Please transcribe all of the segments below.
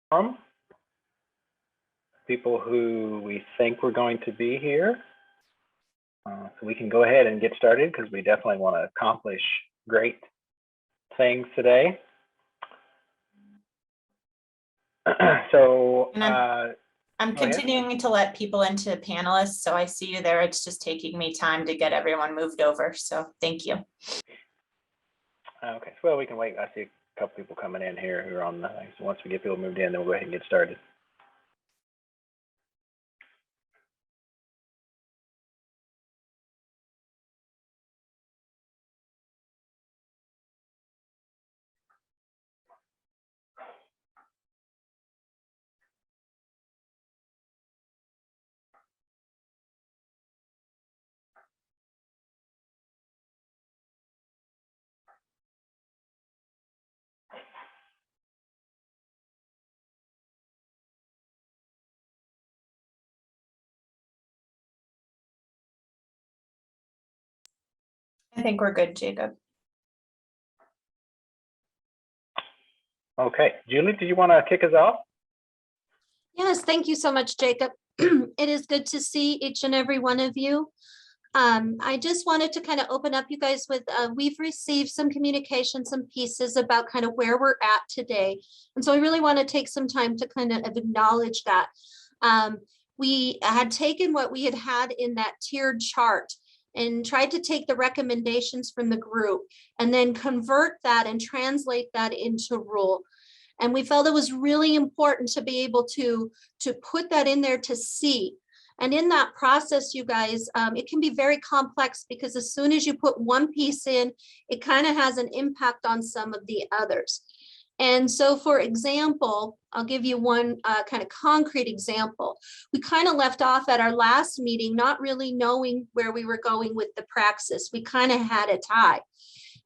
quorum. People who we think we're going to be here. So we can go ahead and get started because we definitely want to accomplish great things today. So I'm continuing to let people into panelists, so I see you there. It's just taking me time to get everyone moved over, so thank you. Okay, well, we can wait. I see a couple people coming in here who are on the thing. So once we get people moved in, then we'll go ahead and get started. I think we're good, Jacob. Okay, Julie, do you want to kick us off? Yes, thank you so much, Jacob. It is good to see each and every one of you. I just wanted to kind of open up you guys with, we've received some communication, some pieces about kind of where we're at today. And so I really want to take some time to kind of acknowledge that. We had taken what we had in that tiered chart and tried to take the recommendations from the group and then convert that and translate that into rule. And we felt it was really important to be able to put that in there to see. And in that process, you guys, it can be very complex because as soon as you put one piece in, it kind of has an impact on some of the others. And so, for example, I'll give you one kind of concrete example. We kind of left off at our last meeting, not really knowing where we were going with the praxis. We kind of had a tie.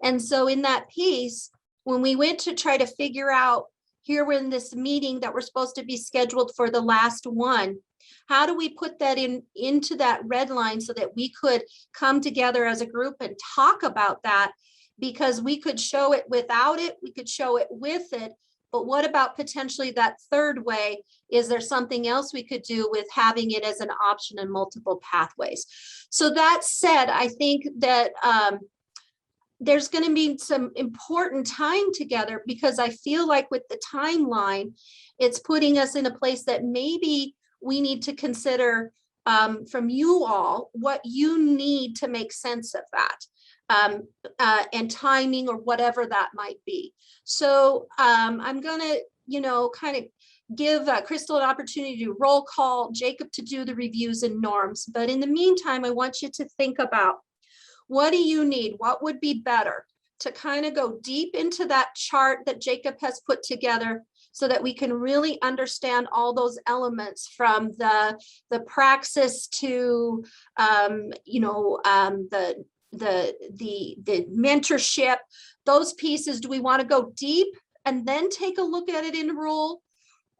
And so in that piece, when we went to try to figure out, here we're in this meeting that we're supposed to be scheduled for the last one, how do we put that into that red line so that we could come together as a group and talk about that? Because we could show it without it, we could show it with it, but what about potentially that third way? Is there something else we could do with having it as an option in multiple pathways? So that said, I think that there's going to be some important time together because I feel like with the timeline, it's putting us in a place that maybe we need to consider from you all what you need to make sense of that. And timing or whatever that might be. So I'm going to, kind of give Crystal an opportunity to roll call, Jacob to do the reviews and norms. But in the meantime, I want you to think about what do you need? What would be better to kind of go deep into that chart that Jacob has put together so that we can really understand all those elements from the praxis to, the mentorship, those pieces. Do we want to go deep and then take a look at it in rule?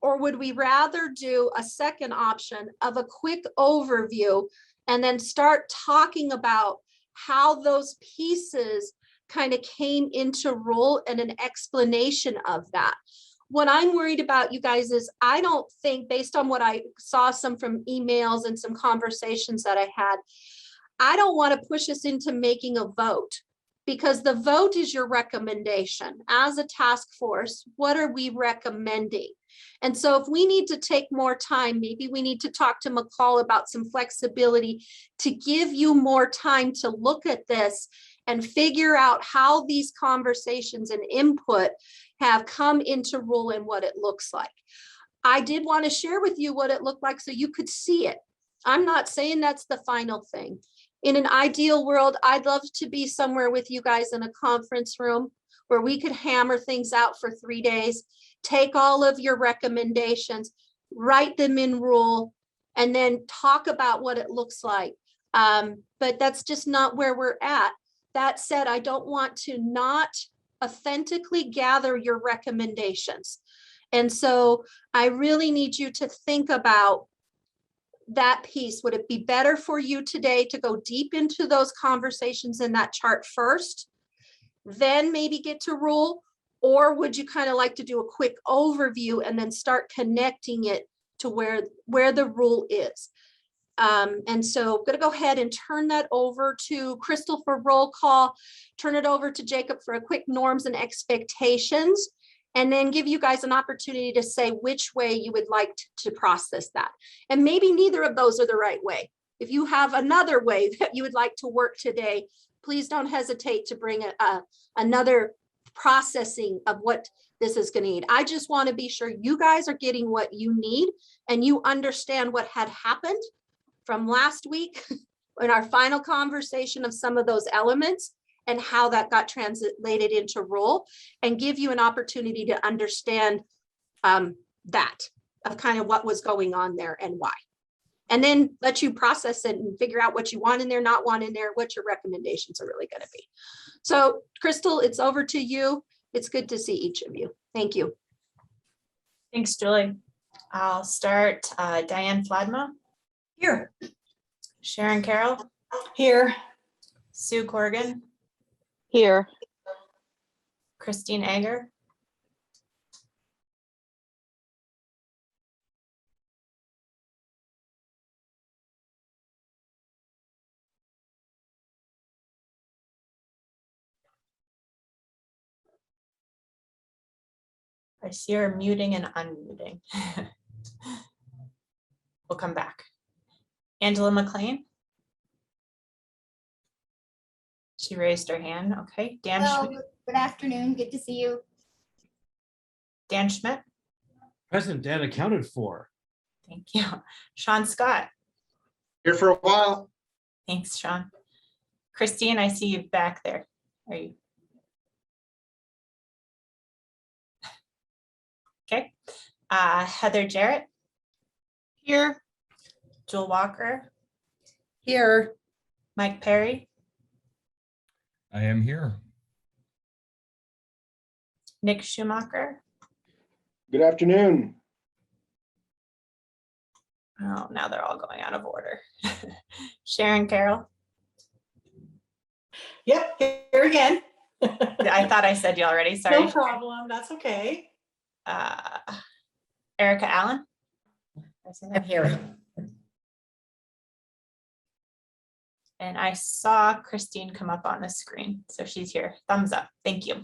Or would we rather do a second option of a quick overview and then start talking about how those pieces kind of came into rule and an explanation of that? What I'm worried about, you guys, is I don't think, based on what I saw some from emails and some conversations that I had, I don't want to push us into making a vote because the vote is your recommendation. As a task force, what are we recommending? And so if we need to take more time, maybe we need to talk to McCall about some flexibility to give you more time to look at this and figure out how these conversations and input have come into rule and what it looks like. I did want to share with you what it looked like so you could see it. I'm not saying that's the final thing. In an ideal world, I'd love to be somewhere with you guys in a conference room where we could hammer things out for 3 days, take all of your recommendations, write them in rule, and then talk about what it looks like. But that's just not where we're at. That said, I don't want to not authentically gather your recommendations. And so I really need you to think about that piece. Would it be better for you today to go deep into those conversations in that chart first, then maybe get to rule? Or would you kind of like to do a quick overview and then start connecting it to where the rule is? And so I'm going to go ahead and turn that over to Crystal for roll call, turn it over to Jacob for a quick norms and expectations, and then give you guys an opportunity to say which way you would like to process that. And maybe neither of those are the right way. If you have another way that you would like to work today, please don't hesitate to bring another processing of what this is going to need. I just want to be sure you guys are getting what you need and you understand what had happened from last week in our final conversation of some of those elements and how that got translated into rule, and give you an opportunity to understand that of kind of what was going on there and why. And then let you process it and figure out what you want in there, not want in there, what your recommendations are really going to be. So Crystal, it's over to you. It's good to see each of you. Thank you. Thanks, Julie. I'll start. Diane Fladma. Here. Sharon Carroll. Here. Sue Corrigan. Here. Christine Egger. I see her muting and unmuting. We'll come back. Angela McLean. She raised her hand. Okay. Dan Hello, Schmidt. good afternoon. Good to see you. Dan Schmidt. Present and accounted for. Thank you. Sean Scott. Here for a while. Thanks, Sean. Christine, I see you back there. Are you? Okay. Heather Jarrett. Here. Joel Walker. Here. Mike Perry. I am here. Nick Schumacher. Good afternoon. Oh, now they're all going out of order. Sharon Carroll. Yep, here again. I thought I said you already. Sorry. No problem. That's okay. Erica Allen. I'm here. And I saw Christine come up on the screen. So she's here. Thumbs up. Thank you.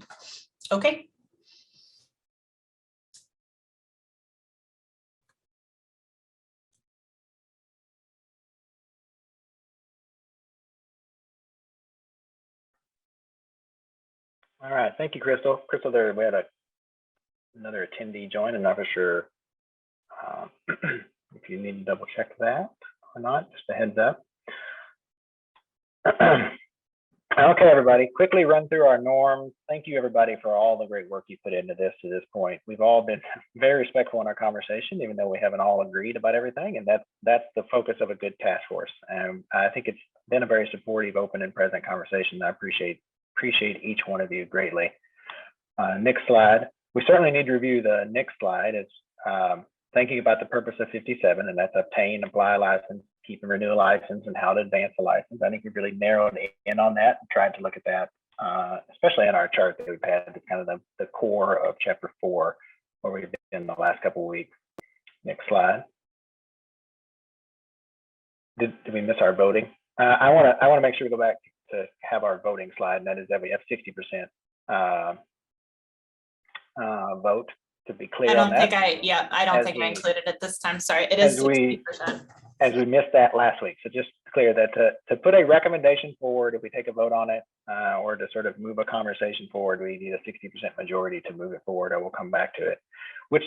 Okay. All right, thank you, Crystal. Crystal, there we had another attendee join. I'm not for sure if you need to double check that or not, just a heads up. Okay, everybody, quickly run through our norms. Thank you, everybody, for all the great work you put into this to this point. We've all been very respectful in our conversation, even though we haven't all agreed about everything, and that's the focus of a good task force. And I think it's been a very supportive, open, and present conversation. I appreciate each one of you greatly. Next slide. We certainly need to review the next slide. It's thinking about the purpose of 57, and that's obtain, apply license, keep and renew a license, and how to advance a license. I think we've really narrowed in on that and tried to look at that, especially in our chart that we've had. It's kind of the core of chapter 4, where we've been the last couple of weeks. Next slide. Did we miss our voting? I want to make sure we go back to have our voting slide, and that is that we have 60% vote, to be clear. I don't on think that. I don't think I included it this time. Sorry, it is 60%. As we missed that last week. So just clear that to put a recommendation forward, if we take a vote on it, or to sort of move a conversation forward, we need a 60% majority to move it forward, or we'll come back to it, which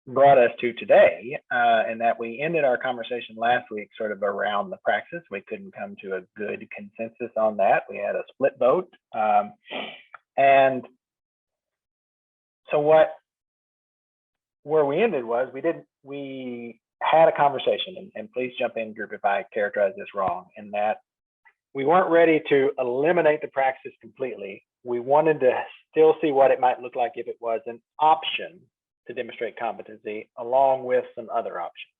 brought us to today, and that we ended our conversation last week sort of around the praxis. We couldn't come to a good consensus on that. We had a split vote. And so where we ended was we had a conversation, and please jump in, group, if I characterize this wrong, in that we weren't ready to eliminate the praxis completely. We wanted to still see what it might look like if it was an option to demonstrate competency, along with some other options.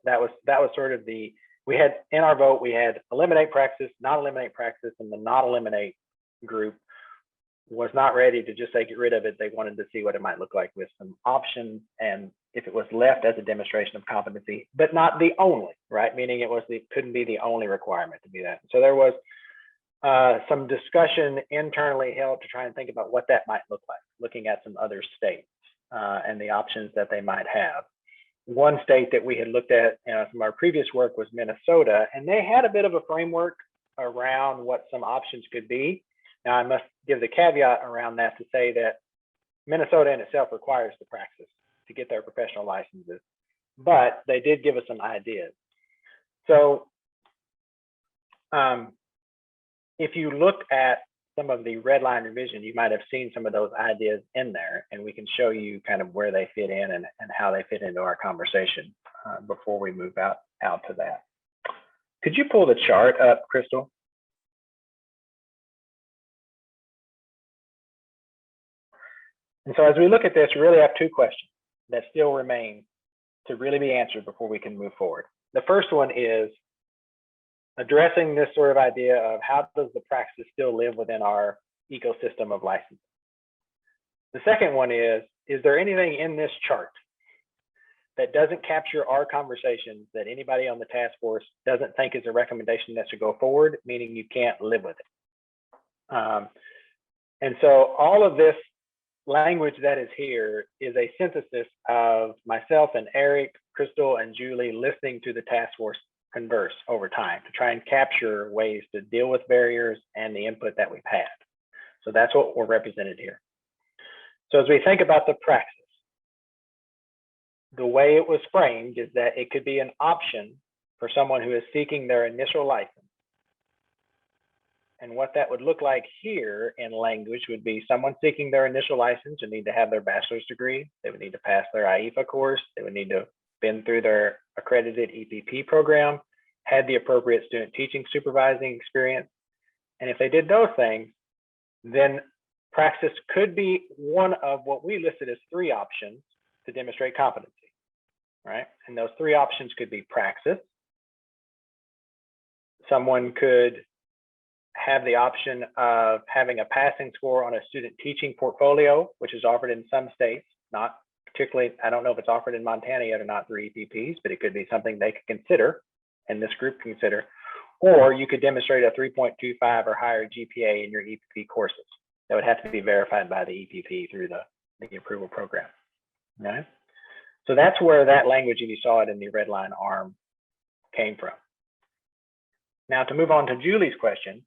That was sort of we had in our vote, we had eliminate praxis, not eliminate praxis, and the not eliminate group was not ready to just say get rid of it. They wanted to see what it might look like with some options, and if it was left as a demonstration of competency, but not the only, right? Meaning it couldn't be the only requirement to be that. So there was some discussion internally held to try and think about what that might look like, looking at some other states and the options that they might have. One state that we had looked at from our previous work was Minnesota, and they had a bit of a framework around what some options could be. Now, I must give the caveat around that to say that Minnesota in itself requires the praxis to get their professional licenses, but they did give us some ideas. So if you look at some of the red line revision, you might have seen some of those ideas in there, and we can show you kind of where they fit in and how they fit into our conversation before we move out to that. Could you pull the chart up, Crystal? And so as we look at this, we really have two questions that still remain to really be answered before we can move forward. The first one is addressing this sort of idea of how does the praxis still live within our ecosystem of licensing? The second one is there anything in this chart that doesn't capture our conversations that anybody on the task force doesn't think is a recommendation that should go forward, meaning you can't live with it? And so all of this language that is here is a synthesis of myself and Eric, Crystal, and Julie listening to the task force converse over time to try and capture ways to deal with barriers and the input that we've had. So that's what we're represented here. So as we think about the praxis, the way it was framed is that it could be an option for someone who is seeking their initial license. And what that would look like here in language would be someone seeking their initial license would need to have their bachelor's degree. They would need to pass their IEFA course. They would need to have been through their accredited EPP program, had the appropriate student teaching supervising experience. And if they did those things, then praxis could be one of what we listed as 3 options to demonstrate competency, right? And those 3 options could be praxis. Someone could have the option of having a passing score on a student teaching portfolio, which is offered in some states, not particularly, I don't know if it's offered in Montana yet or not through EPPs, but it could be something they could consider and this group consider. Or you could demonstrate a 3.25 or higher GPA in your EPP courses. That would have to be verified by the EPP through the approval program. Okay? So that's where that language, if you saw it in the red line arm, came from. Now to move on to Julie's question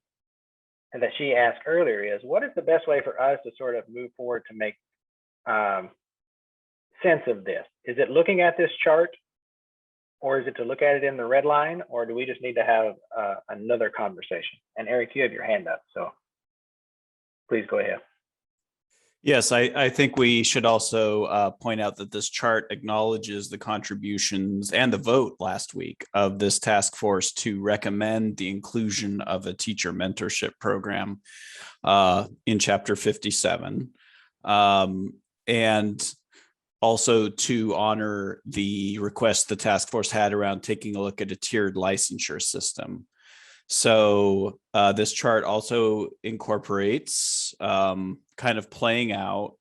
that she asked earlier is, what is the best way for us to sort of move forward to make sense of this? Is it looking at this chart, or is it to look at it in the red line, or do we just need to have another conversation? And Eric, you have your hand up, so please go ahead. Yes, I think we should also point out that this chart acknowledges the contributions and the vote last week of this task force to recommend the inclusion of a teacher mentorship program in Chapter 57. And also to honor the request the task force had around taking a look at a tiered licensure system. So this chart also incorporates kind of playing out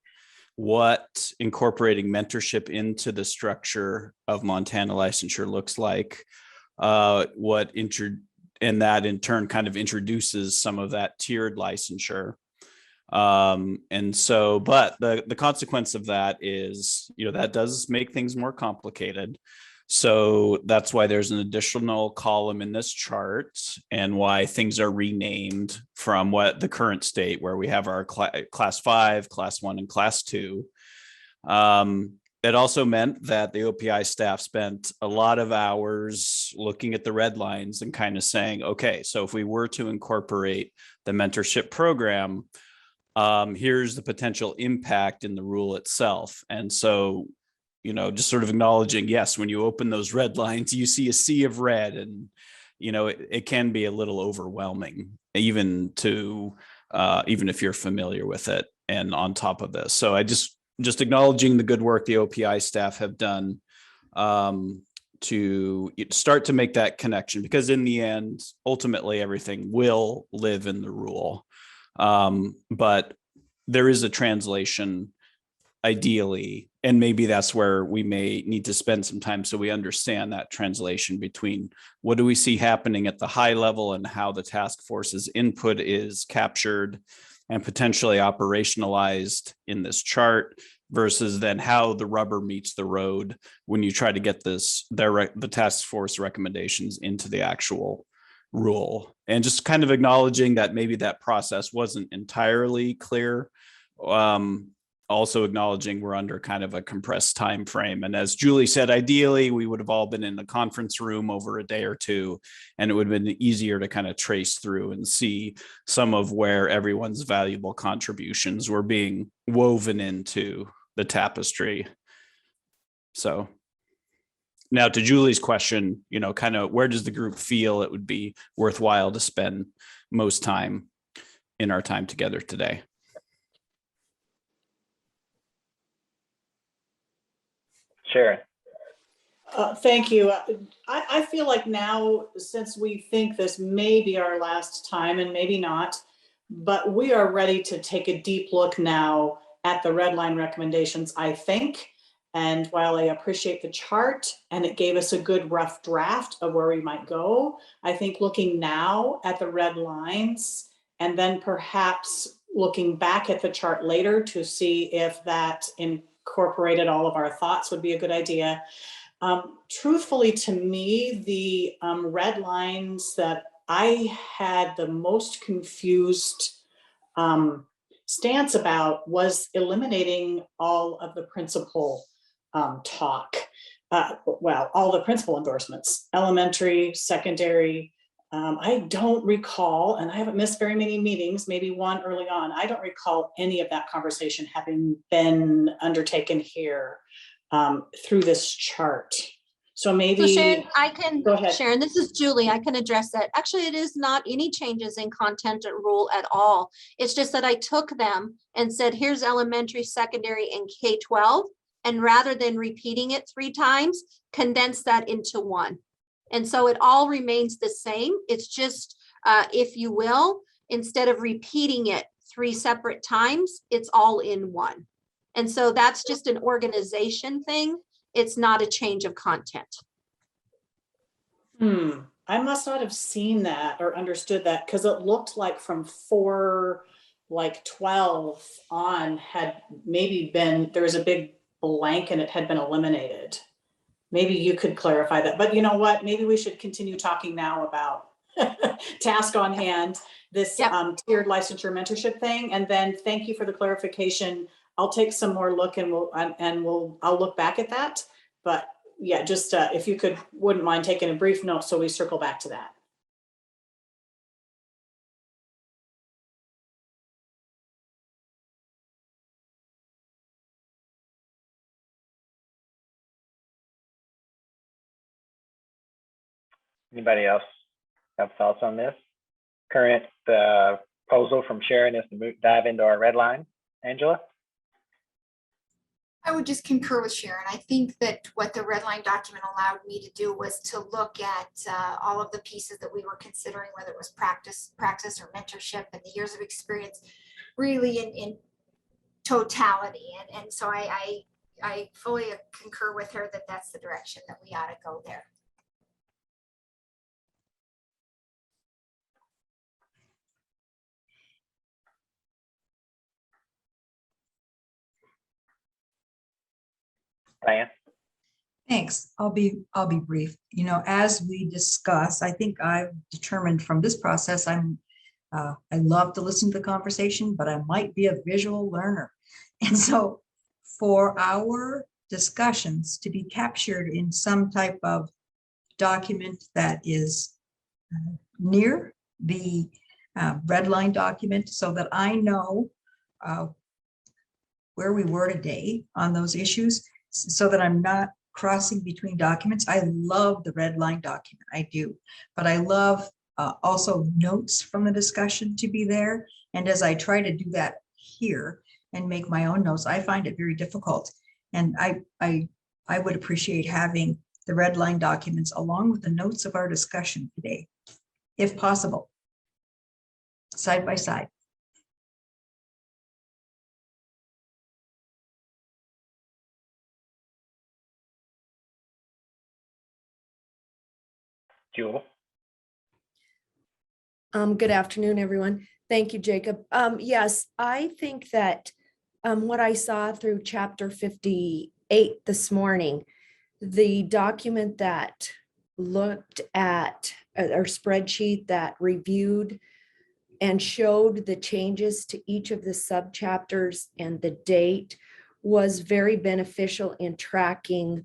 what incorporating mentorship into the structure of Montana licensure looks like, and that in turn kind of introduces some of that tiered licensure. And so, but the consequence of that is, that does make things more complicated. So that's why there's an additional column in this chart and why things are renamed from what the current state where we have our class 5, class 1, and class 2. It also meant that the OPI staff spent a lot of hours looking at the red lines and kind of saying, okay, so if we were to incorporate the mentorship program, here's the potential impact in the rule itself. And so, just sort of acknowledging, yes, when you open those red lines, you see a sea of red, and, it can be a little overwhelming, even if you're familiar with it. And on top of this, so I just acknowledging the good work the OPI staff have done to start to make that connection, because in the end, ultimately, everything will live in the rule. But there is a translation ideally, and maybe that's where we may need to spend some time so we understand that translation between what do we see happening at the high level and how the task force's input is captured and potentially operationalized in this chart versus then how the rubber meets the road when you try to get the task force recommendations into the actual rule. And just kind of acknowledging that maybe that process wasn't entirely clear. Also acknowledging we're under kind of a compressed time frame. And as Julie said, ideally, we would have all been in a conference room over a day or two, and it would have been easier to kind of trace through and see some of where everyone's valuable contributions were being woven into the tapestry. So now to Julie's question, you know, kind of where does the group feel it would be worthwhile to spend most time in our time together today? Sharon. Thank you. I feel like now, since we think this may be our last time and maybe not, but we are ready to take a deep look now at the red line recommendations, I think. And while I appreciate the chart and it gave us a good rough draft of where we might go, I think looking now at the red lines and then perhaps looking back at the chart later to see if that incorporated all of our thoughts would be a good idea. Truthfully, to me, the red lines that I had the most confused stance about was eliminating all of the principal talk. Well, all the principal endorsements, elementary, secondary. I don't recall, and I haven't missed very many meetings, maybe one early on. I don't recall any of that conversation having been undertaken here through this chart. So maybe. So Sharon, I can, go ahead. Sharon, this is Julie. I can address that. Actually, it is not any changes in content or rule at all. It's just that I took them and said, here's elementary, secondary, and K-12. And rather than repeating it 3 times, condense that into one. And so it all remains the same. It's just, if you will, instead of repeating it 3 separate times, it's all in one. And so that's just an organization thing. It's not a change of content. I must not have seen that or understood that, because it looked like from 4:12 on had maybe been, there was a big blank and it had been eliminated. Maybe you could clarify that, but you know what? Maybe we should continue talking now about task on hand, this tiered licensure mentorship thing. And then thank you for the clarification. I'll take some more look and I'll look back at that. But yeah, just if you wouldn't mind taking a brief note so we circle back to that. Anybody else have thoughts on this? Current proposal from Sharon is to dive into our red line. Angela? I would just concur with Sharon. I think that what the red line document allowed me to do was to look at all of the pieces that we were considering, whether it was practice or mentorship and the years of experience, really in totality. And so I fully concur with her that that's the direction that we ought to go there. Diane? Thanks. I'll be brief. You know, as we discuss, I think I've determined from this process, I love to listen to the conversation, but I might be a visual learner. And so for our discussions to be captured in some type of document that is near the red line document, so that I know where we were today on those issues, so that I'm not crossing between documents. I love the red line document, I do, but I love also notes from the discussion to be there. And as I try to do that here and make my own notes, I find it very difficult. And I would appreciate having the red line documents along with the notes of our discussion today, if possible, side by side. Jewel? Good afternoon, everyone. Thank you, Jacob. Yes, I think that what I saw through chapter 58 this morning, the document that looked at our spreadsheet that reviewed and showed the changes to each of the subchapters and the date was very beneficial in tracking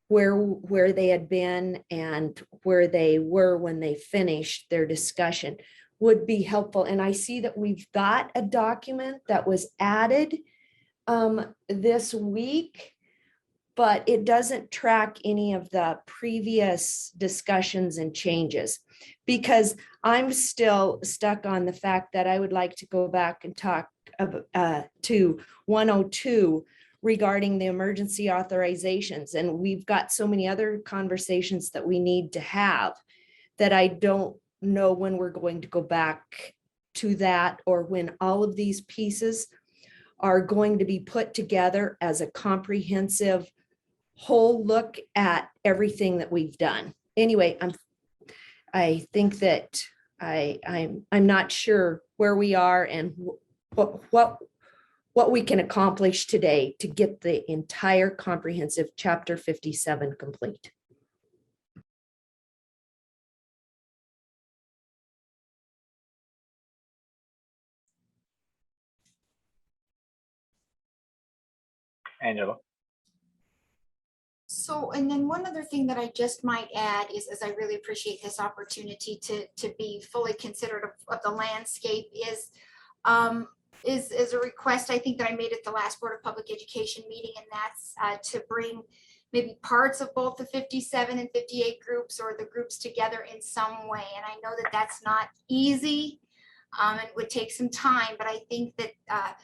where they had been and where they were when they finished their discussion would be helpful. And I see that we've got a document that was added this week, but it doesn't track any of the previous discussions and changes, because I'm still stuck on the fact that I would like to go back and talk to 102 regarding the emergency authorizations. And we've got so many other conversations that we need to have that I don't know when we're going to go back to that, or when all of these pieces are going to be put together as a comprehensive whole look at everything that we've done. Anyway, I think that I'm not sure where we are and what we can accomplish today to get the entire comprehensive chapter 57 complete. Angela? So, and then one other thing that I just might add is I really appreciate this opportunity to be fully considerate of the landscape is a request I think that I made at the last Board of Public Education meeting, and that's to bring maybe parts of both the 57 and 58 groups or the groups together in some way. And I know that that's not easy and would take some time, but I think that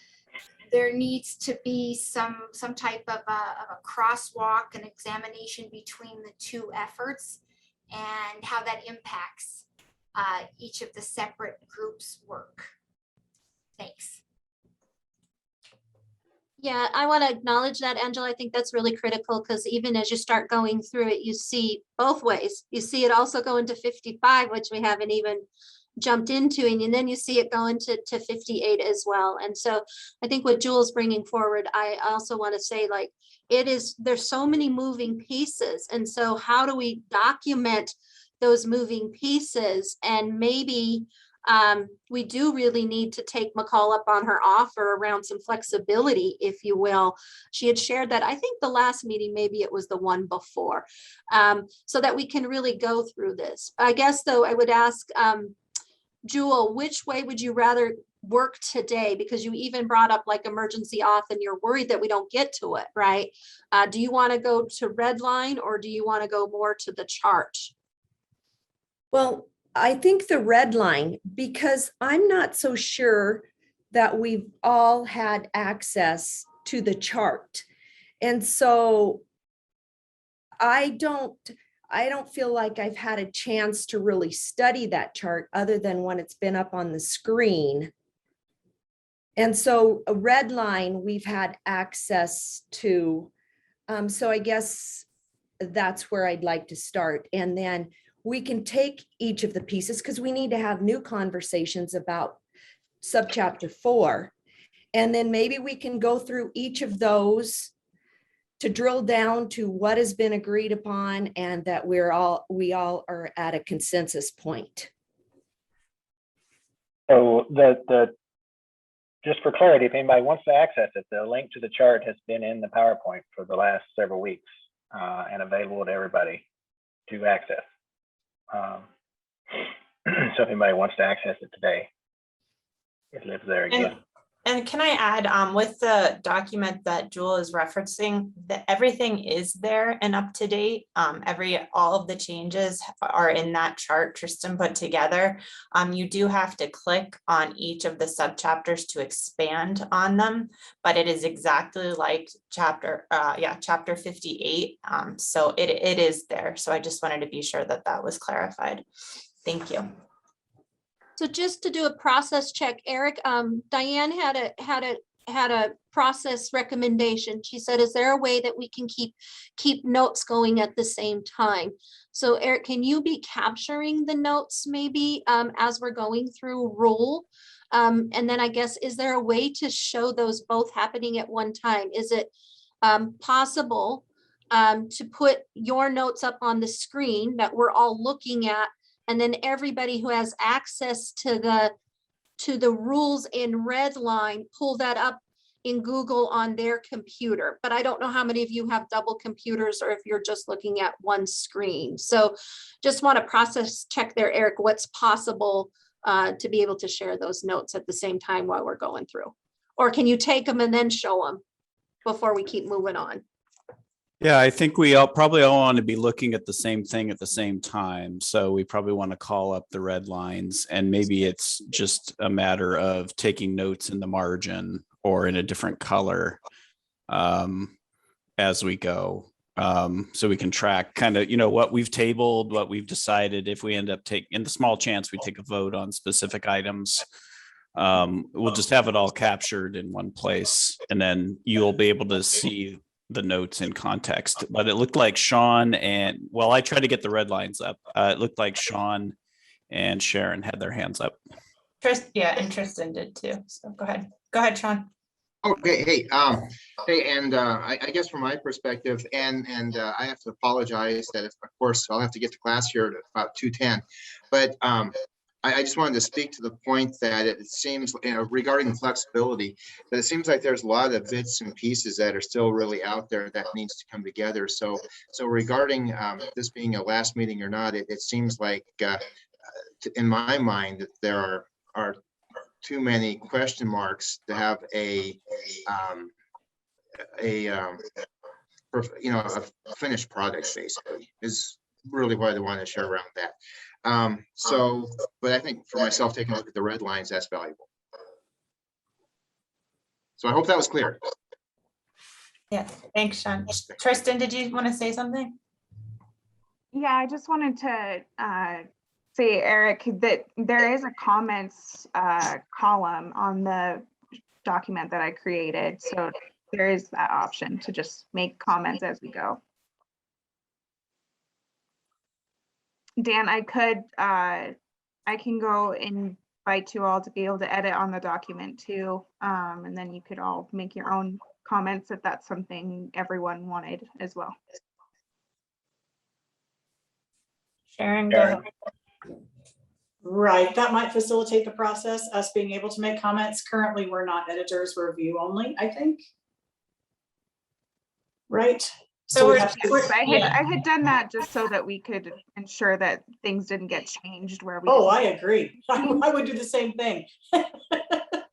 there needs to be some type of a crosswalk and examination between the two efforts and how that impacts each of the separate groups' work. Thanks. Yeah, I want to acknowledge that, Angela. I think that's really critical, because even as you start going through it, you see both ways. You see it also go into 55, which we haven't even jumped into, and then you see it go into 58 as well. And so I think what Jewel's bringing forward, I also want to say, like, there's so many moving pieces. And so how do we document those moving pieces? And maybe we do really need to take McCall up on her offer around some flexibility, if you will. She had shared that, I think the last meeting, maybe it was the one before, so that we can really go through this. I guess, though, I would ask Jewel, which way would you rather work today? Because you even brought up like emergency auth and you're worried that we don't get to it, right? Do you want to go to red line, or do you want to go more to the chart? Well, I think the red line, because I'm not so sure that we've all had access to the chart. And so I don't feel like I've had a chance to really study that chart other than when it's been up on the screen. And so a red line we've had access to. So I guess that's where I'd like to start. And then we can take each of the pieces, because we need to have new conversations about subchapter 4. And then maybe we can go through each of those to drill down to what has been agreed upon, and that we all are at a consensus point. So just for clarity, if anybody wants to access it, the link to the chart has been in the PowerPoint for the last several weeks and available to everybody to access. So if anybody wants to access it today, it lives there again. And can I add, with the document that Jewel is referencing, that everything is there and up to date. All of the changes are in that chart Tristan put together. You do have to click on each of the subchapters to expand on them, but it is exactly like chapter 58. So it is there. So I just wanted to be sure that that was clarified. Thank you. So just to do a process check, Eric, Diane had a had a process recommendation. She said, is there a way that we can keep notes going at the same time? So Eric, can you be capturing the notes maybe as we're going through rule? And then I guess, is there a way to show those both happening at one time? Is it possible to put your notes up on the screen that we're all looking at, and then everybody who has access to the rules in red line, pull that up in Google on their computer? But I don't know how many of you have double computers or if you're just looking at one screen. So just want to process check there, Eric, what's possible to be able to share those notes at the same time while we're going through? Or can you take them and then show them before we keep moving on? Yeah, I think we probably all want to be looking at the same thing at the same time. So we probably want to call up the red lines, and maybe it's just a matter of taking notes in the margin or in a different color as we go. So we can track kind of, what we've tabled, what we've decided. If we end up in the small chance we take a vote on specific items, we'll just have it all captured in one place, and then you'll be able to see the notes in context. But it looked like Sean and, well, I tried to get the red lines up. It looked like Sean and Sharon had their hands up. Yeah, and Tristan did too. So go ahead, Sean. Okay, hey, and I guess from my perspective, and I have to apologize that, of course, I'll have to get to class here at about 2:10, but I just wanted to speak to the point that it seems, regarding the flexibility, that it seems like there's a lot of bits and pieces that are still really out there that needs to come together. So regarding this being a last meeting or not, it seems like, in my mind, that there are too many question marks to have a finished product, basically, is really what I want to share around that. But I think for myself, taking a look at the red lines, that's valuable. So I hope that was clear. Yeah, thanks, Sean. Tristan, did you want to say something? Yeah, I just wanted to say, Eric, that there is a comments column on the document that I created. So there is that option to just make comments as we go. Dan, I can go invite you all to be able to edit on the document too. And then you could all make your own comments if that's something everyone wanted as well. Sharon, go ahead. Right, that might facilitate the process, us being able to make comments. Currently, we're not editors, we're view only, I think. Right? So I had done that just so that we could ensure that things didn't get changed where we. Oh, I agree. I would do the same thing.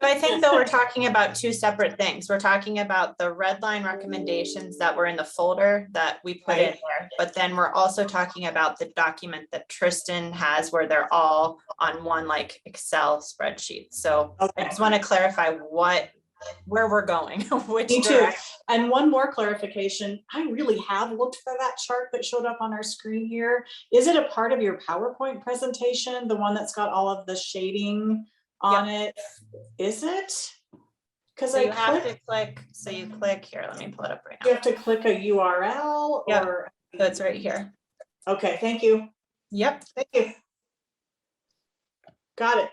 I think though we're talking about two separate things. We're talking about the red line recommendations that were in the folder that we put in there, but then we're also talking about the document that Tristan has where they're all on one like Excel spreadsheet. So I just want to clarify where we're going. Which Me too. And one more clarification. I really have looked for that chart that showed up on our screen here. Is it a part of your PowerPoint presentation? The one that's got all of the shading on it? Is it? Because you have to click. So you click here. Let me pull it up right now. You have to click a URL or. So it's right here. Okay, thank you. Yep. Thank you. Got it.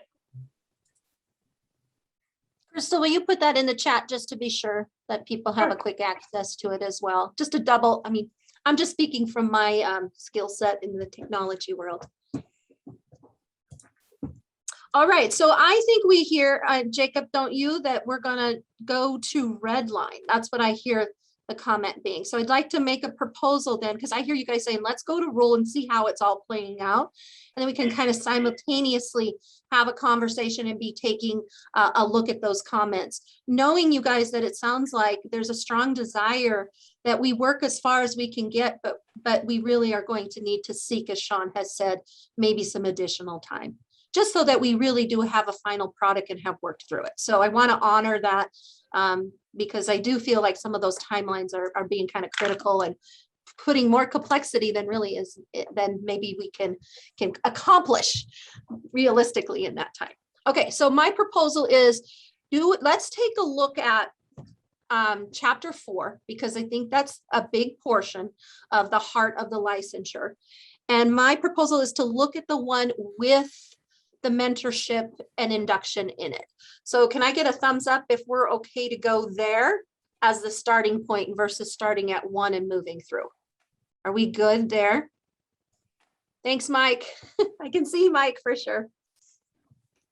Crystal, will you put that in the chat just to be sure that people have a quick access to it as well? Just a double, I mean, I'm just speaking from my skill set in the technology world. All right, so I think we hear, Jacob, don't you, that we're gonna go to red line. That's what I hear the comment being. So I'd like to make a proposal then, because I hear you guys saying, let's go to rule and see how it's all playing out. And then we can kind of simultaneously have a conversation and be taking a look at those comments. Knowing you guys that it sounds like there's a strong desire that we work as far as we can get, but we really are going to need to seek, as Sean has said, maybe some additional time, just so that we really do have a final product and have worked through it. So I want to honor that because I do feel like some of those timelines are being kind of critical and putting more complexity than really is, than maybe we can accomplish realistically in that time. Okay, so my proposal is let's take a look at chapter 4, because I think that's a big portion of the heart of the licensure. And my proposal is to look at the one with the mentorship and induction in it. So can I get a thumbs up if we're okay to go there as the starting point versus starting at 1 and moving through? Are we good there? Thanks, Mike. I can see Mike for sure.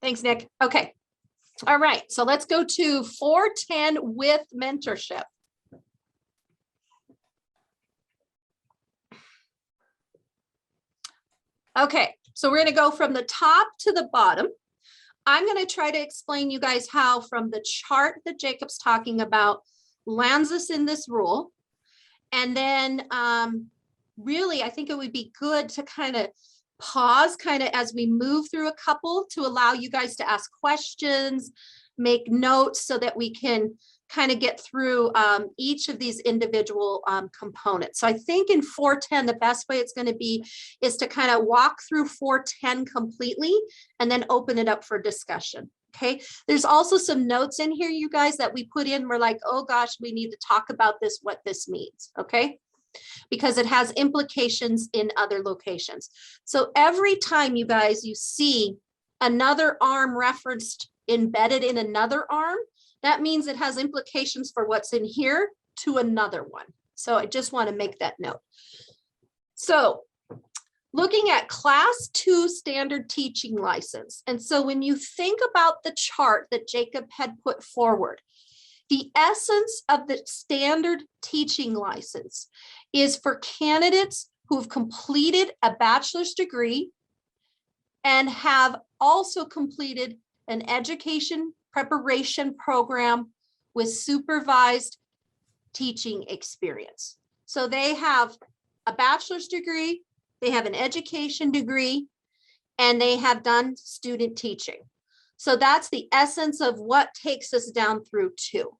Thanks, Nick. Okay. All right. So let's go to 410 with mentorship. Okay. So we're going to go from the top to the bottom. I'm going to try to explain you guys how from the chart that Jacob's talking about lands us in this rule. And then really, I think it would be good to kind of pause as we move through a couple to allow you guys to ask questions, make notes so that we can kind of get through each of these individual components. So I think in 410, the best way it's going to be is to kind of walk through 410 completely and then open it up for discussion. Okay. There's also some notes in here, you guys, that we put in. We're like, oh gosh, we need to talk about this, what this means. Okay. Because it has implications in other locations. So every time you guys, you see another arm referenced embedded in another arm, that means it has implications for what's in here to another one. So I just want to make that note. So looking at class 2 standard teaching license. And so when you think about the chart that Jacob had put forward, the essence of the standard teaching license is for candidates who have completed a bachelor's degree and have also completed an education preparation program with supervised teaching experience. So they have a bachelor's degree, they have an education degree, and they have done student teaching. So that's the essence of what takes us down through 2.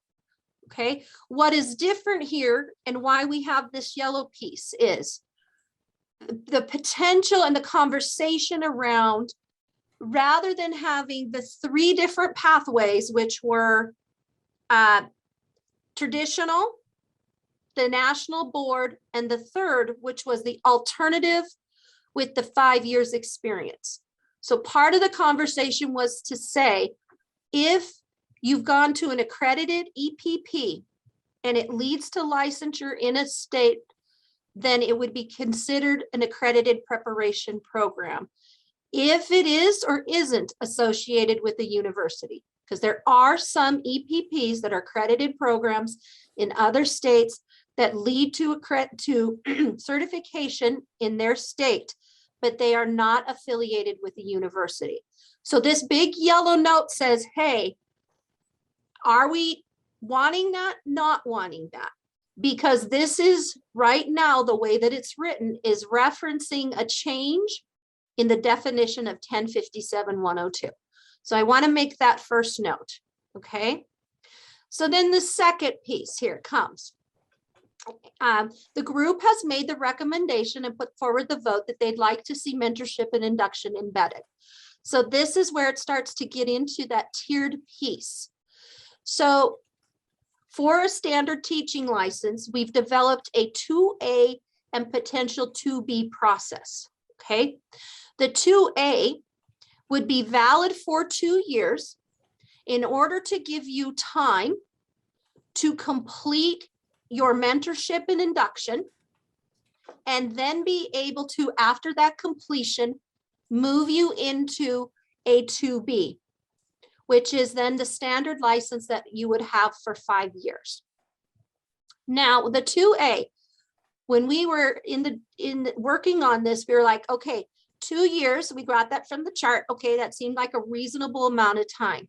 Okay, what is different here and why we have this yellow piece is the potential and the conversation around, rather than having the 3 different pathways, which were traditional, the national board, and the third, which was the alternative with the 5 years experience. So part of the conversation was to say, if you've gone to an accredited EPP and it leads to licensure in a state, then it would be considered an accredited preparation program. If it is or isn't associated with a university, because there are some EPPs that are accredited programs in other states that lead to certification in their state, but they are not affiliated with the university. So this big yellow note says, hey, are we wanting that, not wanting that? Because this is right now, the way that it's written is referencing a change in the definition of 1057-102. So I want to make that first note, okay? So then the second piece here comes. The group has made the recommendation and put forward the vote that they'd like to see mentorship and induction embedded. So this is where it starts to get into that tiered piece. So for a standard teaching license, we've developed a 2A and potential 2B process, okay? The 2A would be valid for 2 years in order to give you time to complete your mentorship and induction, and then be able to, after that completion, move you into a 2B, which is then the standard license that you would have for 5 years. Now, the 2A, when we were working on this, we were like, okay, 2 years, we got that from the chart. Okay, that seemed like a reasonable amount of time.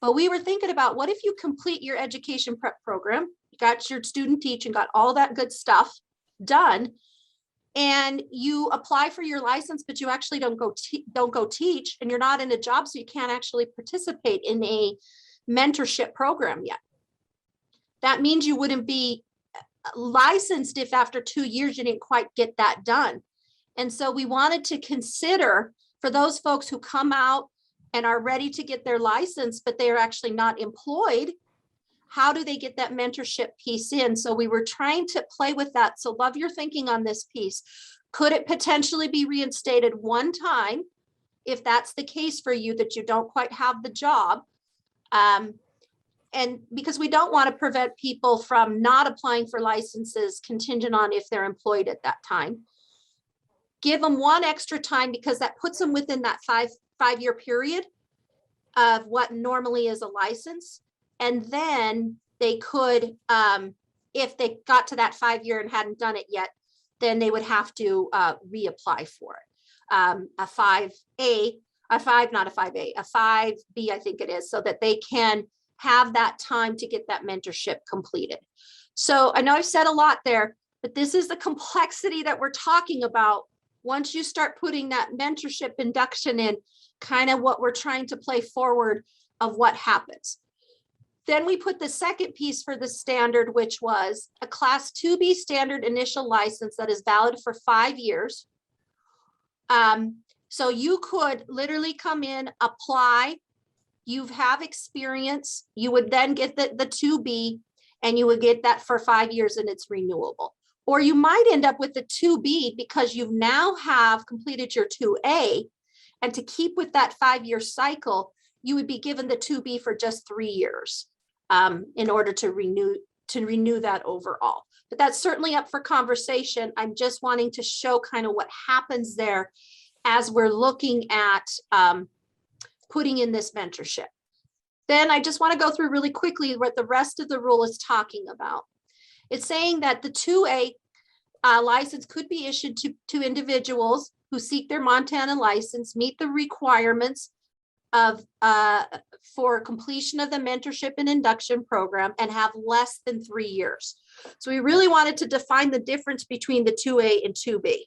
But we were thinking about, what if you complete your education prep program, you got your student teaching, got all that good stuff done, and you apply for your license, but you actually don't go teach, and you're not in a job, so you can't actually participate in a mentorship program yet. That means you wouldn't be licensed if after 2 years you didn't quite get that done. And so we wanted to consider, for those folks who come out and are ready to get their license, but they are actually not employed, how do they get that mentorship piece in? So we were trying to play with that. So love your thinking on this piece. Could it potentially be reinstated one time if that's the case for you, that you don't quite have the job? And because we don't want to prevent people from not applying for licenses contingent on if they're employed at that time. Give them one extra time because that puts them within that five-year period of what normally is a license. And then they could, if they got to that 5 year and hadn't done it yet, then they would have to reapply for it. A 5A, not a 5A, a 5B, I think it is, so that they can have that time to get that mentorship completed. So I know I've said a lot there, but this is the complexity that we're talking about. Once you start putting that mentorship induction in, kind of what we're trying to play forward of what happens. Then we put the second piece for the standard, which was a class 2B standard initial license that is valid for 5 years. So you could literally come in, apply, you have experience, you would then get the 2B, and you would get that for 5 years and it's renewable. Or you might end up with the 2B because you now have completed your 2A, and to keep with that 5-year cycle, you would be given the 2B for just 3 years in order to renew that overall. But that's certainly up for conversation. I'm just wanting to show kind of what happens there as we're looking at putting in this mentorship. Then I just want to go through really quickly what the rest of the rule is talking about. It's saying that the 2A license could be issued to individuals who seek their Montana license, meet the requirements of for completion of the mentorship and induction program, and have less than 3 years. So we really wanted to define the difference between the 2A and 2B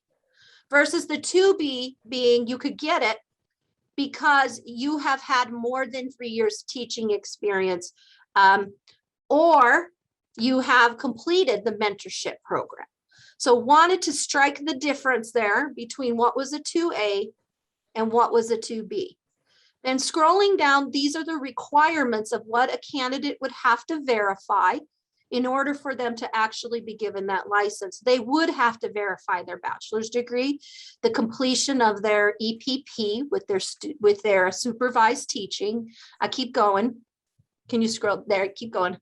versus the 2B being you could get it because you have had more than 3 years teaching experience, or you have completed the mentorship program. So wanted to strike the difference there between what was a 2A and what was a 2B. Then scrolling down, these are the requirements of what a candidate would have to verify in order for them to actually be given that license. They would have to verify their bachelor's degree, the completion of their EPP with their supervised teaching. I keep going. Can you scroll there? Keep going.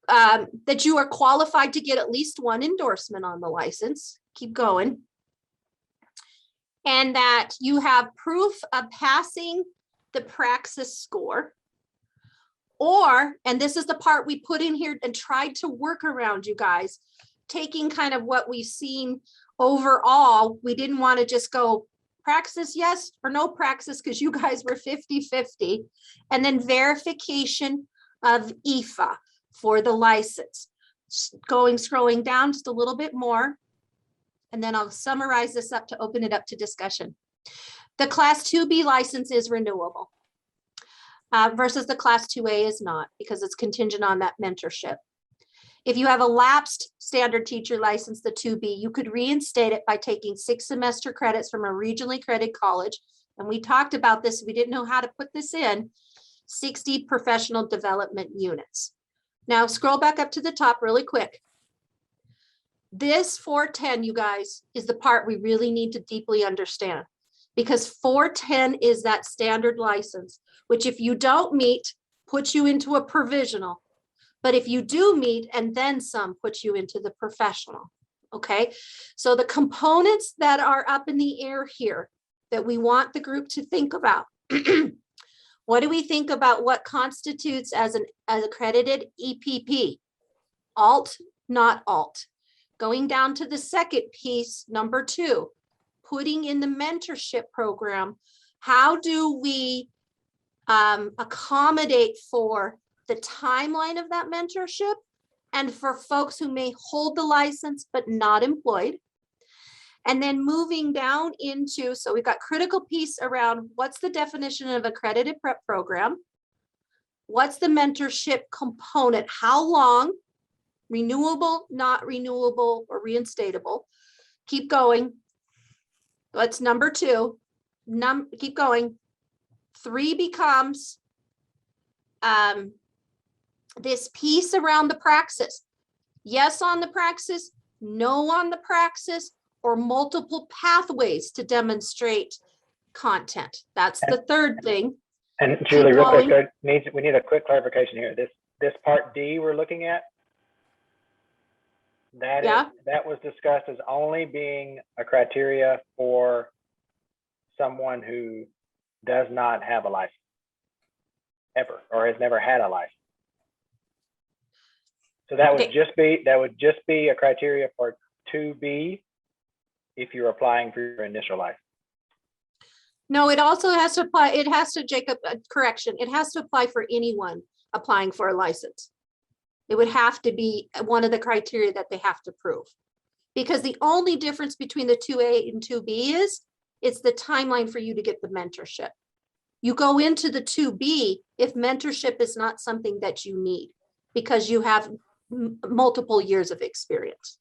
That you are qualified to get at least one endorsement on the license. Keep going. And that you have proof of passing the praxis score. Or, and this is the part we put in here and tried to work around, you guys, taking kind of what we've seen overall. We didn't want to just go praxis yes or no praxis because you guys were 50-50. And then verification of EFA for the license. Scrolling down just a little bit more. And then I'll summarize this up to open it up to discussion. The class 2B license is renewable versus the class 2A is not, because it's contingent on that mentorship. If you have a lapsed standard teacher license, the 2B, you could reinstate it by taking 6 semester credits from a regionally accredited college. And we talked about this, we didn't know how to put this in, 60 professional development units. Now scroll back up to the top really quick. This 410, you guys, is the part we really need to deeply understand, because 410 is that standard license, which if you don't meet, puts you into a provisional. But if you do meet and then some, puts you into the professional. Okay, so the components that are up in the air here that we want the group to think about. What do we think about what constitutes as an accredited EPP? Alt, not alt. Going down to the second piece, number 2, putting in the mentorship program. How do we accommodate for the timeline of that mentorship and for folks who may hold the license but not employed? And then moving down into, so we've got critical piece around what's the definition of accredited prep program? What's the mentorship component? How long? Renewable, not renewable, or reinstatable. Keep going. What's number 2? Keep going. 3 becomes this piece around the praxis. Yes on the praxis, no on the praxis, or multiple pathways to demonstrate content. That's the third thing. And Julie, real quick, going. we need a quick clarification here. This part D we're looking at, that was discussed as only being a criteria for someone who does not have a license ever, or has never had a license. So that would just be a criteria for 2B if you're applying for your initial license. No, it also has to apply, it has to, Jacob, correction, it has to apply for anyone applying for a license. It would have to be one of the criteria that they have to prove. Because the only difference between the 2A and 2B is, it's the timeline for you to get the mentorship. You go into the 2B if mentorship is not something that you need, because you have multiple years of experience.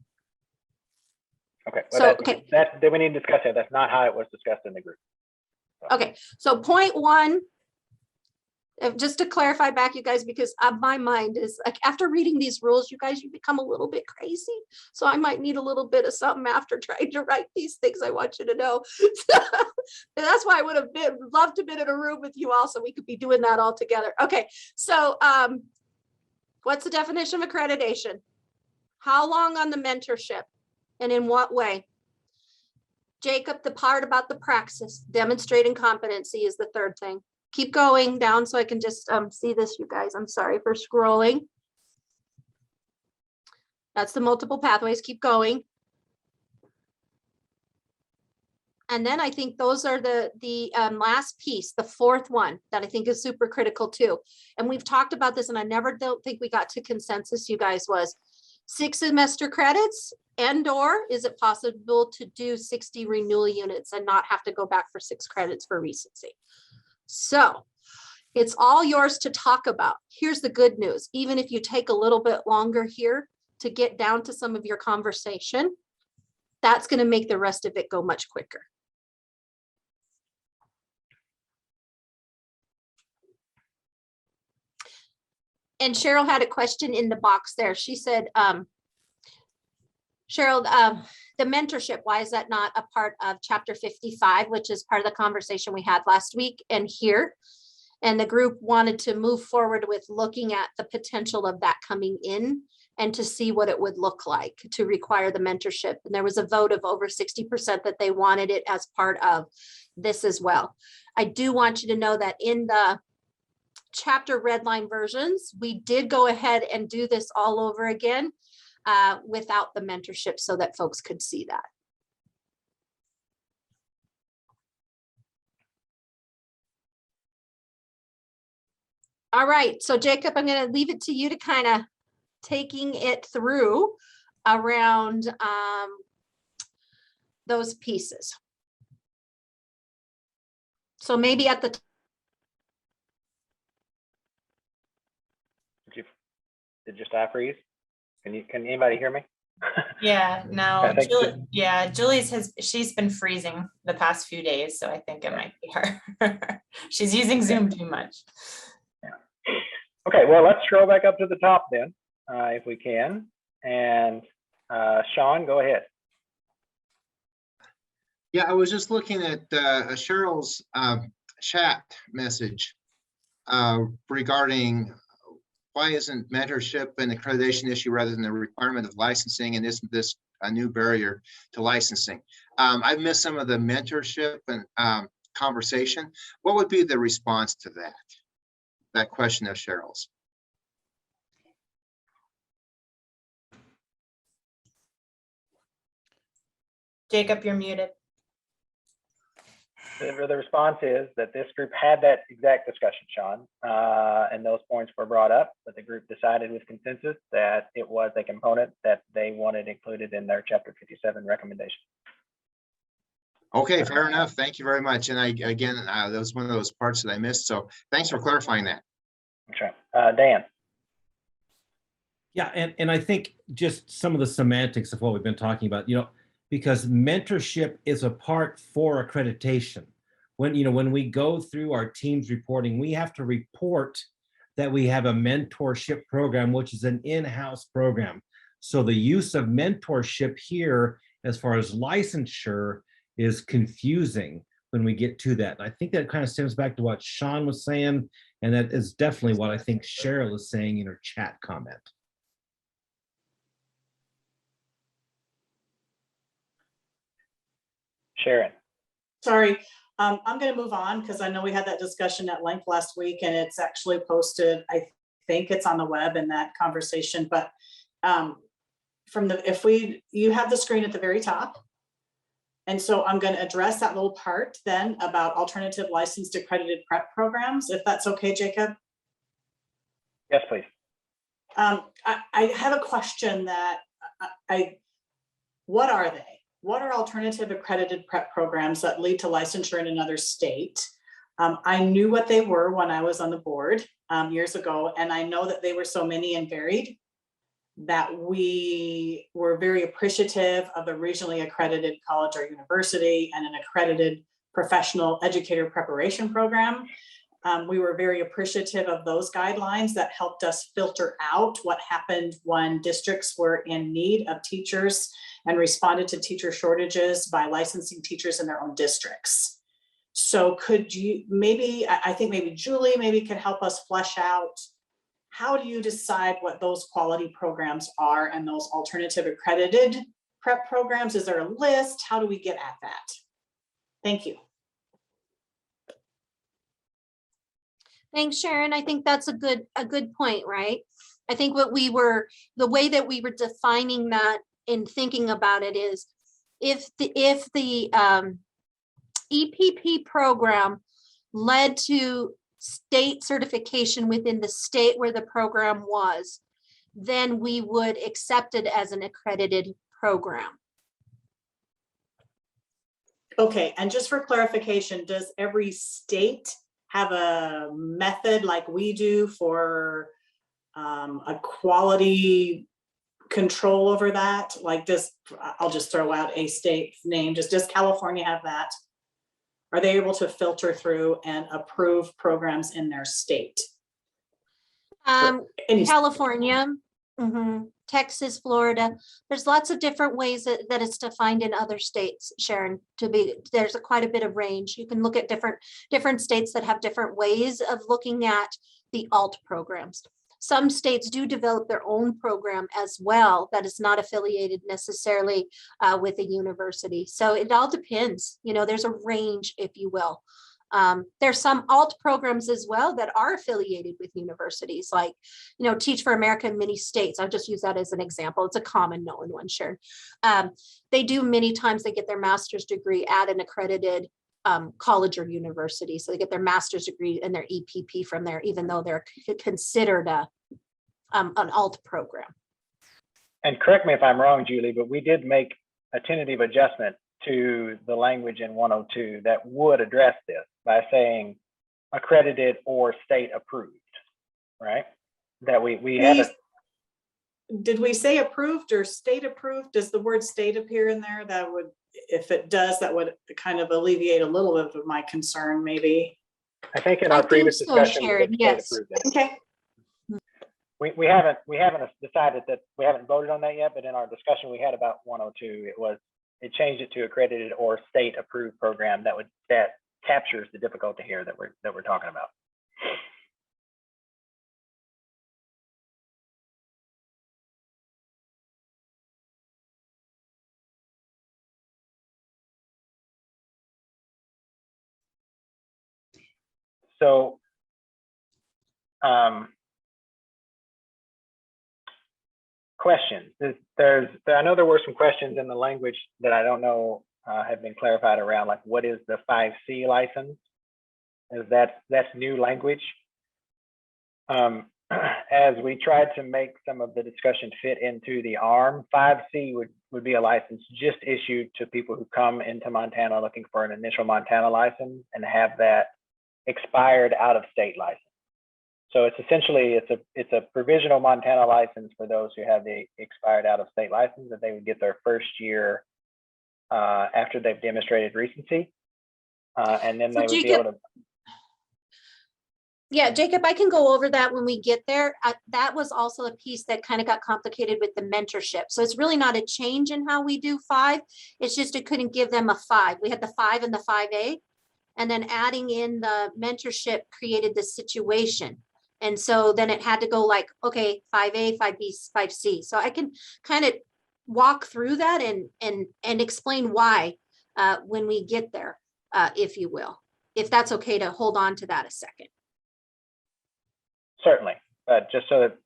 Okay. So, that we need to discuss it. That's not how it was discussed in the group. So. Okay, so point 1, just to clarify back, you guys, because my mind is like, after reading these rules, you guys, you become a little bit crazy. So I might need a little bit of something after trying to write these things. I want you to know. And that's why I would have loved to have been in a room with you all, so we could be doing that all together. Okay, so what's the definition of accreditation? How long on the mentorship and in what way? Jacob, the part about the praxis, demonstrating competency is the third thing. Keep going down so I can just see this, you guys. I'm sorry for scrolling. That's the multiple pathways. Keep going. And then I think those are the last piece, the fourth one that I think is super critical too. And we've talked about this, and I don't think we got to consensus, you guys, was 6 semester credits, and/or is it possible to do 60 renewal units and not have to go back for 6 credits for recency? So it's all yours to talk about. Here's the good news. Even if you take a little bit longer here to get down to some of your conversation, that's going to make the rest of it go much quicker. And Cheryl had a question in the box there. She said, Cheryl, the mentorship, why is that not a part of chapter 55, which is part of the conversation we had last week and here? And the group wanted to move forward with looking at the potential of that coming in and to see what it would look like to require the mentorship. And there was a vote of over 60% that they wanted it as part of this as well. I do want you to know that in the chapter redline versions, we did go ahead and do this all over again without the mentorship so that folks could see that. All right, so Jacob, I'm going to leave it to you to kind of taking it through around those pieces. So maybe at the Did your staff freeze? Can anybody hear me? Yeah, no, I think she's been freezing the past few days, so I think it might be her. She's using Zoom too much. Yeah. Okay, well, let's scroll back up to the top then, if we can. And Sean, go ahead. Yeah, I was just looking at Cheryl's chat message regarding why isn't mentorship an accreditation issue rather than a requirement of licensing, and isn't this a new barrier to licensing? I've missed some of the mentorship and conversation. What would be the response to that question of Cheryl's? Jacob, you're muted. The response is that this group had that exact discussion, Sean, and those points were brought up, but the group decided with consensus that it was a component that they wanted included in their Chapter 57 recommendation. Okay, fair enough. Thank you very much. And again, that was one of those parts that I missed. So thanks for clarifying that. That's right. Dan. Yeah, and I think just some of the semantics of what we've been talking about, because mentorship is a part for accreditation. when we go through our teams reporting, we have to report that we have a mentorship program, which is an in-house program. So the use of mentorship here, as far as licensure, is confusing when we get to that. And I think that kind of stems back to what Sean was saying, and that is definitely what I think Cheryl is saying in her chat comment. Sharon. Sorry, I'm going to move on because I know we had that discussion at length last week and it's actually posted. I think it's on the web in that conversation, but you have the screen at the very top. And so I'm going to address that little part then about alternative licensed accredited prep programs, if that's okay, Jacob. Yes, please. I have a question that what are they? What are alternative accredited prep programs that lead to licensure in another state? I knew what they were when I was on the board years ago, and I know that they were so many and varied that we were very appreciative of a regionally accredited college or university and an accredited professional educator preparation program. We were very appreciative of those guidelines that helped us filter out what happened when districts were in need of teachers and responded to teacher shortages by licensing teachers in their own districts. So could you I think maybe Julie could help us flesh out, how do you decide what those quality programs are and those alternative accredited prep programs? Is there a list? How do we get at that? Thank you. Thanks, Sharon. I think that's a good point, right? I think the way that we were defining that in thinking about it is if the EPP program led to state certification within the state where the program was, then we would accept it as an accredited program. Okay, and just for clarification, does every state have a method like we do for a quality control over that? Like this, I'll just throw out a state name. Does California have that? Are they able to filter through and approve programs in their state? California, Texas, Florida. There's lots of different ways that it's defined in other states, Sharon. There's quite a bit of range. You can look at different states that have different ways of looking at the alt programs. Some states do develop their own program as well that is not affiliated necessarily with a university. So it all depends. There's a range, if you will. There's some alt programs as well that are affiliated with universities, like, Teach for America in many states. I'll just use that as an example. It's a common known one, sure. They do many times, they get their master's degree at an accredited college or university. So they get their master's degree and their EPP from there, even though they're considered an alt program. And correct me if I'm wrong, Julie, but we did make a tentative adjustment to the language in 102 that would address this by saying accredited or state approved, right? That we haven't. Did we say approved or state approved? Does the word state appear in there? That would, if it does, that would kind of alleviate a little bit of my concern, maybe. I think in our previous discussion, Sharon, yes. Okay. We haven't decided that, we haven't voted on that yet, but in our discussion we had about 102, it changed it to accredited or state approved program that captures the difficulty here that we're talking about. So questions. I know there were some questions in the language that I don't know have been clarified around, like what is the 5C license? That's new language. As we tried to make some of the discussion fit into the ARM, 5C would be a license just issued to people who come into Montana looking for an initial Montana license and have that expired out of state license. So it's essentially, it's a provisional Montana license for those who have the expired out of state license, that they would get their first year after they've demonstrated recency. And then So they would be Jacob- able to. Yeah, Jacob, I can go over that when we get there. That was also a piece that kind of got complicated with the mentorship. So it's really not a change in how we do 5. It's just it couldn't give them a 5. We had the 5 and the 5A. And then adding in the mentorship created this situation. And so then it had to go like, okay, 5A, 5B, 5C. So I can kind of walk through that and explain why when we get there, if you will, if that's okay to hold on to that a second. Certainly, just so that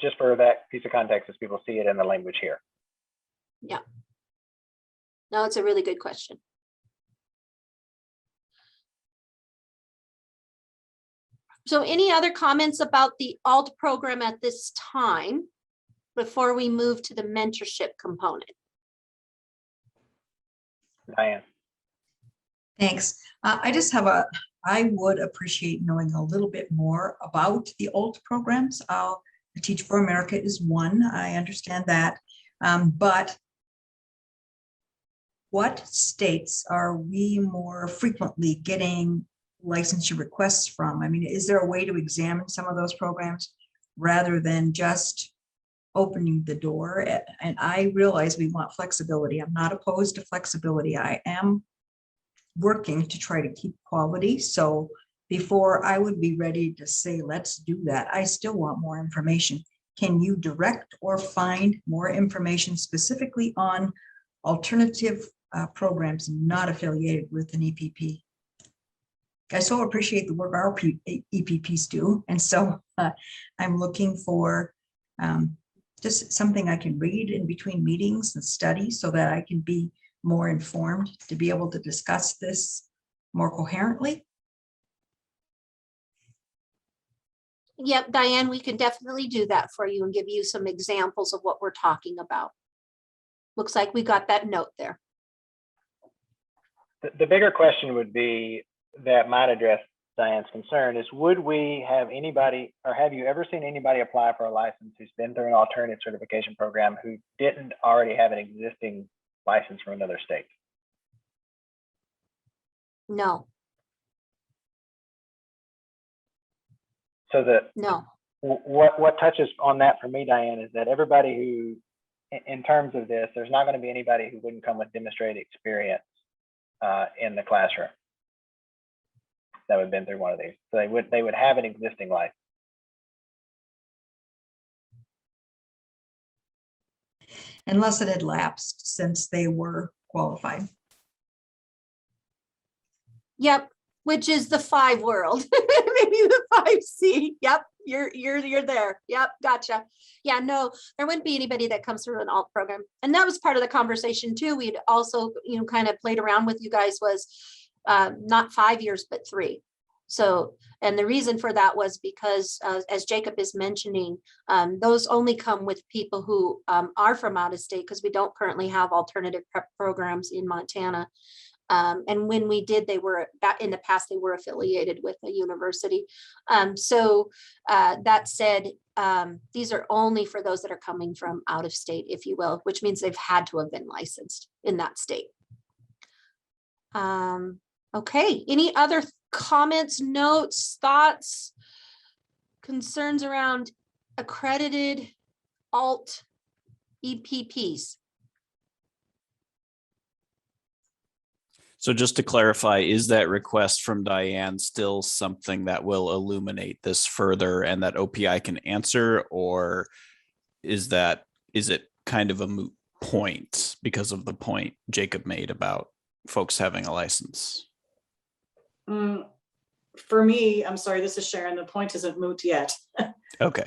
just for that piece of context, as people see it in the language here. Yeah. No, it's a really good question. So any other comments about the ALT program at this time before we move to the mentorship component? Diane. Thanks. I would appreciate knowing a little bit more about the ALT programs. Teach for America is one, I understand that. But what states are we more frequently getting licensure requests from? I mean, is there a way to examine some of those programs rather than just opening the door? And I realize we want flexibility. I'm not opposed to flexibility. I am working to try to keep quality. So before I would be ready to say, let's do that, I still want more information. Can you direct or find more information specifically on alternative programs not affiliated with an EPP? I so appreciate the work our EPPs do. And so I'm looking for just something I can read in between meetings and study so that I can be more informed to be able to discuss this more coherently. Yep, Diane, we can definitely do that for you and give you some examples of what we're talking about. Looks like we got that note there. The bigger question would be that might address Diane's concern is, would we have anybody, or have you ever seen anybody apply for a license who's been through an alternative certification program who didn't already have an existing license from another state? No. So No. What touches on that for me, Diane, is that everybody who, in terms of this, there's not going to be anybody who wouldn't come with demonstrated experience in the classroom that would have been through one of these. So they would have an existing license. Unless it had lapsed since they were qualified. Yep, which is the 5 world, maybe the 5C. Yep, you're there. Yep, gotcha. Yeah, no, there wouldn't be anybody that comes through an ALT program. And that was part of the conversation too. We'd also, kind of played around with you guys was not 5 years, but 3. So, and the reason for that was because as Jacob is mentioning, those only come with people who are from out of state, because we don't currently have alternative prep programs in Montana. And when we did, they were in the past, they were affiliated with a university. So that said, these are only for those that are coming from out of state, if you will, which means they've had to have been licensed in that state. Okay, any other comments, notes, thoughts, concerns around accredited alt EPPs? So just to clarify, is that request from Diane still something that will illuminate this further and that OPI can answer, or is it kind of a moot point because of the point Jacob made about folks having a license? For me, I'm sorry, this is Sharon. The point isn't moot yet. Okay.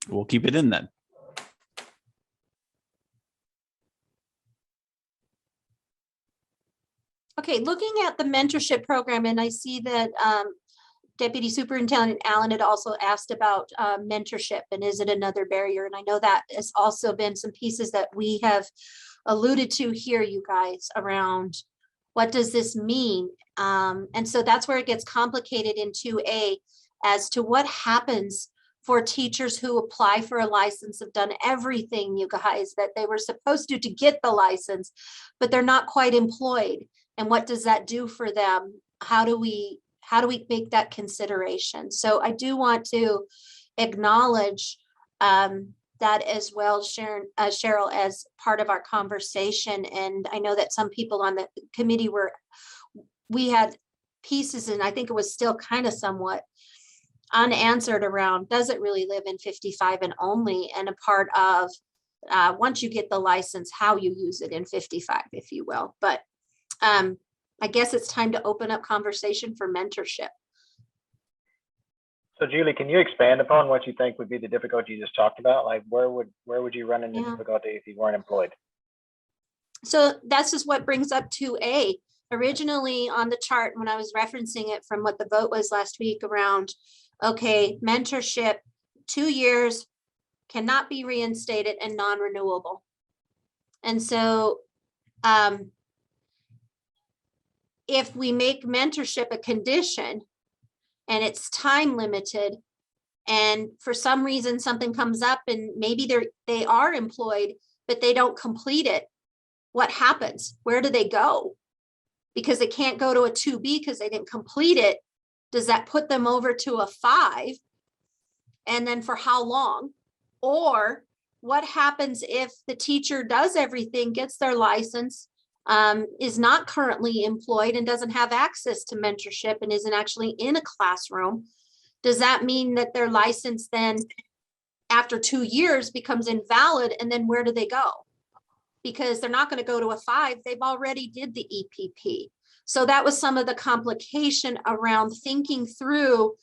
We'll keep it in then. Okay, looking at the mentorship program, and I see that Deputy Superintendent Allen had also asked about mentorship and is it another barrier? And I know that has also been some pieces that we have alluded to here, you guys, around what does this mean? And so that's where it gets complicated in 2A as to what happens for teachers who apply for a license, have done everything, you guys, that they were supposed to get the license, but they're not quite employed. And what does that do for them? How do we make that consideration? So I do want to acknowledge that as well, Sharon, Cheryl, as part of our conversation. And I know that some people on the committee we had pieces, and I think it was still kind of somewhat unanswered around, does it really live in 55 and only, and a part of once you get the license, how you use it in 55, if you will. But I guess it's time to open up conversation for mentorship. So Julie, can you expand upon what you think would be the difficulty you just talked about? Like where would you run into difficulty if you weren't employed? So that's just what brings up 2A. Originally on the chart, when I was referencing it from what the vote was last week around, okay, mentorship, 2 years, cannot be reinstated and non-renewable. And so if we make mentorship a condition and it's time limited, and for some reason something comes up and maybe they are employed, but they don't complete it, what happens? Where do they go? Because they can't go to a 2B because they didn't complete it. Does that put them over to a 5? And then for how long? Or what happens if the teacher does everything, gets their license, is not currently employed and doesn't have access to mentorship and isn't actually in a classroom? Does that mean that their license then after 2 years becomes invalid? And then where do they go? Because they're not going to go to a 5. They've already did the EPP. So that was some of the complication around thinking through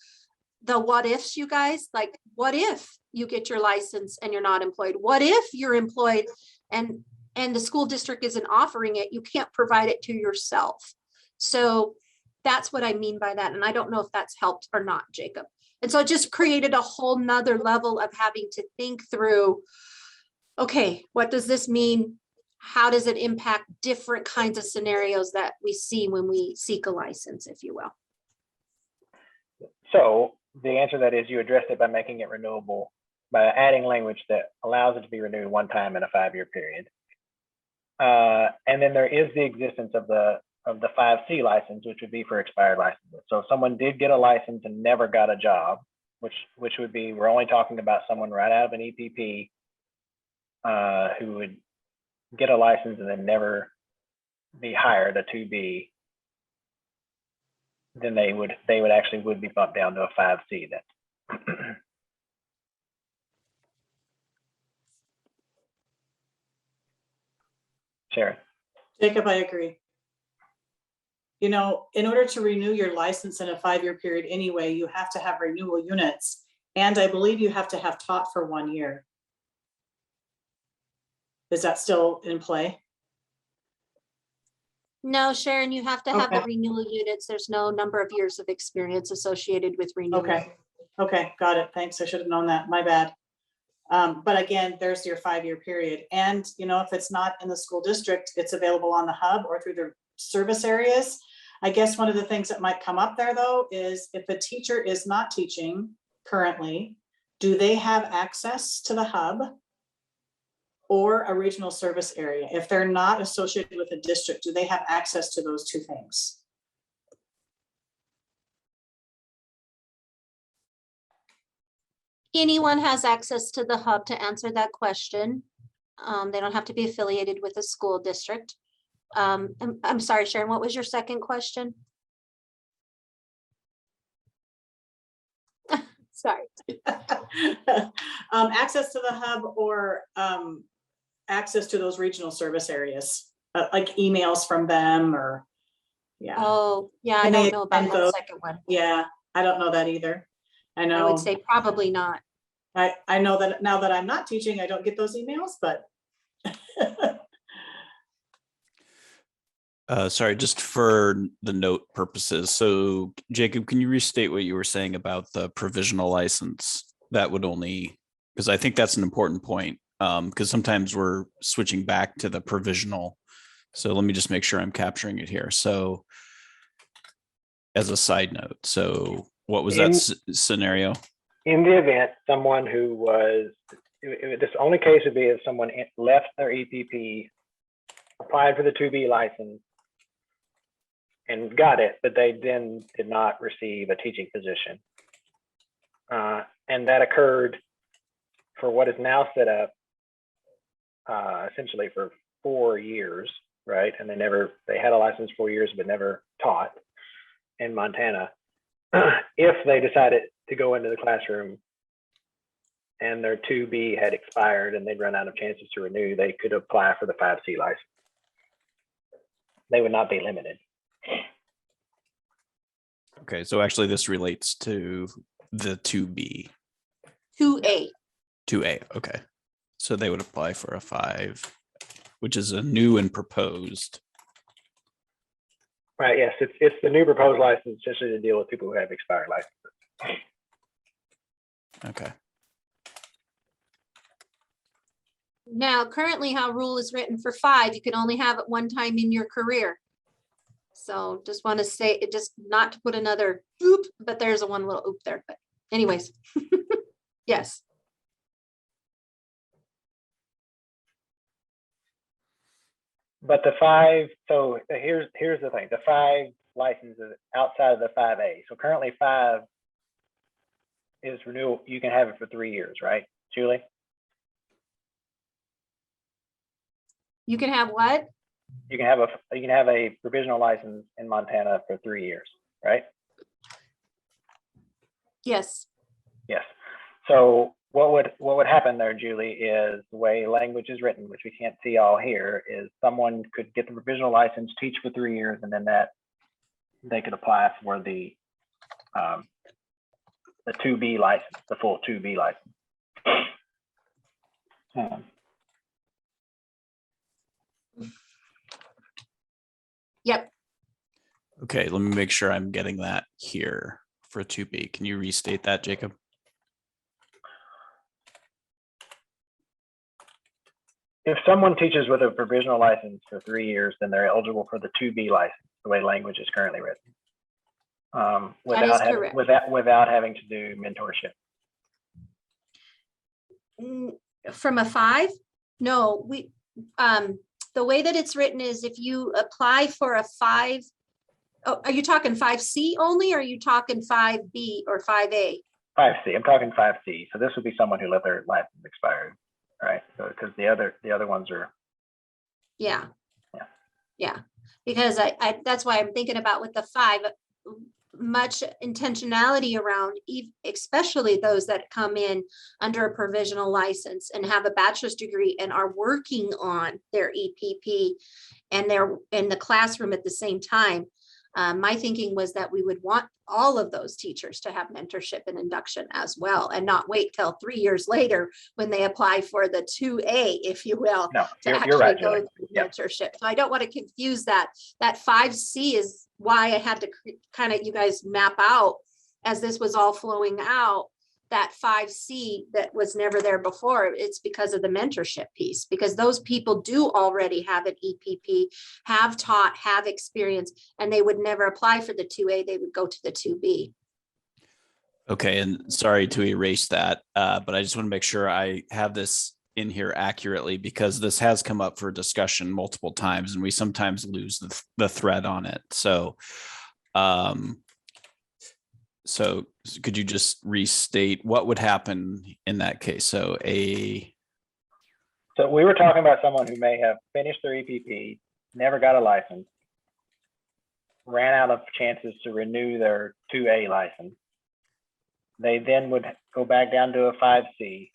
the what ifs, you guys. Like, what if you get your license and you're not employed? What if you're employed and the school district isn't offering it? You can't provide it to yourself. So that's what I mean by that. And I don't know if that's helped or not, Jacob. And so it just created a whole nother level of having to think through, okay, what does this mean? How does it impact different kinds of scenarios that we see when we seek a license, if you will? So the answer to that is you addressed it by making it renewable, by adding language that allows it to be renewed one time in a 5-year period. And then there is the existence of the 5C license, which would be for expired licenses. So if someone did get a license and never got a job, which would be, we're only talking about someone right out of an EPP who would get a license and then never be hired, a 2B, then they would be bumped down to a 5C then. Sharon. Jacob, I agree. You know, in order to renew your license in a 5-year period anyway, you have to have renewal units. And I believe you have to have taught for 1 year. Is that still in play? No, Sharon, you have to have the renewal units. There's no number of years of experience associated with renewal. Okay, got it. Thanks. I should have known that. My bad. But again, there's your 5-year period. And, you know, if it's not in the school district, it's available on the hub or through the service areas. I guess one of the things that might come up there, though, is if a teacher is not teaching currently, do they have access to the hub or a regional service area? If they're not associated with a district, do they have access to those two things? Anyone has access to the hub to answer that question. They don't have to be affiliated with a school district. I'm sorry, Sharon, what was your second question? Sorry. Access to the hub or access to those regional service areas, like emails from them or, yeah. Oh, yeah, I don't know about that second one. Yeah, I don't know that either. I know. I would say probably not. I know that now that I'm not teaching, I don't get those emails, but. Sorry, just for the note purposes. So Jacob, can you restate what you were saying about the provisional license? That would only, because I think that's an important point, because sometimes we're switching back to the provisional. So let me just make sure I'm capturing it here. So as a side note, so what was that scenario? In the event someone who was, this only case would be if someone left their EPP, applied for the 2B license, and got it, but they then did not receive a teaching position. And that occurred for what is now set up essentially for 4 years, right? And they had a license 4 years, but never taught in Montana. If they decided to go into the classroom and their 2B had expired and they'd run out of chances to renew, they could apply for the 5C license. They would not be limited. Okay, so actually this relates to the 2B. 2A. 2A, okay. So they would apply for a 5, which is a new and proposed. Right, yes, it's the new proposed license, especially to deal with people who have expired licenses. Okay. Now, currently how rule is written for 5, you can only have it one time in your career. So just want to say it, just not to put another oop, but there's a one little oop there, but anyways. Yes. But the 5, so here's the thing, the 5 licenses outside of the 5A. So currently 5 is renewal, you can have it for 3 years, right, Julie? You can have what? You can have a provisional license in Montana for 3 years, right? Yes. Yes. So what would happen there, Julie, is the way language is written, which we can't see all here, is someone could get the provisional license, teach for 3 years, and then that they could apply for the 2B license, the full 2B license. Yep. Okay, let me make sure I'm getting that here for 2B. Can you restate that, Jacob? If someone teaches with a provisional license for 3 years, then they're eligible for the 2B license, the way language is currently written. Without having to do mentorship. From a 5? No, the way that it's written is if you apply for a 5, oh, are you talking 5C only, or are you talking 5B or 5A? 5C, I'm talking 5C. So this would be someone who let their license expire, right? So because the other ones are. Yeah. Because I that's why I'm thinking about with the 5, much intentionality around, especially those that come in under a provisional license and have a bachelor's degree and are working on their EPP and they're in the classroom at the same time. My thinking was that we would want all of those teachers to have mentorship and induction as well, and not wait till 3 years later when they apply for the 2A, if you will, no, to you're right, go through mentorship. So I don't want to confuse that. That 5C is why I had to kind of, you guys map out as this was all flowing out, that 5C that was never there before. It's because of the mentorship piece, because those people do already have an EPP, have taught, have experience, and they would never apply for the 2A, they would go to the 2B. Okay, and sorry to erase that, but I just want to make sure I have this in here accurately, because this has come up for discussion multiple times and we sometimes lose the thread on it. So, so could you just restate what would happen in that case? So we were talking about someone who may have finished their EPP, never got a license, ran out of chances to renew their 2A license. They then would go back down to a 5C.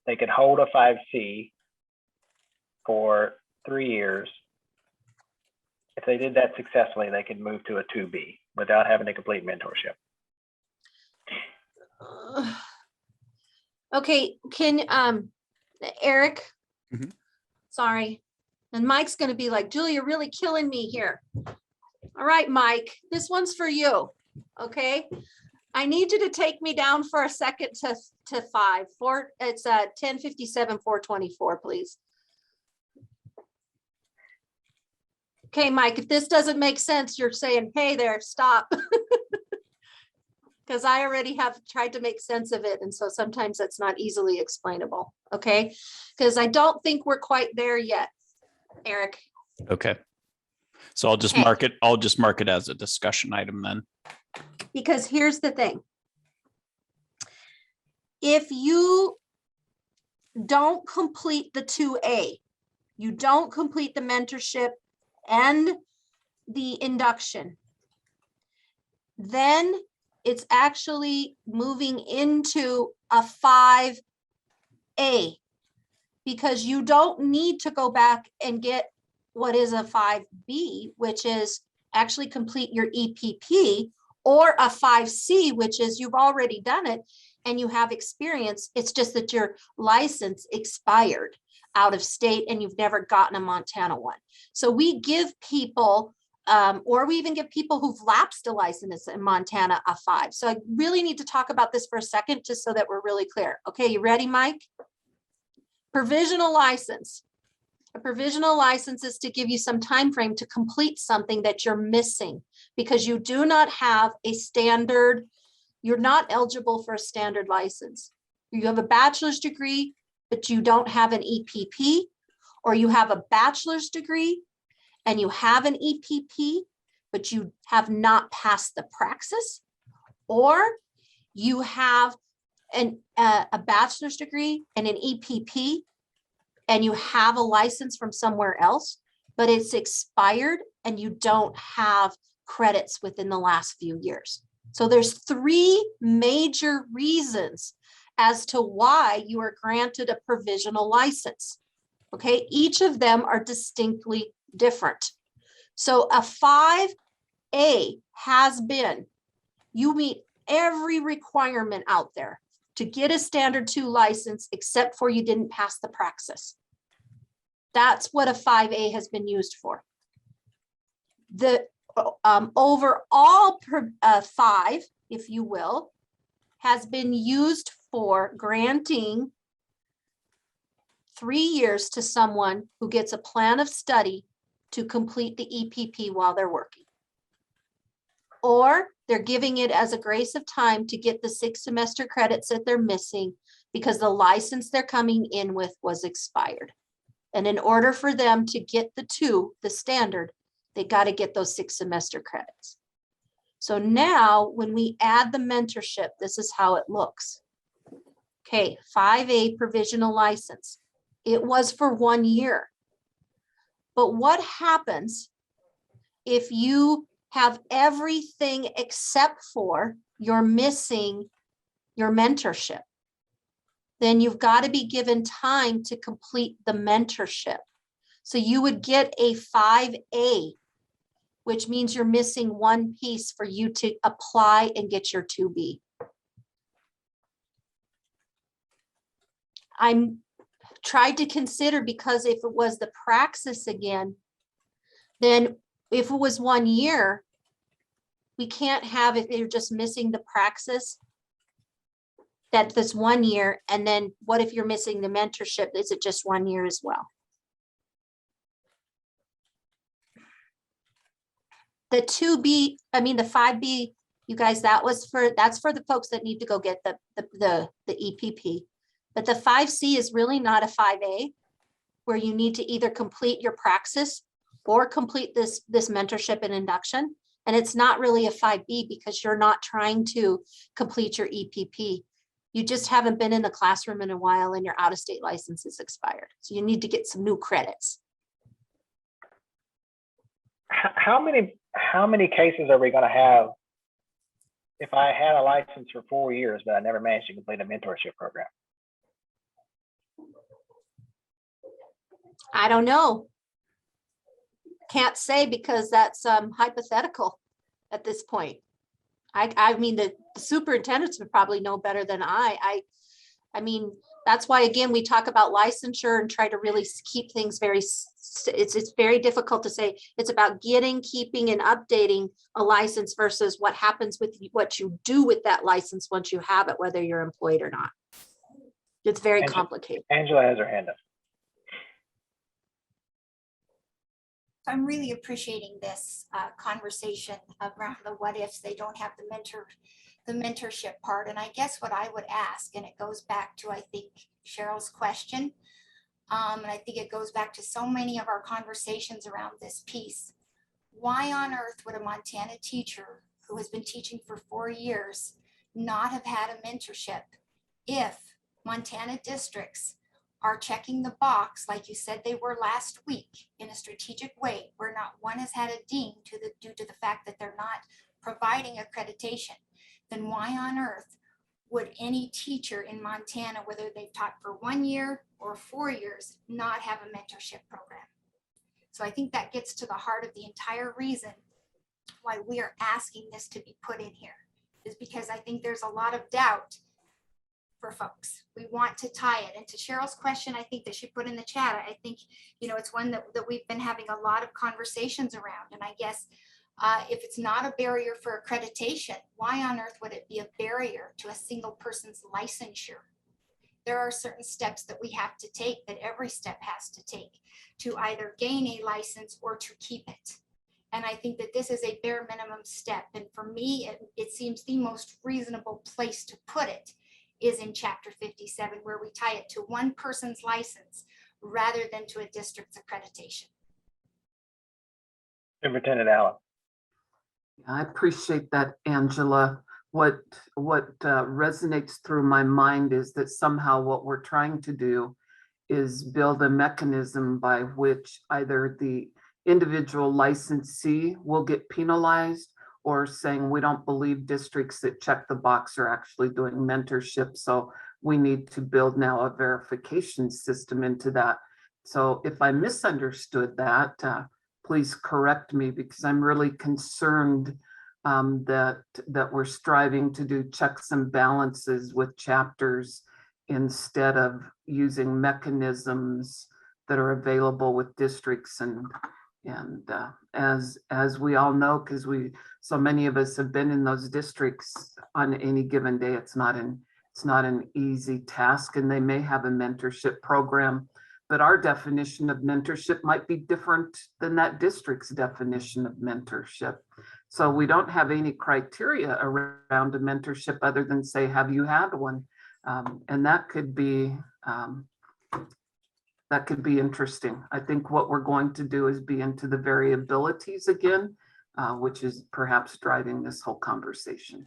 They could hold a 5C for 3 years. If they did that successfully, they could move to a 2B without having to complete mentorship. Okay, can Eric? Mm-hmm. Sorry, and Mike's going to be like, Julie, you're really killing me here. All right, Mike, this one's for you. Okay, I need you to take me down for a second to 5. It's 1057 424, please. Okay, Mike, if this doesn't make sense, you're saying, hey there, stop. Because I already have tried to make sense of it. And so sometimes that's not easily explainable. Okay, because I don't think we're quite there yet, Eric. Okay. So I'll just Okay. mark it as a discussion item then. Because here's the thing. If you don't complete the 2A, you don't complete the mentorship and the induction, then it's actually moving into a 5A, because you don't need to go back and get what is a 5B, which is actually complete your EPP, or a 5C, which is you've already done it and you have experience. It's just that your license expired out of state and you've never gotten a Montana one. So we give people, or we even give people who've lapsed a license in Montana a 5. So I really need to talk about this for a second, just so that we're really clear. Okay, you ready, Mike? Provisional license. A provisional license is to give you some time frame to complete something that you're missing because you do not have a standard, you're not eligible for a standard license. You have a bachelor's degree, but you don't have an EPP, or you have a bachelor's degree and you have an EPP, but you have not passed the praxis, or you have a bachelor's degree and an EPP, and you have a license from somewhere else, but it's expired and you don't have credits within the last few years. So there's 3 major reasons as to why you are granted a provisional license. Okay, each of them are distinctly different. So a 5A has been, you meet every requirement out there to get a standard 2 license, except for you didn't pass the praxis. That's what a 5A has been used for. The overall 5, if you will, has been used for granting 3 years to someone who gets a plan of study to complete the EPP while they're working. Or they're giving it as a grace of time to get the 6 semester credits that they're missing because the license they're coming in with was expired. And in order for them to get the 2, the standard, they got to get those 6 semester credits. So now when we add the mentorship, this is how it looks. Okay, 5A provisional license. It was for 1 year. But what happens if you have everything except for you're missing your mentorship? Then you've got to be given time to complete the mentorship. So you would get a 5A, which means you're missing 1 piece for you to apply and get your 2B. I'm tried to consider, because if it was the praxis again, then if it was 1 year, we can't have, if you're just missing the praxis, that this 1 year, and then what if you're missing the mentorship? Is it just 1 year as well? The 2B, I mean the 5B, you guys, that's for the folks that need to go get the EPP. But the 5C is really not a 5A, where you need to either complete your praxis or complete this mentorship and induction. And it's not really a 5B because you're not trying to complete your EPP. You just haven't been in the classroom in a while and your out-of-state license is expired. So you need to get some new credits. How many cases are we going to have if I had a license for 4 years, but I never managed to complete a mentorship program? I don't know. Can't say, because that's hypothetical at this point. I mean, the superintendents would probably know better than I mean, that's why, again, we talk about licensure and try to really keep things very, it's very difficult to say. It's about getting, keeping, and updating a license versus what happens with what you do with that license once you have it, whether you're employed or not. It's very complicated. Angela has her hand up. I'm really appreciating this conversation around the what ifs. They don't have the mentorship part. And I guess what I would ask, and it goes back to, I think, Cheryl's question, and I think it goes back to so many of our conversations around this piece. Why on earth would a Montana teacher who has been teaching for 4 years not have had a mentorship if Montana districts are checking the box like you said they were last week in a strategic way where not one has had a ding due to the fact that they're not providing accreditation? Then why on earth would any teacher in Montana, whether they've taught for 1 year or 4 years, not have a mentorship program? So I think that gets to the heart of the entire reason why we are asking this to be put in here, is because I think there's a lot of doubt for folks. We want to tie it. And to Cheryl's question, I think that she put in the chat, I think, you know, it's one that we've been having a lot of conversations around. And I guess if it's not a barrier for accreditation, why on earth would it be a barrier to a single person's licensure? There are certain steps that we have to take, that every step has to take to either gain a license or to keep it. And I think that this is a bare minimum step. And for me, it seems the most reasonable place to put it is in Chapter 57, where we tie it to one person's license rather than to a district's accreditation. Superintendent Allen. I appreciate that, Angela. What resonates through my mind is that somehow what we're trying to do is build a mechanism by which either the individual licensee will get penalized, or saying we don't believe districts that check the box are actually doing mentorship. So we need to build now a verification system into that. So if I misunderstood that, please correct me, because I'm really concerned that we're striving to do checks and balances with chapters instead of using mechanisms that are available with districts. And as we all know, because so many of us have been in those districts, on any given day, it's not an easy task, and they may have a mentorship program, but our definition of mentorship might be different than that district's definition of mentorship. So we don't have any criteria around a mentorship other than say, have you had one? And that could be interesting. I think what we're going to do is be into the variabilities again, which is perhaps driving this whole conversation.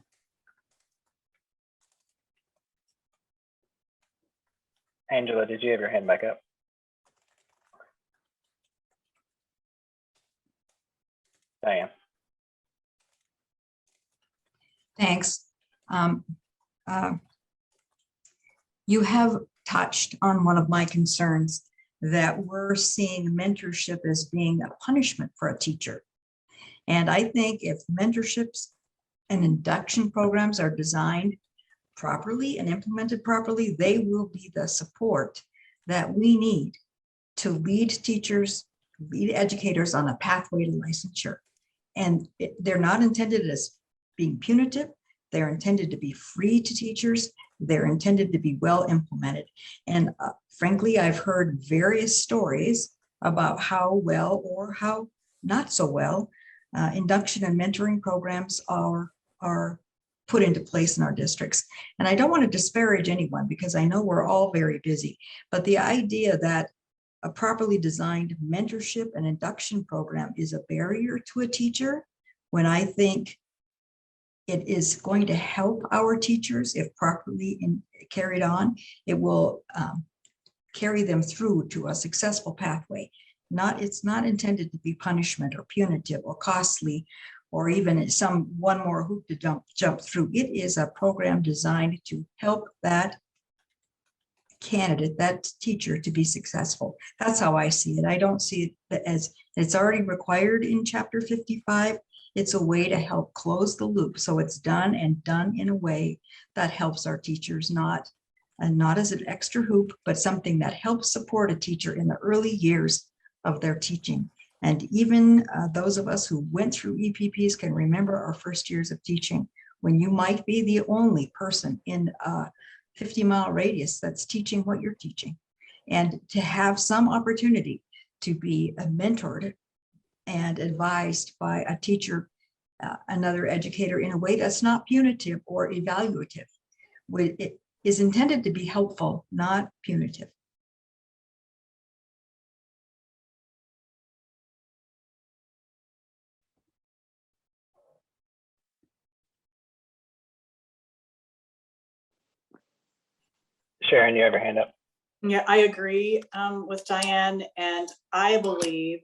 Angela, did you have your hand back up? Diane. Thanks. You have touched on one of my concerns, that we're seeing mentorship as being a punishment for a teacher. And I think if mentorships and induction programs are designed properly and implemented properly, they will be the support that we need to lead teachers, lead educators on a pathway to licensure. And they're not intended as being punitive. They're intended to be free to teachers. They're intended to be well implemented. And frankly, I've heard various stories about how well or how not so well induction and mentoring programs are put into place in our districts. And I don't want to disparage anyone, because I know we're all very busy, but the idea that a properly designed mentorship and induction program is a barrier to a teacher, when I think it is going to help our teachers if properly carried on. It will carry them through to a successful pathway. It's not intended to be punishment or punitive or costly, or even one more hoop to jump through. It is a program designed to help that candidate, that teacher, to be successful. That's how I see it. I don't see it as it's already required in Chapter 55. It's a way to help close the loop. So it's done in a way that helps our teachers, not as an extra hoop, but something that helps support a teacher in the early years of their teaching. And even those of us who went through EPPs can remember our first years of teaching, when you might be the only person in a 50-mile radius that's teaching what you're teaching. And to have some opportunity to be mentored and advised by a teacher, another educator, in a way that's not punitive or evaluative. It is intended to be helpful, not punitive. Sharon, you have your hand up. Yeah, I agree with Diane, and I believe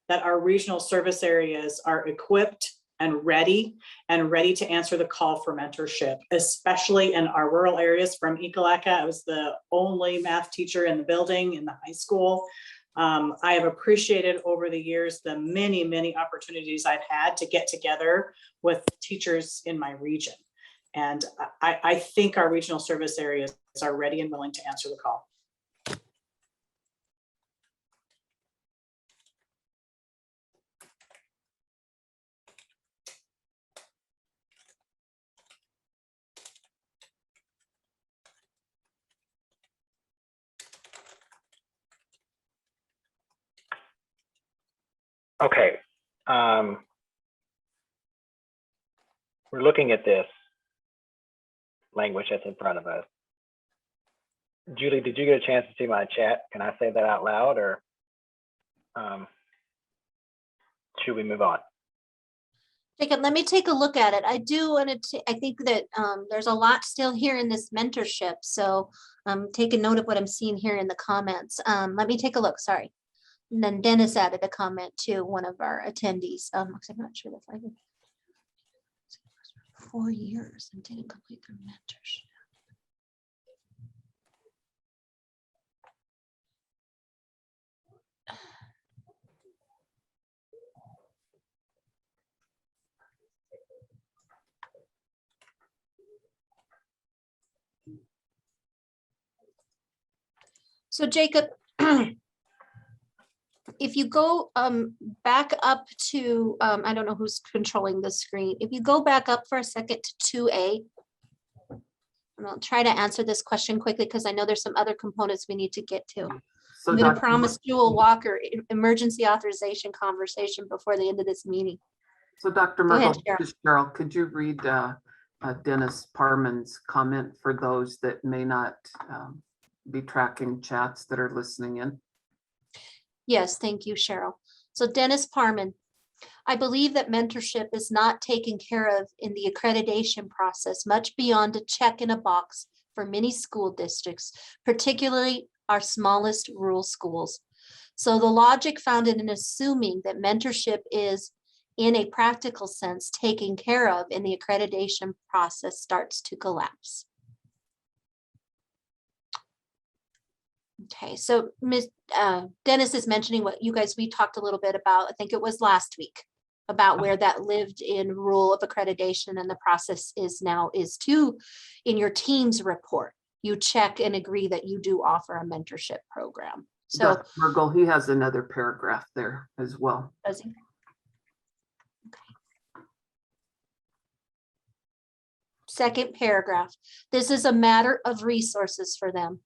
that our regional service areas are equipped and ready to answer the call for mentorship, especially in our rural areas. From Ekalaka, I was the only math teacher in the building in the high school. I have appreciated over the years the many opportunities I've had to get together with teachers in my region. And I think our regional service areas are ready and willing to answer the call. Okay. We're looking at this language that's in front of us. Julie, did you get a chance to see my chat? Can I say that out loud, or should we move on? Jacob, let me take a look at it. I do want to, I think that there's a lot still here in this mentorship. So take a note of what I'm seeing here in the comments. Let me take a look, sorry. And then Dennis added a comment to one of our attendees. I'm not sure if I did. 4 years and didn't complete their mentorship. So Jacob, if you go back up to, I don't know who's controlling the screen. If you go back up for a second to 2A, and I'll try to answer this question quickly because I know there's some other components we need to get to. So I'm going to Dr. promise Jewel Walker emergency authorization conversation before the end of this meeting. So Dr. Go ahead, Merkel, Cheryl, could you read Dennis Parman's comment for those that may not be tracking chats that are listening in? Yes, thank you, Cheryl. So Dennis Parman, I believe that mentorship is not taken care of in the accreditation process, much beyond a check in a box for many school districts, particularly our smallest rural schools. So the logic found in assuming that mentorship is, in a practical sense, taken care of in the accreditation process starts to collapse. Okay, so Ms. Dennis is mentioning what you guys, we talked a little bit about, I think it was last week, about where that lived in rule of accreditation, and the process is now to, in your team's report, you check and agree that you do offer a mentorship program. So Dr. Merkel, he has another paragraph there as well. does he? Okay. Second paragraph, this is a matter of resources for them.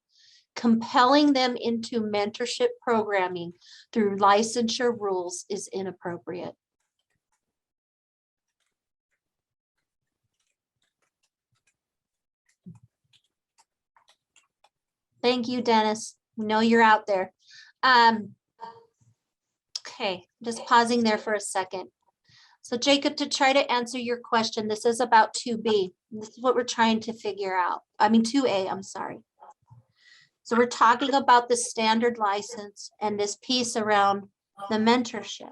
Compelling them into mentorship programming through licensure rules is inappropriate. Thank you, Dennis. We know you're out there. Okay, just pausing there for a second. So Jacob, to try to answer your question, this is about 2B. This is what we're trying to figure out. I mean, 2A, I'm sorry. So we're talking about the standard license and this piece around the mentorship.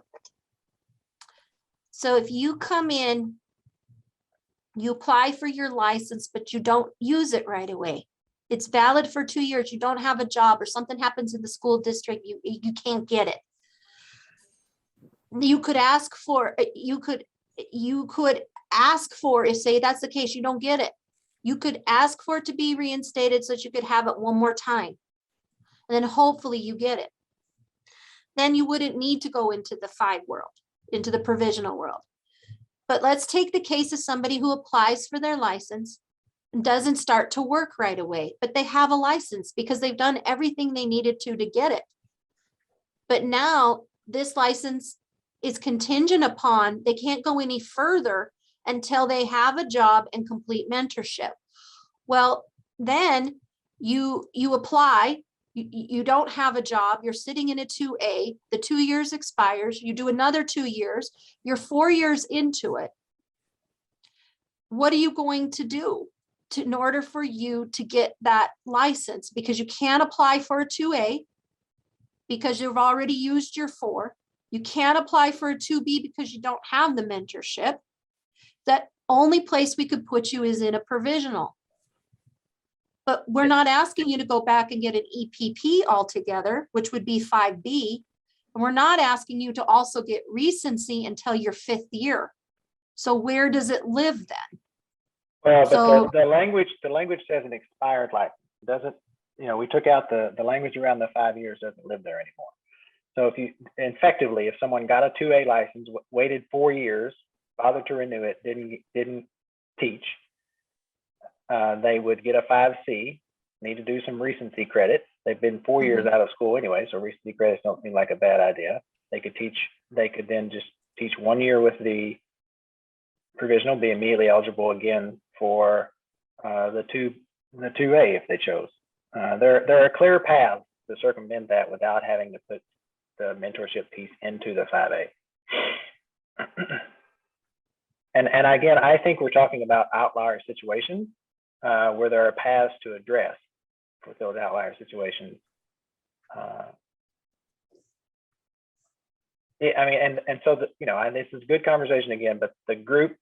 So if you come in, you apply for your license, but you don't use it right away. It's valid for 2 years. You don't have a job or something happens in the school district, you can't get it. You could ask for, if say that's the case, you don't get it. You could ask for it to be reinstated so that you could have it one more time. And then hopefully you get it. Then you wouldn't need to go into the 5 world, into the provisional world. But let's take the case of somebody who applies for their license and doesn't start to work right away, but they have a license because they've done everything they needed to get it. But now this license is contingent upon, they can't go any further until they have a job and complete mentorship. Well, then you apply, you don't have a job, you're sitting in a 2A, the 2 years expires, you do another 2 years, you're 4 years into it. What are you going to do in order for you to get that license, because you can't apply for a 2A because you've already used your 4. You can't apply for a 2B because you don't have the mentorship. That only place we could put you is in a provisional. But we're not asking you to go back and get an EPP altogether, which would be 5B. And we're not asking you to also get recency until your 5th year. So where does it live then? Well, So- but the language says an expired license. It doesn't, you know, we took out the language around the 5 years doesn't live there anymore. So if you effectively, if someone got a 2A license, waited 4 years, bothered to renew it, didn't teach, they would get a 5C, need to do some recency credits. They've been 4 years out of school anyway, so recency credits don't seem like a bad idea. They could then just teach 1 year with the provisional, be immediately eligible again for the 2A if they chose. There are clear paths to circumvent that without having to put the mentorship piece into the 5A. And again, I think we're talking about outlier situations where there are paths to address for those outlier situations. I mean, and so, you know, and this is good conversation again, but the group,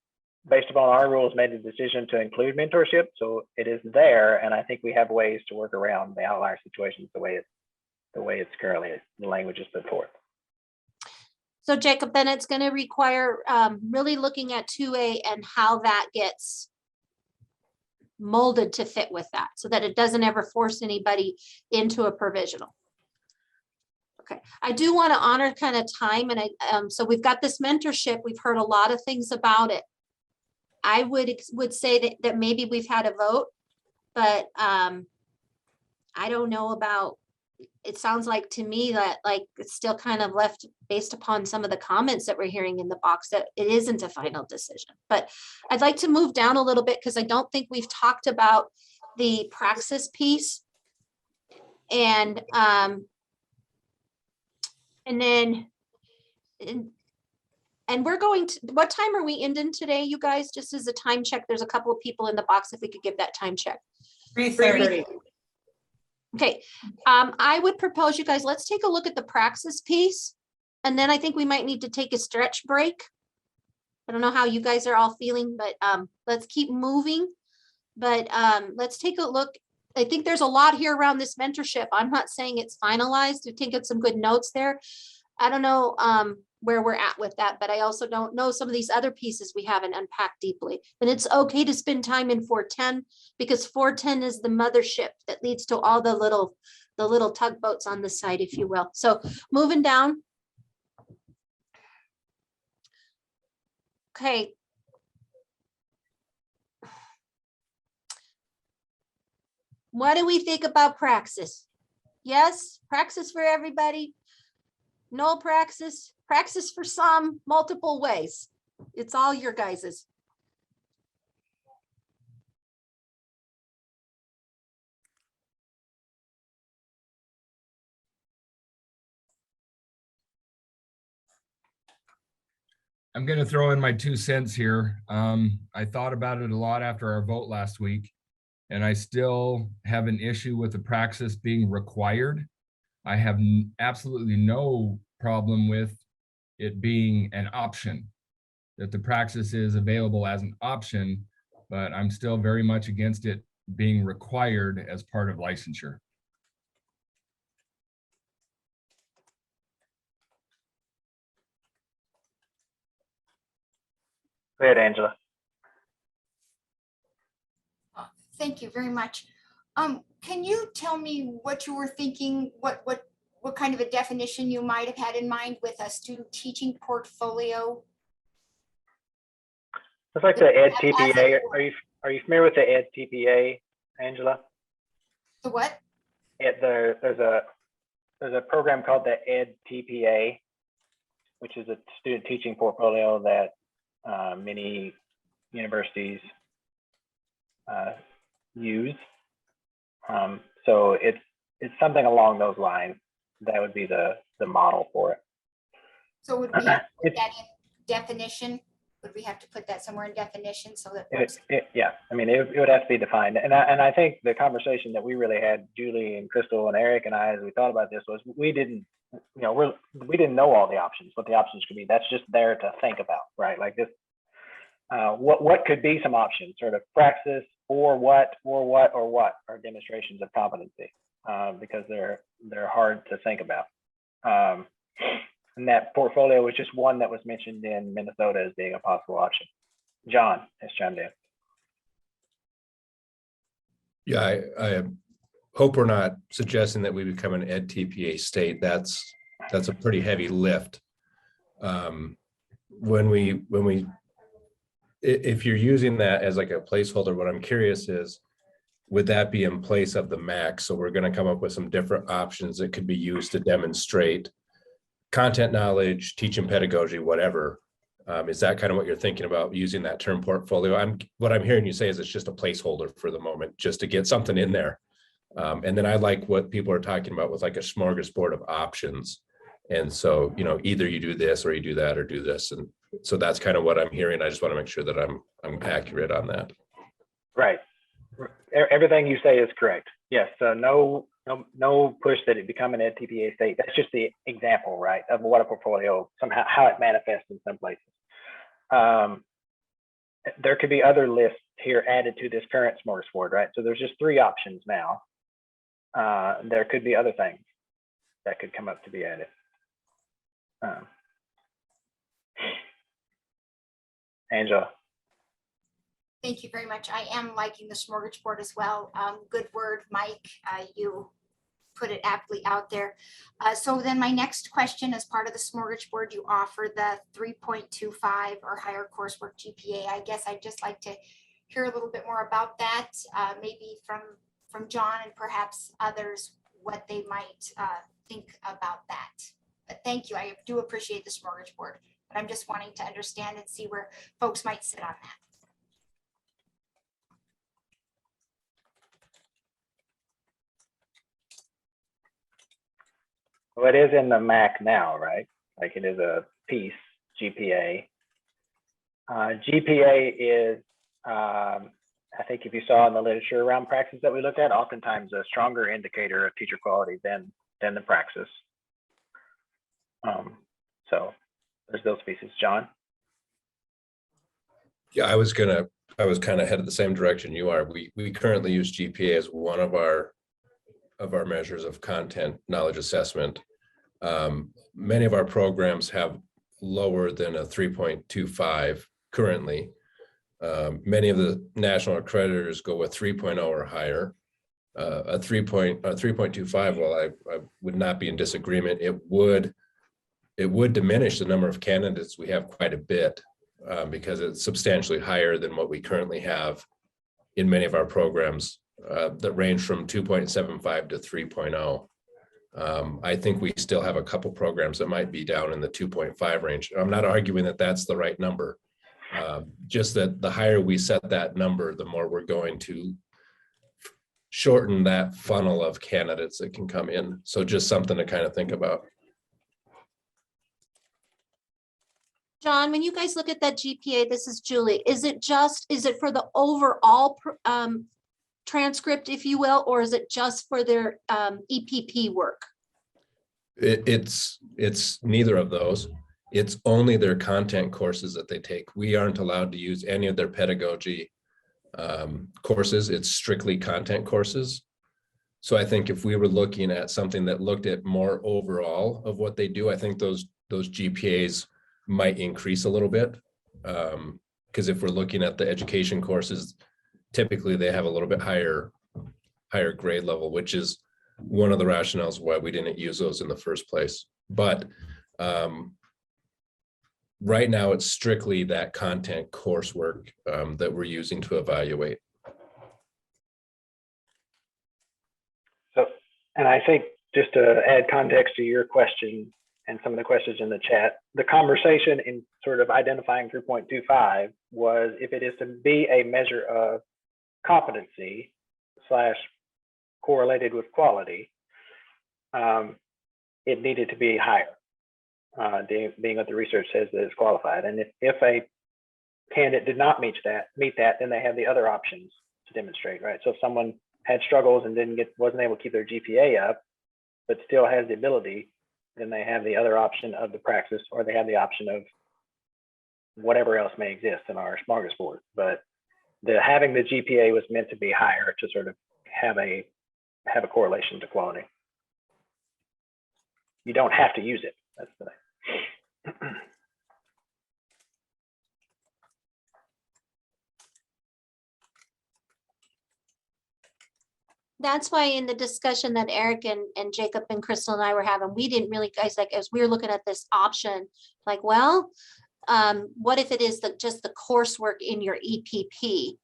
based upon our rules, made the decision to include mentorship. So it is there. And I think we have ways to work around the outlier situations the way it's currently, the language is put forth. So Jacob, then it's going to require really looking at 2A and how that gets molded to fit with that so that it doesn't ever force anybody into a provisional. Okay, I do want to honor kind of time, and so we've got this mentorship. We've heard a lot of things about it. I would say that maybe we've had a vote, but I don't know about, it sounds like to me that like it's still kind of left based upon some of the comments that we're hearing in the box that it isn't a final decision. But I'd like to move down a little bit because I don't think we've talked about the praxis piece. And then we're going to, what time are we ending today, you guys? Just as a time check, there's a couple of people in the box if we could give that time check. 3:30. Okay, I would propose you guys, let's take a look at the praxis piece. And then I think we might need to take a stretch break. I don't know how you guys are all feeling, but let's keep moving. But let's take a look. I think there's a lot here around this mentorship. I'm not saying it's finalized. I think it's some good notes there. I don't know where we're at with that, but I also don't know some of these other pieces we haven't unpacked deeply. And it's okay to spend time in 410 because 410 is the mothership that leads to all the little tugboats on the side, if you will. So moving down. Okay. What do we think about praxis? Yes, praxis for everybody. No praxis, praxis for some, multiple ways. It's all your guys's. I'm going to throw in my 2 cents here. I thought about it a lot after our vote last week, and I still have an issue with the praxis being required. I have absolutely no problem with it being an option, that the praxis is available as an option, but I'm still very much against it being required as part of licensure. Go ahead, Angela. Thank you very much. Can you tell me what you were thinking, what kind of a definition you might have had in mind with a student teaching portfolio? It's like the Ed TPA. Are you familiar with the Ed TPA, Angela? The what? There's a program called the Ed TPA, which is a student teaching portfolio that many universities use. So it's something along those lines. That would be the model for it. So would we have to put that in definition? would we have to put that somewhere in definition so that? Yeah, I mean, it would have to be defined. And I think the conversation that we really had, Julie and Crystal and Eric and I, as we thought about this, was we didn't know all the options, what the options could be. That's just there to think about, right? Like this, what could be some options, sort of praxis or what are demonstrations of competency, because they're hard to think about. And that portfolio was just one that was mentioned in Minnesota as being a possible option. John has chimed in. Yeah, I hope we're not suggesting that we become an ed TPA state. That's a pretty heavy lift. If you're using that as like a placeholder, what I'm curious is, would that be in place of the MAC? So we're going to come up with some different options that could be used to demonstrate content knowledge, teaching pedagogy, whatever. Is that kind of what you're thinking about using that term portfolio? What I'm hearing you say is it's just a placeholder for the moment, just to get something in there. And then I like what people are talking about with like a smorgasbord of options. And so, either you do this or you do that or do this. And so that's kind of what I'm hearing. I just want to make sure that I'm accurate on that. Right. Everything you say is correct. Yes. So no push that it become an ed TPA state. That's just the example, right, of what a portfolio, somehow how it manifests in some places. There could be other lists here added to this current smorgasbord, right? So there's just 3 options now. There could be other things that could come up to be added. Angela. Thank you very much. I am liking the smorgasbord as well. Good word, Mike. You put it aptly out there. So then my next question, as part of the smorgasbord, you offer the 3.25 or higher coursework GPA. I guess I'd just like to hear a little bit more about that, maybe from John and perhaps others, what they might think about that. But thank you. I do appreciate the smorgasbord, but I'm just wanting to understand and see where folks might sit on that. Well, it is in the MAC now, right? Like it is a piece, GPA. GPA is, I think if you saw in the literature around praxis that we looked at, oftentimes a stronger indicator of teacher quality than the praxis. So there's those pieces. John? Yeah, I was kind of headed the same direction you are. We currently use GPA as one of our measures of content knowledge assessment. Many of our programs have lower than a 3.25 currently. Many of the national accreditors go with 3.0 or higher. A 3.25, while I would not be in disagreement, it would diminish the number of candidates we have quite a bit, because it's substantially higher than what we currently have in many of our programs that range from 2.75 to 3.0. I think we still have a couple programs that might be down in the 2.5 range. I'm not arguing that that's the right number. Just that the higher we set that number, the more we're going to shorten that funnel of candidates that can come in. So just something to kind of think about. John, when you guys look at that GPA, this is Julie, is it for the overall transcript, if you will, or is it just for their EPP work? It's neither of those. It's only their content courses that they take. We aren't allowed to use any of their pedagogy courses. It's strictly content courses. So I think if we were looking at something that looked at more overall of what they do, I think those GPAs might increase a little bit. Because if we're looking at the education courses, typically they have a little bit higher grade level, which is one of the rationales why we didn't use those in the first place. But right now it's strictly that content coursework that we're using to evaluate. So, and I think just to add context to your question and some of the questions in the chat, the conversation in sort of identifying 3.25 was if it is to be a measure of competency / correlated with quality, it needed to be higher, being what the research says that it's qualified. And if a candidate did not meet that, then they have the other options to demonstrate, right? So if someone had struggles and wasn't able to keep their GPA up, but still has the ability, then they have the other option of the praxis, or they have the option of whatever else may exist in our smorgasbord. But having the GPA was meant to be higher to sort of have a correlation to quality. You don't have to use it. That's the thing. That's why in the discussion that Eric and Jacob and Crystal and I were having, we didn't really, guys, like, as we were looking at this option, like, well, what if it is just the coursework in your EPP?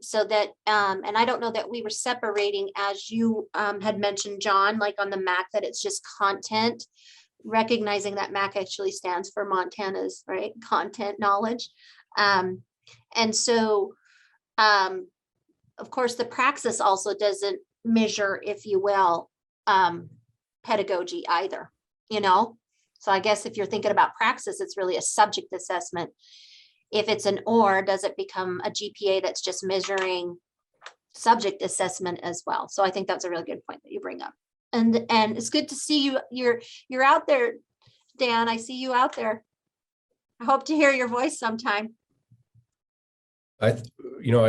So that, and I don't know that we were separating, as you had mentioned, John, like on the MAC, that it's just content, recognizing that MAC actually stands for Montana's, right, content knowledge. And so, of course, the praxis also doesn't measure, if you will, pedagogy either, you know? So I guess if you're thinking about praxis, it's really a subject assessment. If it's an or, does it become a GPA that's just measuring subject assessment as well? So I think that's a really good point that you bring up. And it's good to see you. You're out there, Dan. I see you out there. I hope to hear your voice sometime. I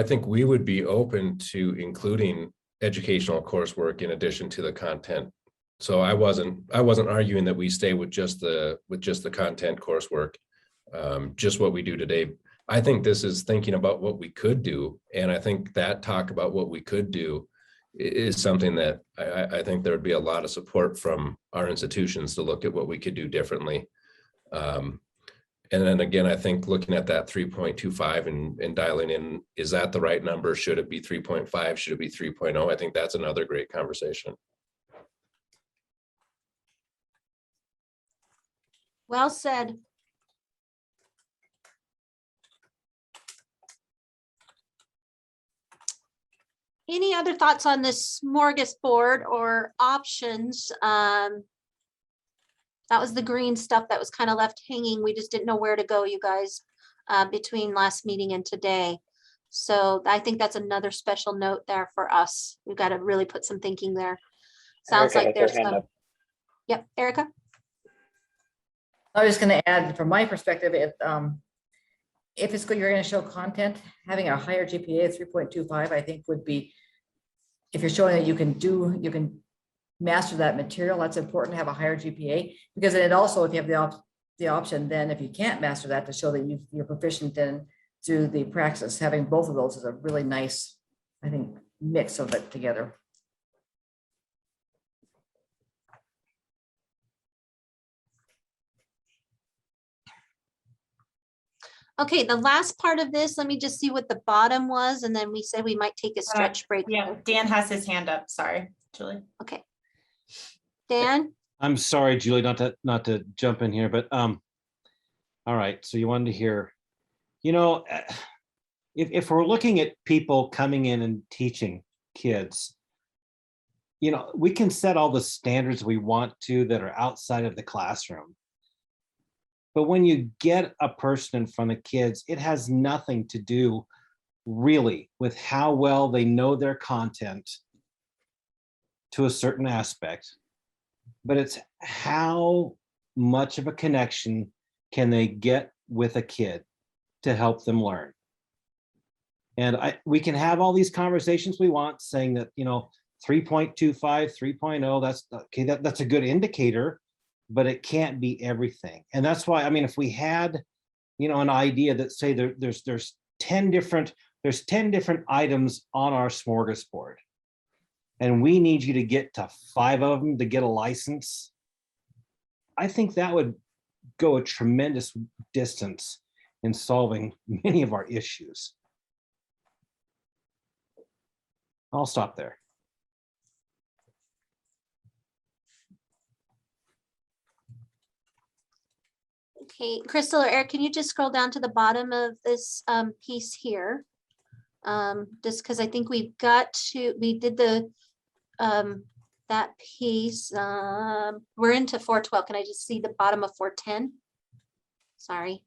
think we would be open to including educational coursework in addition to the content. So I wasn't arguing that we stay with just the content coursework, just what we do today. I think this is thinking about what we could do, and I think that talk about what we could do is something that I think there would be a lot of support from our institutions to look at what we could do differently. And then again, I think looking at that 3.25 and dialing in, is that the right number? Should it be 3.5? Should it be 3.0? I think that's another great conversation. Well said. Any other thoughts on this smorgasbord or options? That was the green stuff that was kind of left hanging. We just didn't know where to go, you guys, between last meeting and today. So I think that's another special note there for us. We've got to really put some thinking there. Sounds Erica like there's has her hand some. up. Yep, Erica. I was just going to add, from my perspective, if it's good, you're going to show content, having a higher GPA of 3.25, I think would be, if you're showing that you can master that material, that's important to have a higher GPA, because then it also, if you have the option, then if you can't master that, to show that you're proficient in through the praxis, having both of those is a really nice, I think, mix of it together. Okay, the last part of this, let me just see what the bottom was, and then we said we might take a stretch break. Yeah, Dan has his hand up. Sorry, Julie. Okay. Dan? I'm sorry, Julie, not to jump in here, but all right. So you wanted to hear, if we're looking at people coming in and teaching kids, we can set all the standards we want to that are outside of the classroom. But when you get a person in front of kids, it has nothing to do really with how well they know their content to a certain aspect, but it's how much of a connection can they get with a kid to help them learn. And we can have all these conversations we want, saying that 3.25, 3.0, that's okay, that's a good indicator, but it can't be everything. And that's why, if we had an idea that, say, there's 10 different items on our smorgasbord, and we need you to get to 5 of them to get a license, I think that would go a tremendous distance in solving many of our issues. I'll stop there. Okay, Crystal or Eric, can you just scroll down to the bottom of this piece here? Just because I think we did the that piece. We're into 412. Can I just see the bottom of 410? Sorry.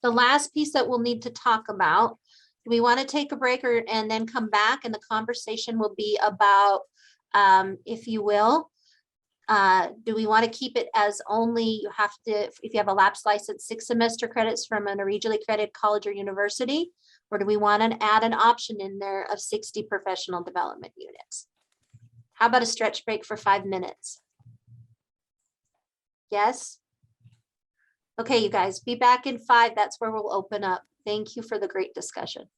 The last piece that we'll need to talk about, do we want to take a break and then come back, and the conversation will be about, if you will, do we want to keep it as only you have to, if you have a lapsed license, 6 semester credits from a regionally accredited college or university, or do we want to add an option in there of 60 professional development units? How about a stretch break for 5 minutes? Yes? Okay, you guys, be back in 5. That's where we'll open up. Thank you for the great discussion.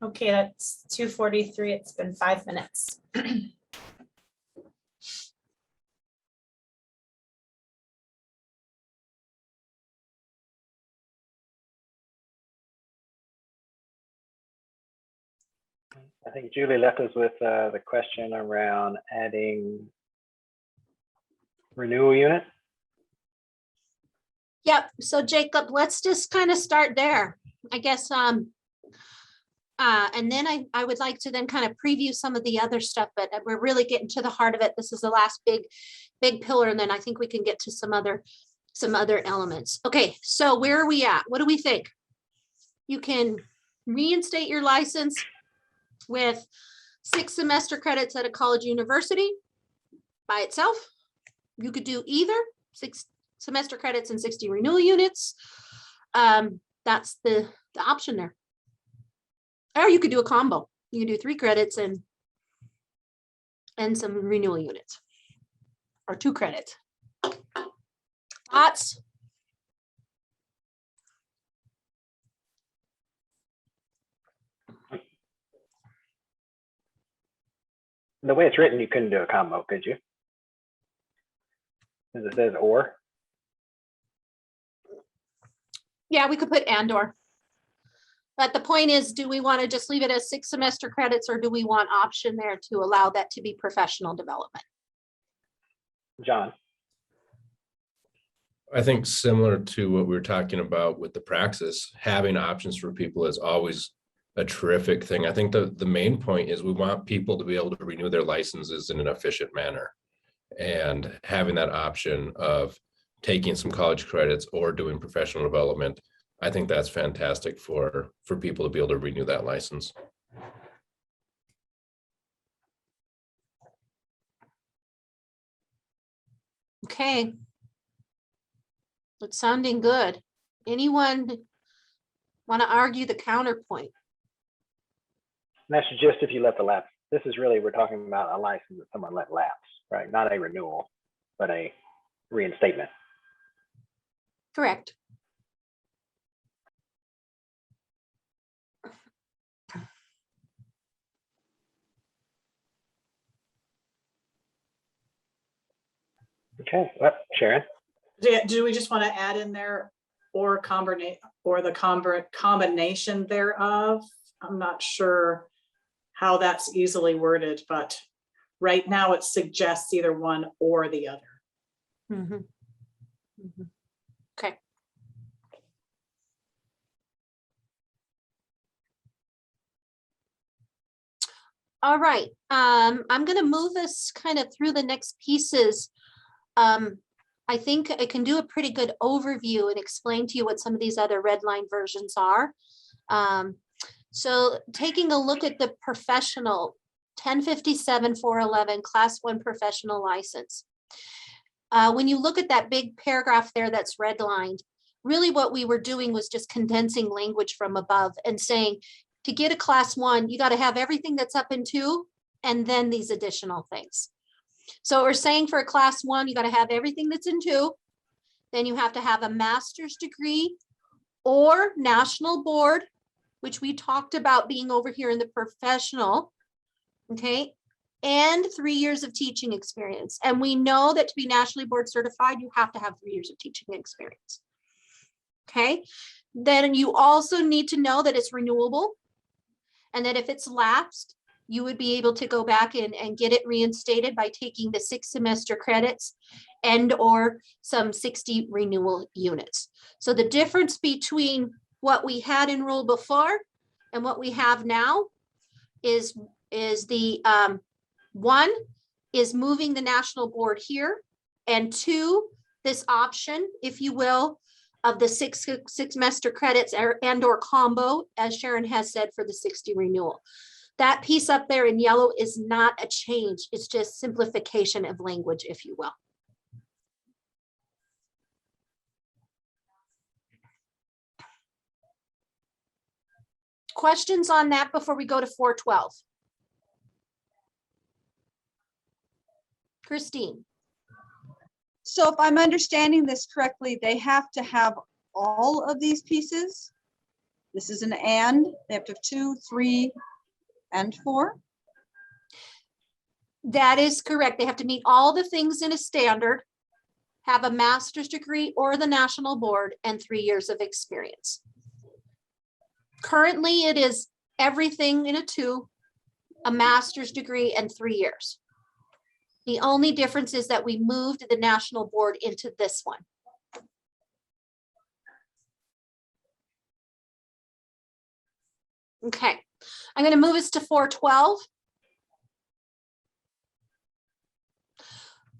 Okay, that's 2:43. It's been 5 minutes. I think Julie left us with the question around adding renewal unit. Yep. So Jacob, let's just kind of start there, I guess. And then I would like to then kind of preview some of the other stuff, but we're really getting to the heart of it. This is the last big pillar, and then I think we can get to some other elements. Okay, so where are we at? What do we think? You can reinstate your license with 6 semester credits at a college university by itself. You could do either 6 semester credits and 60 renewal units. That's the option there. Or you could do a combo. You can do 3 credits and some renewal units, or 2 credits. Thoughts? The way it's written, you couldn't do a combo, could you? Because it says or. Yeah, we could put and/or. But the point is, do we want to just leave it as 6 semester credits, or do we want option there to allow that to be professional development? John? I think similar to what we were talking about with the praxis, having options for people is always a terrific thing. I think the main point is we want people to be able to renew their licenses in an efficient manner. And having that option of taking some college credits or doing professional development, I think that's fantastic for people to be able to renew that license. Okay. It's sounding good. Anyone want to argue the counterpoint? And that's just if you let the lapse. This is really, we're talking about a license that someone let lapse, right? Not a renewal, but a reinstatement. Correct. Okay, well, Sharon? Do we just want to add in there or the combination thereof? I'm not sure how that's easily worded, but right now it suggests either one or the other. Mm-hmm. Mm-hmm. Okay. All right. I'm going to move us kind of through the next pieces. I think I can do a pretty good overview and explain to you what some of these other red line versions are. So taking a look at the professional 1057-411 class 1 professional license. When you look at that big paragraph there that's redlined, really what we were doing was just condensing language from above and saying, to get a class 1, you got to have everything that's up in 2 and then these additional things. So we're saying for a class 1, you got to have everything that's in 2, Then you have to have a master's degree or national board, which we talked about being over here in the professional, okay? And 3 years of teaching experience. And we know that to be nationally board certified, you have to have 3 years of teaching experience. Okay, then you also need to know that it's renewable and that if it's lapsed, you would be able to go back and get it reinstated by taking the 6 semester credits and or some 60 renewal units. So the difference between what we had enrolled before and what we have now is the one is moving the national board here, and 2, this option, if you will, of the 6 semester credits and or combo, as Sharon has said, for the 60 renewal. That piece up there in yellow is not a change. It's just simplification of language, if you will. Questions on that before we go to 412? Christine. So if I'm understanding this correctly, they have to have all of these pieces. This is an and, they have to have 2, 3, and 4. That is correct. They have to meet all the things in a standard, have a master's degree or the national board, and 3 years of experience. Currently, it is everything in a 2, a master's degree, and 3 years. The only difference is that we moved the national board into this one. Okay, I'm going to move us to 412.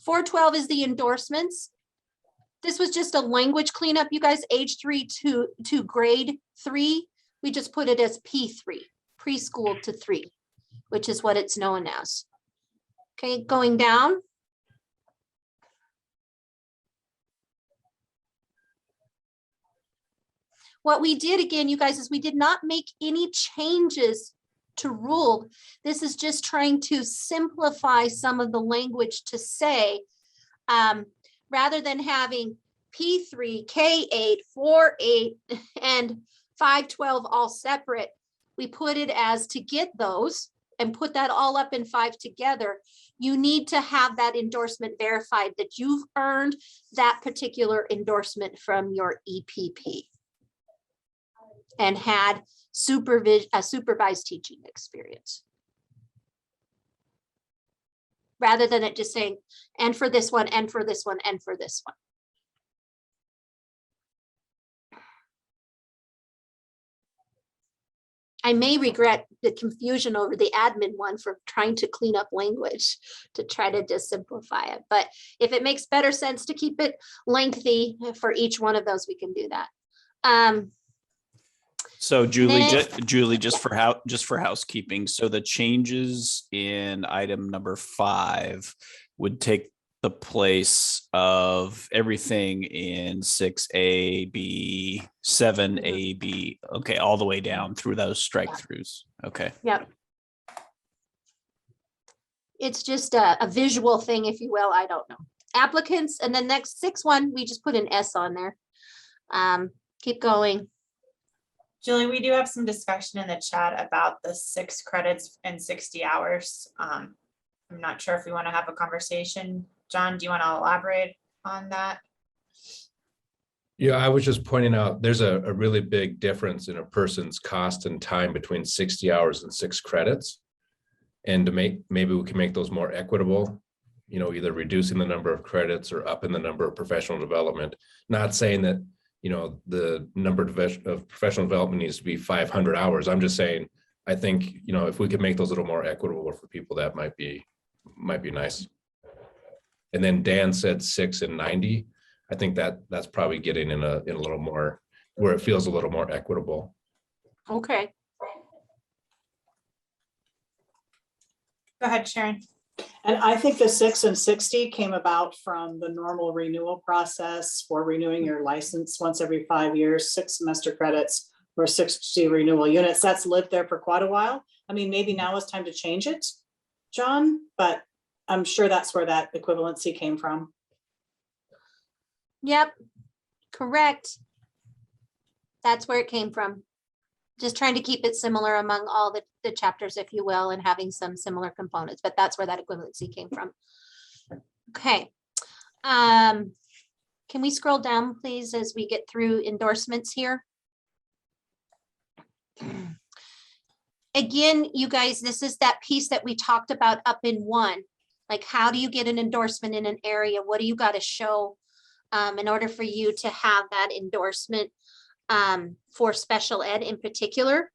412 is the endorsements. This was just a language cleanup, you guys, age 3 to grade 3. We just put it as P3, preschool to 3, which is what it's known as. Okay, going down. What we did again, you guys, is we did not make any changes to rule. This is just trying to simplify some of the language to say, rather than having P3, K8, 4-8, and 512 all separate, we put it as to get those and put that all up in 5 together. You need to have that endorsement verified that you've earned that particular endorsement from your EPP and had supervised teaching experience. Rather than it just saying, and for this one, and for this one, and for this one. I may regret the confusion over the admin one for trying to clean up language to try to just simplify it. But if it makes better sense to keep it lengthy for each one of those, we can do that. So Julie, just for housekeeping. So the changes in item number 5 would take the place of everything in 6A, B, 7A, B. Okay, all the way down through those strike throughs. Okay. Yep. It's just a visual thing, if you will. I don't know. Applicants, and then next 6-1, we just put an S on there. Keep going. Julie, we do have some discussion in the chat about the 6 credits and 60 hours. I'm not sure if we want to have a conversation. John, do you want to elaborate on that? Yeah, I was just pointing out there's a really big difference in a person's cost and time between 60 hours and 6 credits. And to maybe we can make those more equitable, you know, either reducing the number of credits or upping the number of professional development. Not saying that, you know, the number of professional development needs to be 500 hours. I'm just saying, I think, you know, if we could make those a little more equitable for people, that might be nice. And then Dan said 6 and 90. I think that's probably getting in a little more where it feels a little more equitable. Okay. Go ahead, Sharon. And I think the 6 and 60 came about from the normal renewal process for renewing your license once every 5 years, 6 semester credits or 60 renewal units. That's lived there for quite a while. I mean, maybe now is time to change it, John, but I'm sure that's where that equivalency came from. Yep. Correct. That's where it came from. Just trying to keep it similar among all the chapters, if you will, and having some similar components, but that's where that equivalency came from. Okay. Can we scroll down, please, as we get through endorsements here? Again, you guys, this is that piece that we talked about up in 1. Like, how do you get an endorsement in an area? What do you got to show in order for you to have that endorsement for special ed in particular?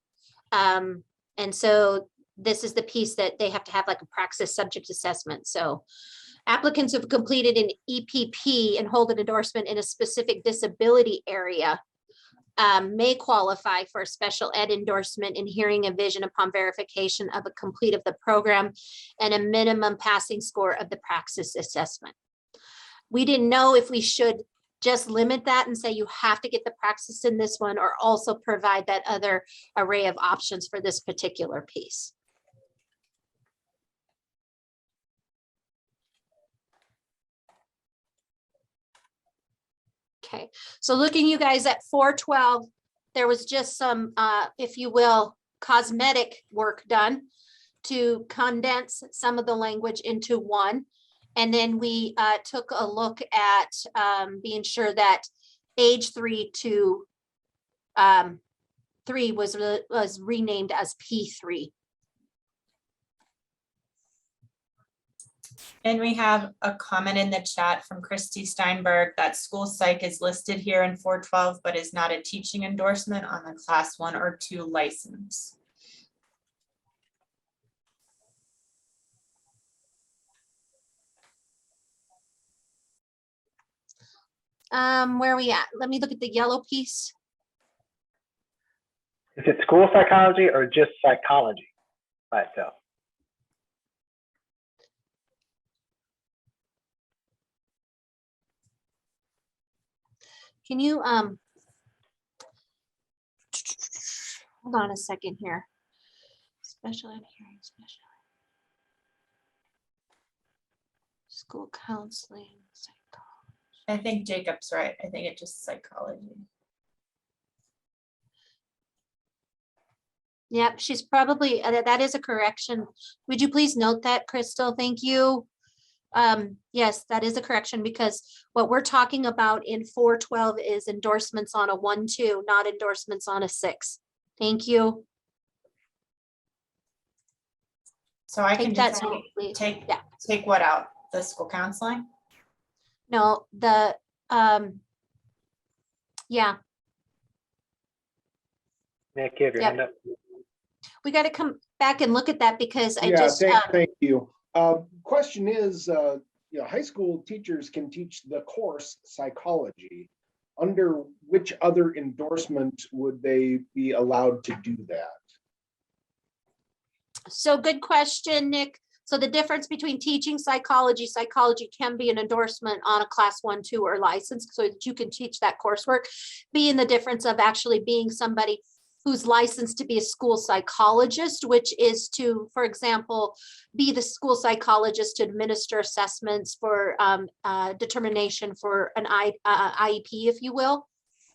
And so this is the piece that they have to have, like a praxis subject assessment. So applicants who have completed an EPP and hold an endorsement in a specific disability area may qualify for a special ed endorsement in hearing and vision upon verification of a complete of the program and a minimum passing score of the praxis assessment. We didn't know if we should just limit that and say you have to get the praxis in this one, or also provide that other array of options for this particular piece. Okay, so looking you guys at 412, there was just some, if you will, cosmetic work done to condense some of the language into 1. And then we took a look at being sure that age 3 to 3 was renamed as P3. And we have a comment in the chat from Christy Steinberg that school psych is listed here in 412, but is not a teaching endorsement on the class 1 or 2 license. Where are we at? Let me look at the yellow piece. Is it school psychology or just psychology by itself? Can you hold on a second here. Special ed hearing, special ed. School counseling, psychology. I think Jacob's right. I think it's just psychology. Yep, she's probably, that is a correction. Would you please note that, Crystal? Thank you. Yes, that is a correction, because what we're talking about in 412 is endorsements on a 1-2, not endorsements on a 6. Thank you. So I can Take that just note, please. take what out? The school counseling? No, the, yeah. Nick, you have your hand up. We got to come back and look at that, because I Yeah, just. thank you. Question is, high school teachers can teach the course psychology. Under which other endorsement would they be allowed to do that? So good question, Nick. So the difference between teaching psychology can be an endorsement on a class 1-2 or license, so that you can teach that coursework, being the difference of actually being somebody who's licensed to be a school psychologist, which is to, for example, be the school psychologist to administer assessments for determination for an IEP, if you will.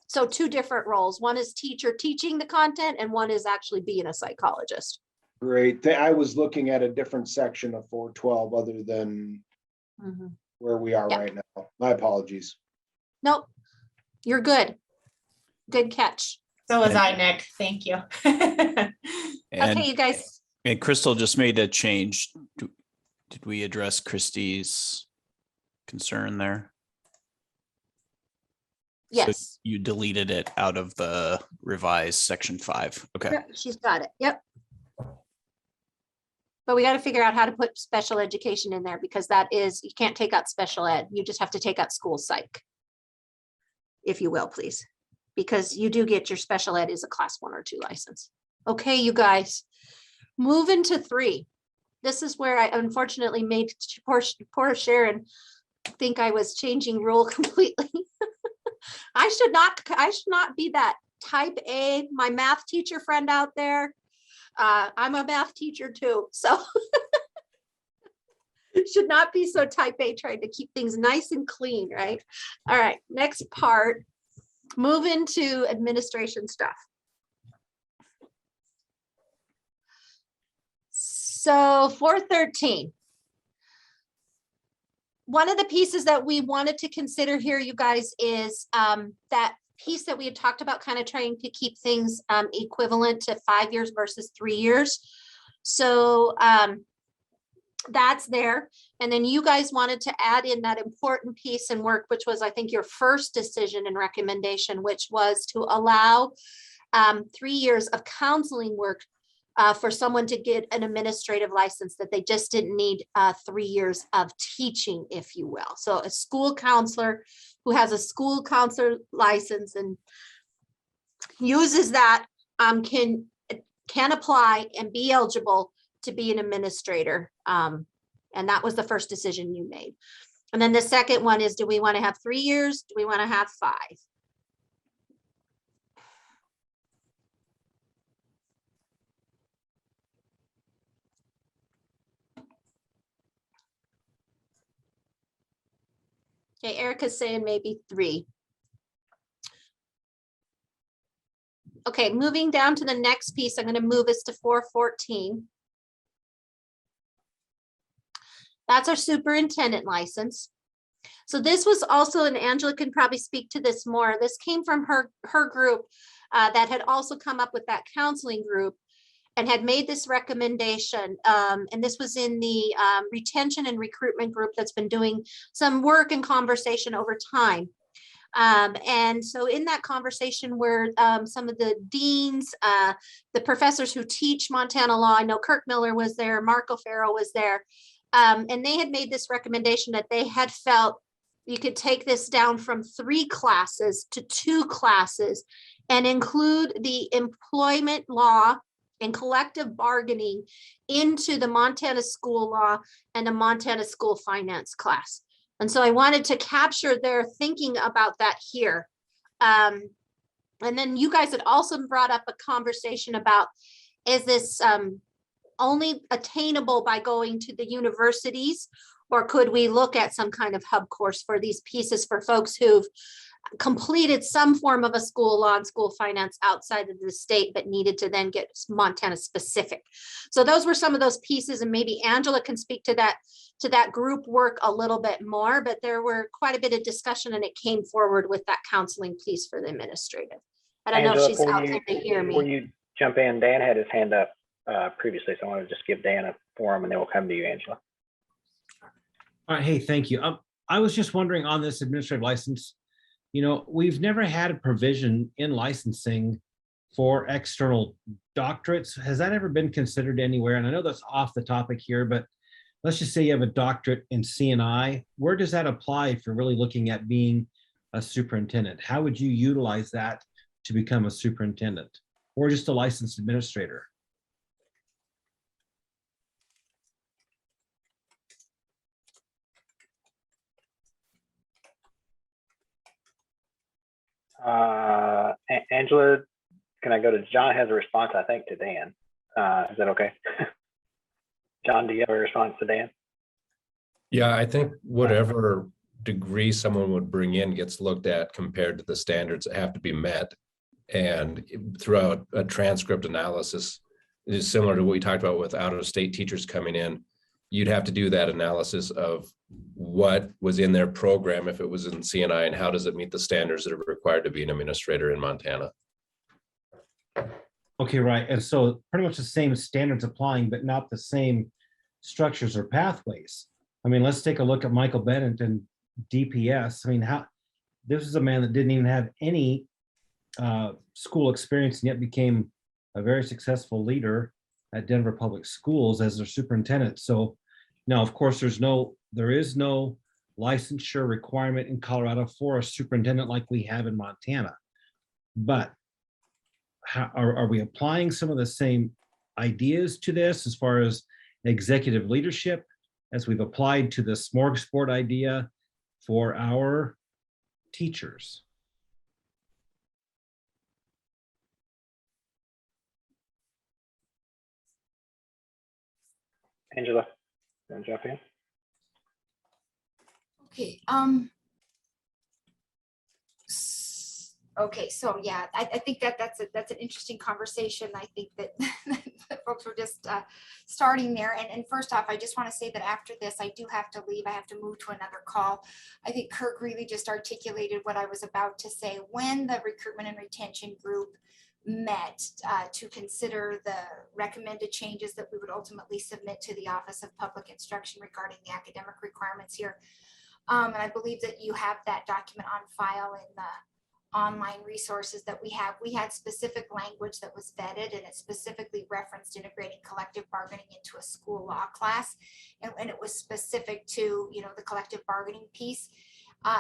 So 2 different roles. One is teacher teaching the content, and one is actually being a psychologist. Great. I was looking at a different section of 412 other than where we are right now. My apologies. Nope, you're good. Good catch. So was I, Nick. Thank you. Okay, you guys. And Crystal just made a change. Did we address Christie's concern there? Yes. So you deleted it out of the revised section 5. Okay. Yep, she's got it. Yep. But we got to figure out how to put special education in there, because that is, you can't take out special ed. You just have to take out school psych, if you will, please, because you do get your special ed is a class 1 or 2 license. Okay, you guys, moving to 3. This is where I unfortunately made poor Sharon think I was changing rule completely. I should not be that type A, my math teacher friend out there. I'm a math teacher too, so should not be so type A, trying to keep things nice and clean, right? All right, next part move into administration stuff. So 413. One of the pieces that we wanted to consider here, you guys, is that piece that we had talked about, kind of trying to keep things equivalent to 5 years versus 3 years. So that's there. And then you guys wanted to add in that important piece and work, which was, I think, your first decision and recommendation, which was to allow 3 years of counseling work for someone to get an administrative license, that they just didn't need 3 years of teaching, if you will. So a school counselor who has a school counselor license and uses that can apply and be eligible to be an administrator. And that was the first decision you made. And then the second one is, do we want to have 3 years? Do we want to have 5? Okay, Erica's saying maybe 3. Okay, moving down to the next piece, I'm going to move us to 414. That's our superintendent license. So this was also, and Angela can probably speak to this more, this came from her group that had also come up with that counseling group and had made this recommendation. And this was in the retention and recruitment group that's been doing some work and conversation over time. And so in that conversation were some of the deans, the professors who teach Montana law, I know Kirk Miller was there, Mark O'Farrell was there, and they had made this recommendation that they had felt you could take this down from 3 classes to 2 classes and include the employment law and collective bargaining into the Montana school law and the Montana school finance class. And so I wanted to capture their thinking about that here. And then you guys had also brought up a conversation about, is this only attainable by going to the universities, or could we look at some kind of hub course for these pieces for folks who've completed some form of a school law and school finance outside of the state, but needed to then get Montana specific. So those were some of those pieces, and maybe Angela can speak to that group work a little bit more, but there were quite a bit of discussion and it came forward with that counseling piece for the administrative. I don't know if she's out there to hear me. Before you jump in, Dan had his hand up previously, so I want to just give Dan a forum and then we'll come to you, Angela. All right, hey, thank you. I was just wondering on this administrative license, you know, we've never had a provision in licensing for external doctorates. Has that ever been considered anywhere? And I know that's off the topic here, but let's just say you have a doctorate in C&I. Where does that apply if you're really looking at being a superintendent? How would you utilize that to become a superintendent or just a licensed administrator? Angela, can I go to John? Has a response, I think, to Dan. Is that okay? John, do you have a response to Dan? Yeah, I think whatever degree someone would bring in gets looked at compared to the standards that have to be met. And throughout a transcript analysis, it is similar to what we talked about with out-of-state teachers coming in. You'd have to do that analysis of what was in their program if it was in C&I and how does it meet the standards that are required to be an administrator in Montana. Okay, right. And so pretty much the same standards applying, but not the same structures or pathways. I mean, let's take a look at Michael Bennett and DPS. I mean, this is a man that didn't even have any school experience and yet became a very successful leader at Denver Public Schools as their superintendent. So now, of course, there is no licensure requirement in Colorado for a superintendent like we have in Montana. But are we applying some of the same ideas to this as far as executive leadership as we've applied to the smorgasbord idea for our teachers? Angela, you want to jump in? Okay. Okay, so yeah, I think that's an interesting conversation. I think that folks were just starting there. And first off, I just want to say that after this, I do have to leave. I have to move to another call. I think Kirk really just articulated what I was about to say. When the recruitment and retention group met to consider the recommended changes that we would ultimately submit to the Office of Public Instruction regarding the academic requirements here. And I believe that you have that document on file in the online resources that we have. We had specific language that was vetted, and it specifically referenced integrating collective bargaining into a school law class. And it was specific to, you know, the collective bargaining piece.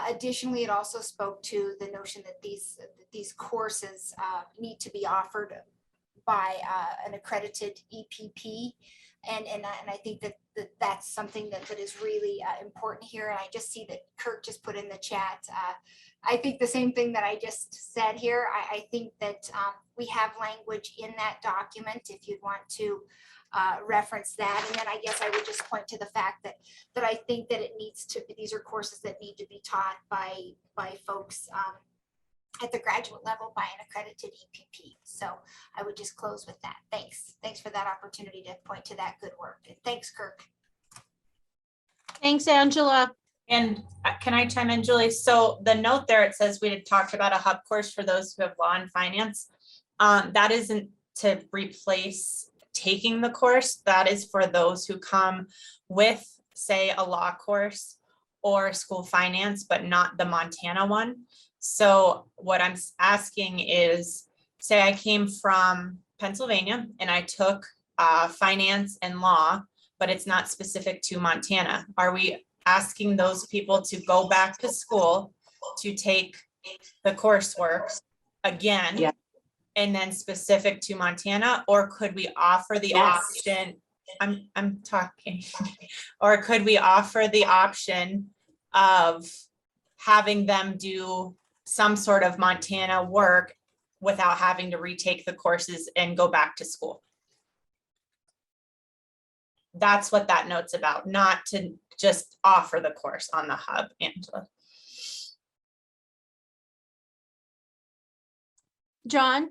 Additionally, it also spoke to the notion that these courses need to be offered by an accredited EPP. And I think that's something that is really important here. And I just see that Kirk just put in the chat. I think the same thing that I just said here. I think that we have language in that document if you'd want to reference that. And then I guess I would just point to the fact that I think that it needs to be, these are courses that need to be taught by folks at the graduate level by an accredited EPP. So I would just close with that. Thanks. Thanks for that opportunity to point to that good work. And thanks, Kirk. Thanks, Angela. And can I chime in, Julie? So the note there, it says we had talked about a hub course for those who have law and finance. That isn't to replace taking the course. That is for those who come with, say, a law course or school finance, but not the Montana one. So what I'm asking is, say I came from Pennsylvania and I took finance and law, but it's not specific to Montana. Are we asking those people to go back to school to take the coursework again? Yeah. And then specific to Montana, or could we offer the option? I'm talking, or could we offer the option of having them do some sort of Montana work without having to retake the courses and go back to school? That's what that note's about, not to just offer the course on the hub, Angela. John?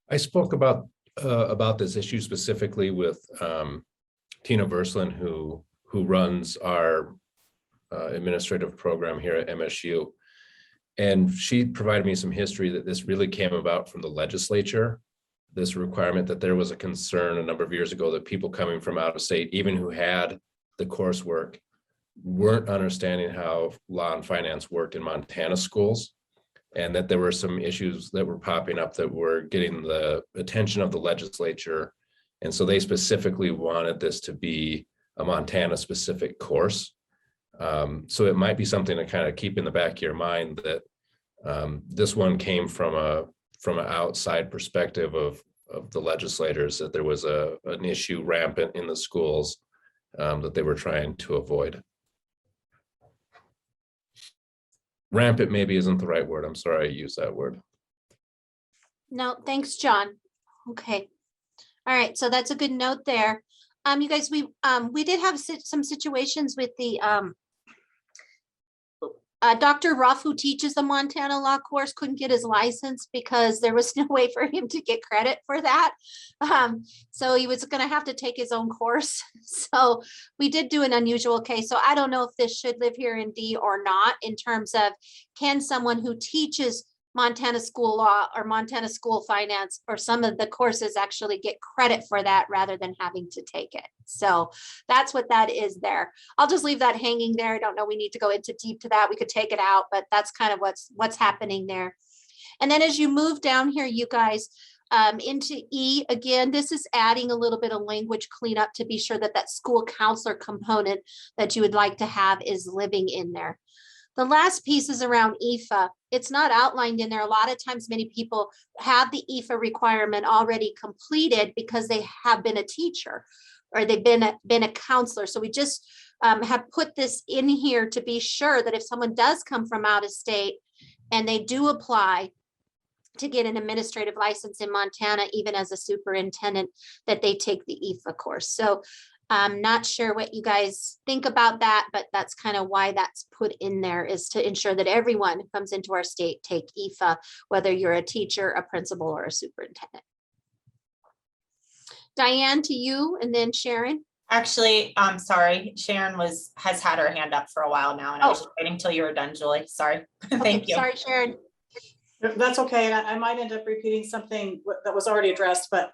I spoke about this issue specifically with Tina Verslin, who runs our administrative program here at MSU. And she provided me some history that this really came about from the legislature, this requirement that there was a concern a number of years ago that people coming from out of state, even who had the coursework, weren't understanding how law and finance worked in Montana schools, and that there were some issues that were popping up that were getting the attention of the legislature. And so they specifically wanted this to be a Montana specific course. So it might be something to kind of keep in the back of your mind that this one came from an outside perspective of the legislators, that there was an issue rampant in the schools that they were trying to avoid. Rampant maybe isn't the right word. I'm sorry I used that word. No, thanks, John. Okay. All right, so that's a good note there. You guys, we did have some situations with the Dr. Ruff, who teaches the Montana law course, couldn't get his license because there was no way for him to get credit for that. So he was going to have to take his own course. So we did do an unusual case. So I don't know if this should live here in D or not, in terms of, can someone who teaches Montana school law or Montana school finance or some of the courses actually get credit for that rather than having to take it? So that's what that is there. I'll just leave that hanging there. I don't know, we need to go into deep to that. We could take it out, but that's kind of what's happening there. And then as you move down here, you guys, into E, again, this is adding a little bit of language cleanup to be sure that that school counselor component that you would like to have is living in there. The last piece is around EFA. It's not outlined in there. A lot of times, many people have the EFA requirement already completed because they have been a teacher or they've been a counselor. So we just have put this in here to be sure that if someone does come from out of state and they do apply to get an administrative license in Montana, even as a superintendent, that they take the EFA course. So I'm not sure what you guys think about that, but that's kind of why that's put in there, is to ensure that everyone who comes into our state take EFA, whether you're a teacher, a principal, or a superintendent. Diane, to you, and then Sharon. Actually, I'm sorry, Sharon has had her hand up for a while now, and I was just waiting until you were done, Julie. Sorry. Thank you. Sorry, Sharon. That's okay. And I might end up repeating something that was already addressed, but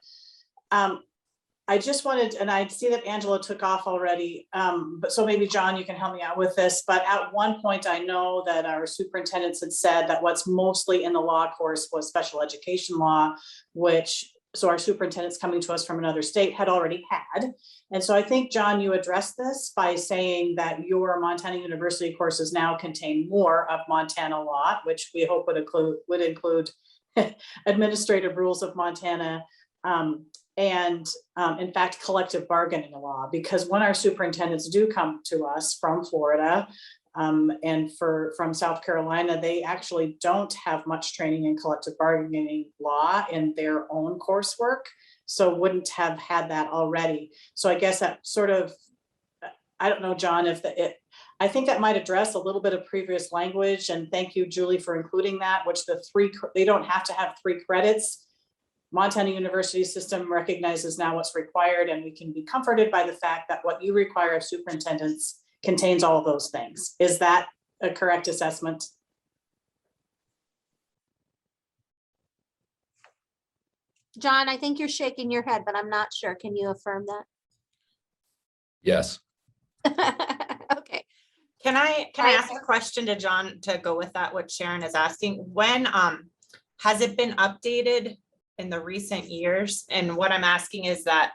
I just wanted, and I see that Angela took off already, but so maybe John, you can help me out with this. But at one point, I know that our superintendents had said that what's mostly in the law course was special education law, which, so our superintendents coming to us from another state had already had. And so I think, John, you addressed this by saying that your Montana University courses now contain more of Montana law, which we hope would include administrative rules of Montana, and in fact, collective bargaining law, because when our superintendents do come to us from Florida and from South Carolina, they actually don't have much training in collective bargaining law in their own coursework, so wouldn't have had that already. So I guess that sort of, I don't know, John, I think that might address a little bit of previous language, and thank you, Julie, for including that, which they don't have to have 3 credits. Montana University system recognizes now what's required, and we can be comforted by the fact that what you require of superintendents contains all of those things. Is that a correct assessment? John, I think you're shaking your head, but I'm not sure. Can you affirm that? Yes. Okay. Can I ask a question to John to go with that, what Sharon is asking? When has it been updated in the recent years? And what I'm asking is that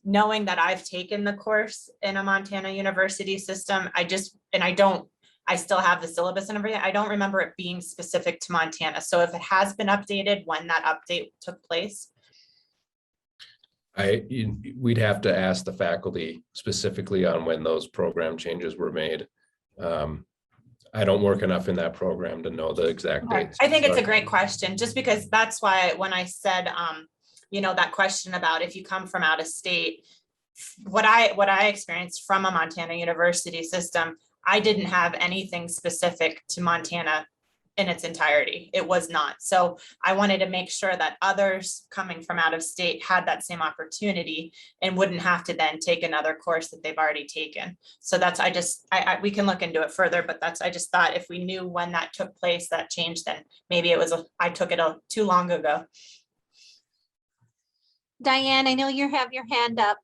knowing that I've taken the course in a Montana University system, I still have the syllabus and everything. I don't remember it being specific to Montana. So if it has been updated, when that update took place? We'd have to ask the faculty specifically on when those program changes were made. I don't work enough in that program to know the exact dates. I think it's a great question, just because that's why when I said, that question about if you come from out of state, what I experienced from a Montana University system, I didn't have anything specific to Montana in its entirety. It was not. So I wanted to make sure that others coming from out of state had that same opportunity and wouldn't have to then take another course that they've already taken. So that's, we can look into it further, but I just thought if we knew when that took place, that changed, then maybe I took it too long ago. Diane, I know you have your hand up.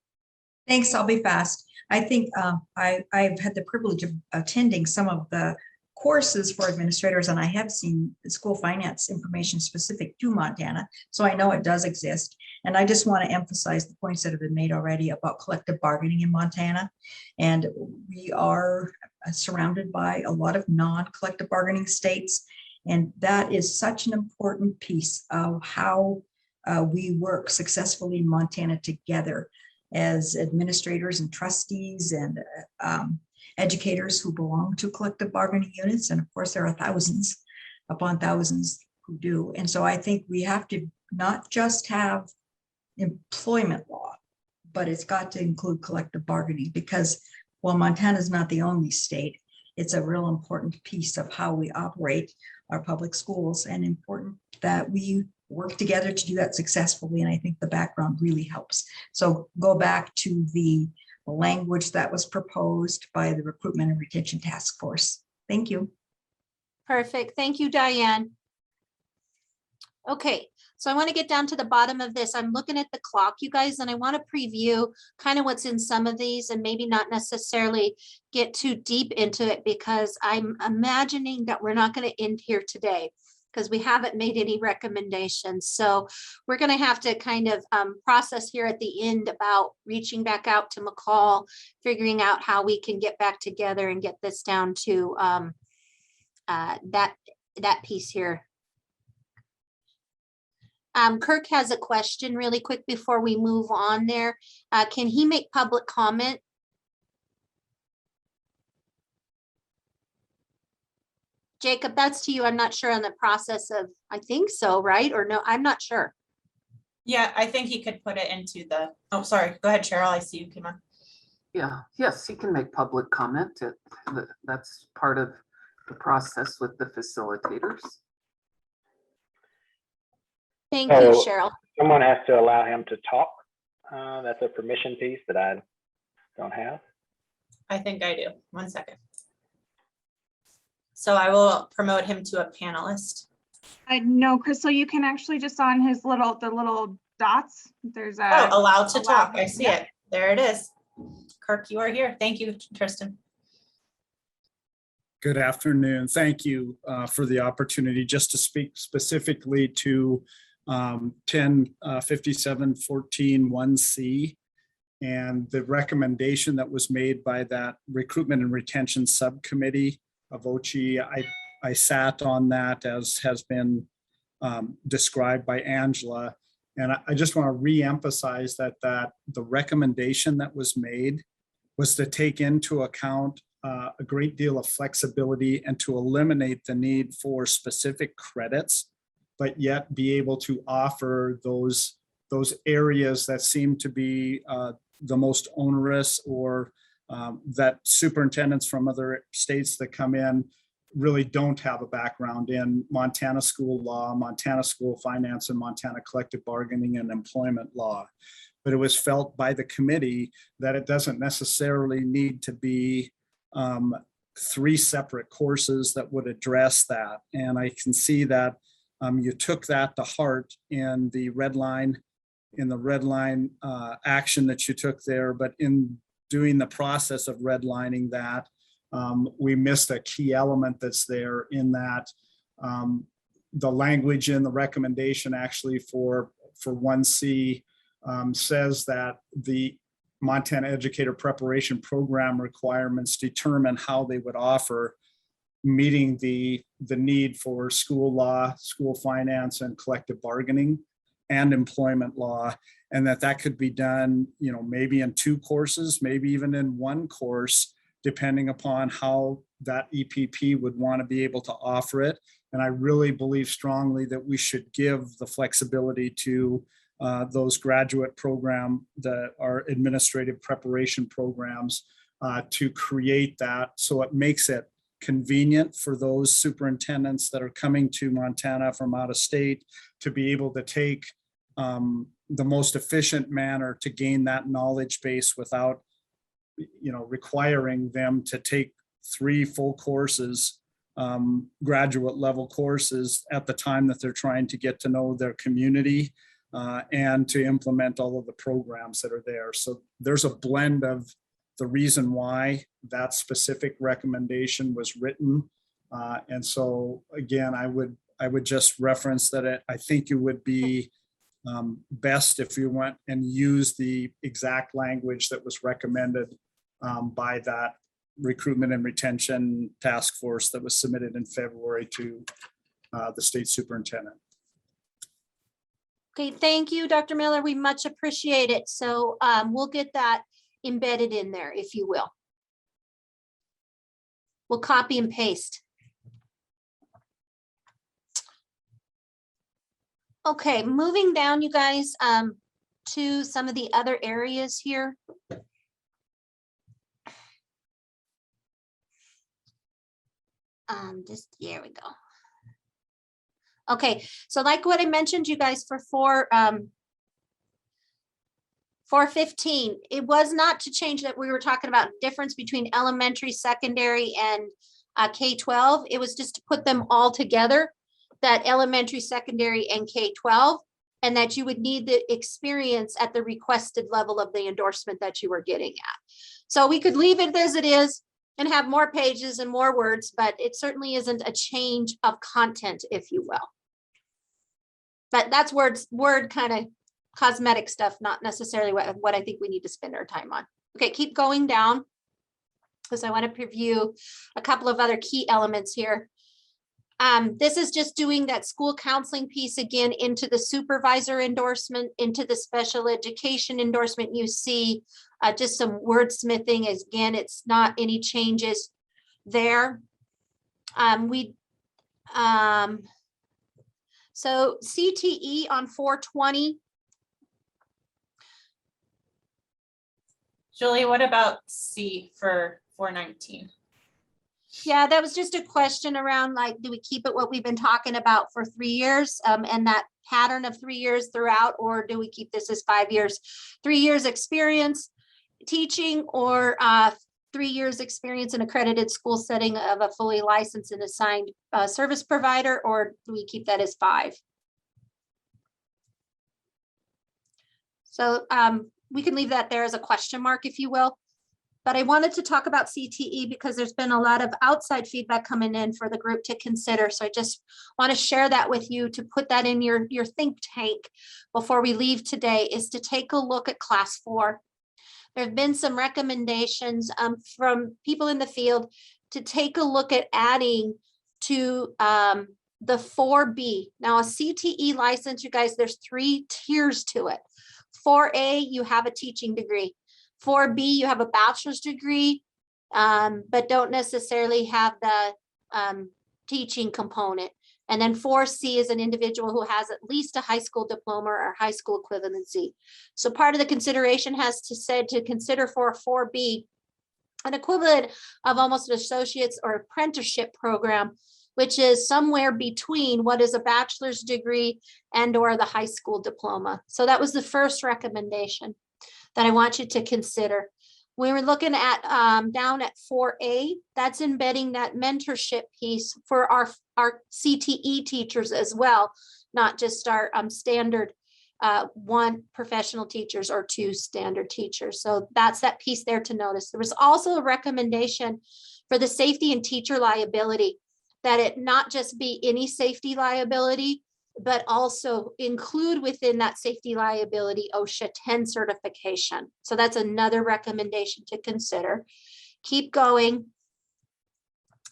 Thanks, I'll be fast. I think I've had the privilege of attending some of the courses for administrators, and I have seen the school finance information specific to Montana, so I know it does exist. And I just want to emphasize the points that have been made already about collective bargaining in Montana. And we are surrounded by a lot of non-collective bargaining states, and that is such an important piece of how we work successfully in Montana together as administrators and trustees and educators who belong to collective bargaining units. And of course, there are thousands upon thousands who do. And so I think we have to not just have employment law, but it's got to include collective bargaining, because while Montana is not the only state, it's a real important piece of how we operate our public schools, and important that we work together to do that successfully. And I think the background really helps. So go back to the language that was proposed by the Recruitment and Retention Task Force. Thank you. Perfect. Thank you, Diane. Okay, so I want to get down to the bottom of this. I'm looking at the clock, you guys, and I want to preview kind of what's in some of these and maybe not necessarily get too deep into it, because I'm imagining that we're not going to end here today, because we haven't made any recommendations. So we're going to have to kind of process here at the end about reaching back out to McCall, figuring out how we can get back together and get this down to that piece here. Kirk has a question really quick before we move on there. Can he make public comment? Jacob, that's to you. I'm not sure on the process of, I think so, right? Or no, I'm not sure. Yeah, I think he could put it into the, oh, sorry. Go ahead, Cheryl. I see you came on. Yeah, yes, he can make public comment. That's part of the process with the facilitators. Thank you, So Cheryl. someone has to allow him to talk. That's a permission piece that I don't have. I think I do. 1 second. So I will promote him to a panelist. I know, Crystal, you can actually just on his the little dots, there's a. Oh, allowed to talk. I see Yep. it. There it is. Kirk, you are here. Thank you, Tristan. Good afternoon. Thank you for the opportunity just to speak specifically to 1057-14-1C and the recommendation that was made by that recruitment and retention subcommittee of OCHE. I sat on that, as has been described by Angela. And I just want to re-emphasize that the recommendation that was made was to take into account a great deal of flexibility and to eliminate the need for specific credits, but yet be able to offer those areas that seem to be the most onerous, or that superintendents from other states that come in really don't have a background in Montana school law, Montana school finance, and Montana collective bargaining and employment law. But it was felt by the committee that it doesn't necessarily need to be 3 separate courses that would address that. And I can see that you took that to heart in the red line action that you took there, but in doing the process of redlining that, we missed a key element that's there, in that the language in the recommendation actually for 1C says that the Montana Educator Preparation Program requirements determine how they would offer meeting the need for school law, school finance, and collective bargaining and employment law, and that could be done, maybe in 2 courses, maybe even in 1 course, depending upon how that EPP would want to be able to offer it. And I really believe strongly that we should give the flexibility to those graduate program, our administrative preparation programs, to create that so it makes it convenient for those superintendents that are coming to Montana from out of state to be able to take the most efficient manner to gain that knowledge base without requiring them to take 3 full courses, graduate level courses, at the time that they're trying to get to know their community and to implement all of the programs that are there. So there's a blend of the reason why that specific recommendation was written. And so again, I would just reference that I think it would be best if you went and used the exact language that was recommended by that recruitment and retention task force that was submitted in February to the state superintendent. Okay, thank you, Dr. Miller. We much appreciate it. So we'll get that embedded in there, if you will. We'll copy and paste. Okay, moving down, you guys, to some of the other areas here. Here we go. Okay, so like what I mentioned, you guys, for 415, it was not to change that we were talking about difference between elementary, secondary, and K-12. It was just to put them all together, that elementary, secondary, and K-12, and that you would need the experience at the requested level of the endorsement that you were getting at. So we could leave it as it is and have more pages and more words, but it certainly isn't a change of content, if you will. But that's word kind of cosmetic stuff, not necessarily what I think we need to spend our time on. Okay, keep going down, because I want to preview a couple of other key elements here. This is just doing that school counseling piece again into the supervisor endorsement, into the special education endorsement. You see just some wordsmithing. Again, it's not any changes there. So CTE on 420. Julie, what about C for 419? Yeah, that was just a question around like, do we keep it what we've been talking about for 3 years and that pattern of 3 years throughout, or do we keep this as 5 years? 3 years experience teaching or 3 years experience in accredited school setting of a fully licensed and assigned service provider, or do we keep that as 5? So we can leave that there as a question mark, if you will. But I wanted to talk about CTE because there's been a lot of outside feedback coming in for the group to consider. So I just want to share that with you to put that in your think tank before we leave today, is to take a look at class 4. There have been some recommendations from people in the field to take a look at adding to the 4B. Now a CTE license, you guys, there's 3 tiers to it. 4A, you have a teaching degree. 4B, you have a bachelor's degree, but don't necessarily have the teaching component. And then 4C is an individual who has at least a high school diploma or high school equivalency. So part of the consideration has to consider for 4B an equivalent of almost an associate's or apprenticeship program, which is somewhere between what is a bachelor's degree and or the high school diploma. So that was the first recommendation that I want you to consider. We were looking at down at 4A, that's embedding that mentorship piece for our CTE teachers as well, not just our standard 1 professional teachers or 2 standard teachers. So that's that piece there to notice. There was also a recommendation for the safety and teacher liability, that it not just be any safety liability, but also include within that safety liability OSHA 10 certification. So that's another recommendation to consider. Keep going.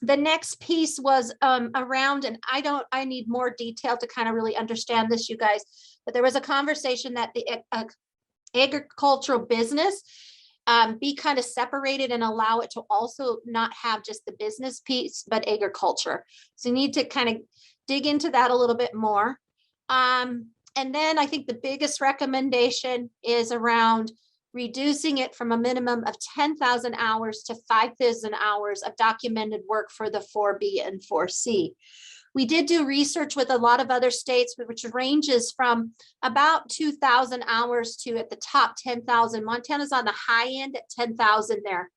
The next piece was around, and I need more detail to kind of really understand this, you guys, but there was a conversation that the agricultural business be kind of separated and allow it to also not have just the business piece, but agriculture. So you need to kind of dig into that a little bit more. And then I think the biggest recommendation is around reducing it from a minimum of 10,000 hours to 5,000 hours of documented work for the 4B and 4C. We did do research with a lot of other states, which ranges from about 2,000 hours to at the top 10,000. Montana's on the high end at 10,000 there.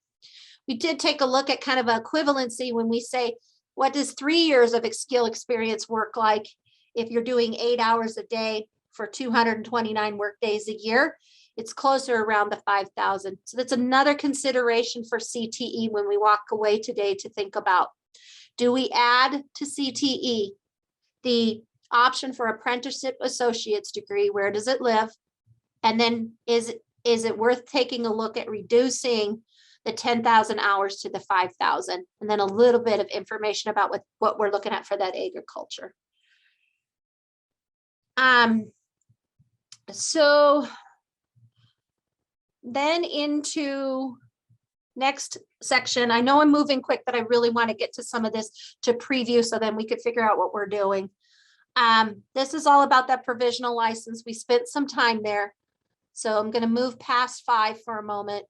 We did take a look at kind of equivalency when we say, what does 3 years of skill experience work like if you're doing 8 hours a day for 229 work days a year? It's closer around the 5,000. So that's another consideration for CTE when we walk away today to think about. Do we add to CTE the option for apprenticeship associate's degree? Where does it live? And then is it worth taking a look at reducing the 10,000 hours to the 5,000? And then a little bit of information about what we're looking at for that agriculture. So then into next section. I know I'm moving quick, but I really want to get to some of this to preview so then we could figure out what we're doing. This is all about that provisional license. We spent some time there. So I'm going to move past 5 for a moment.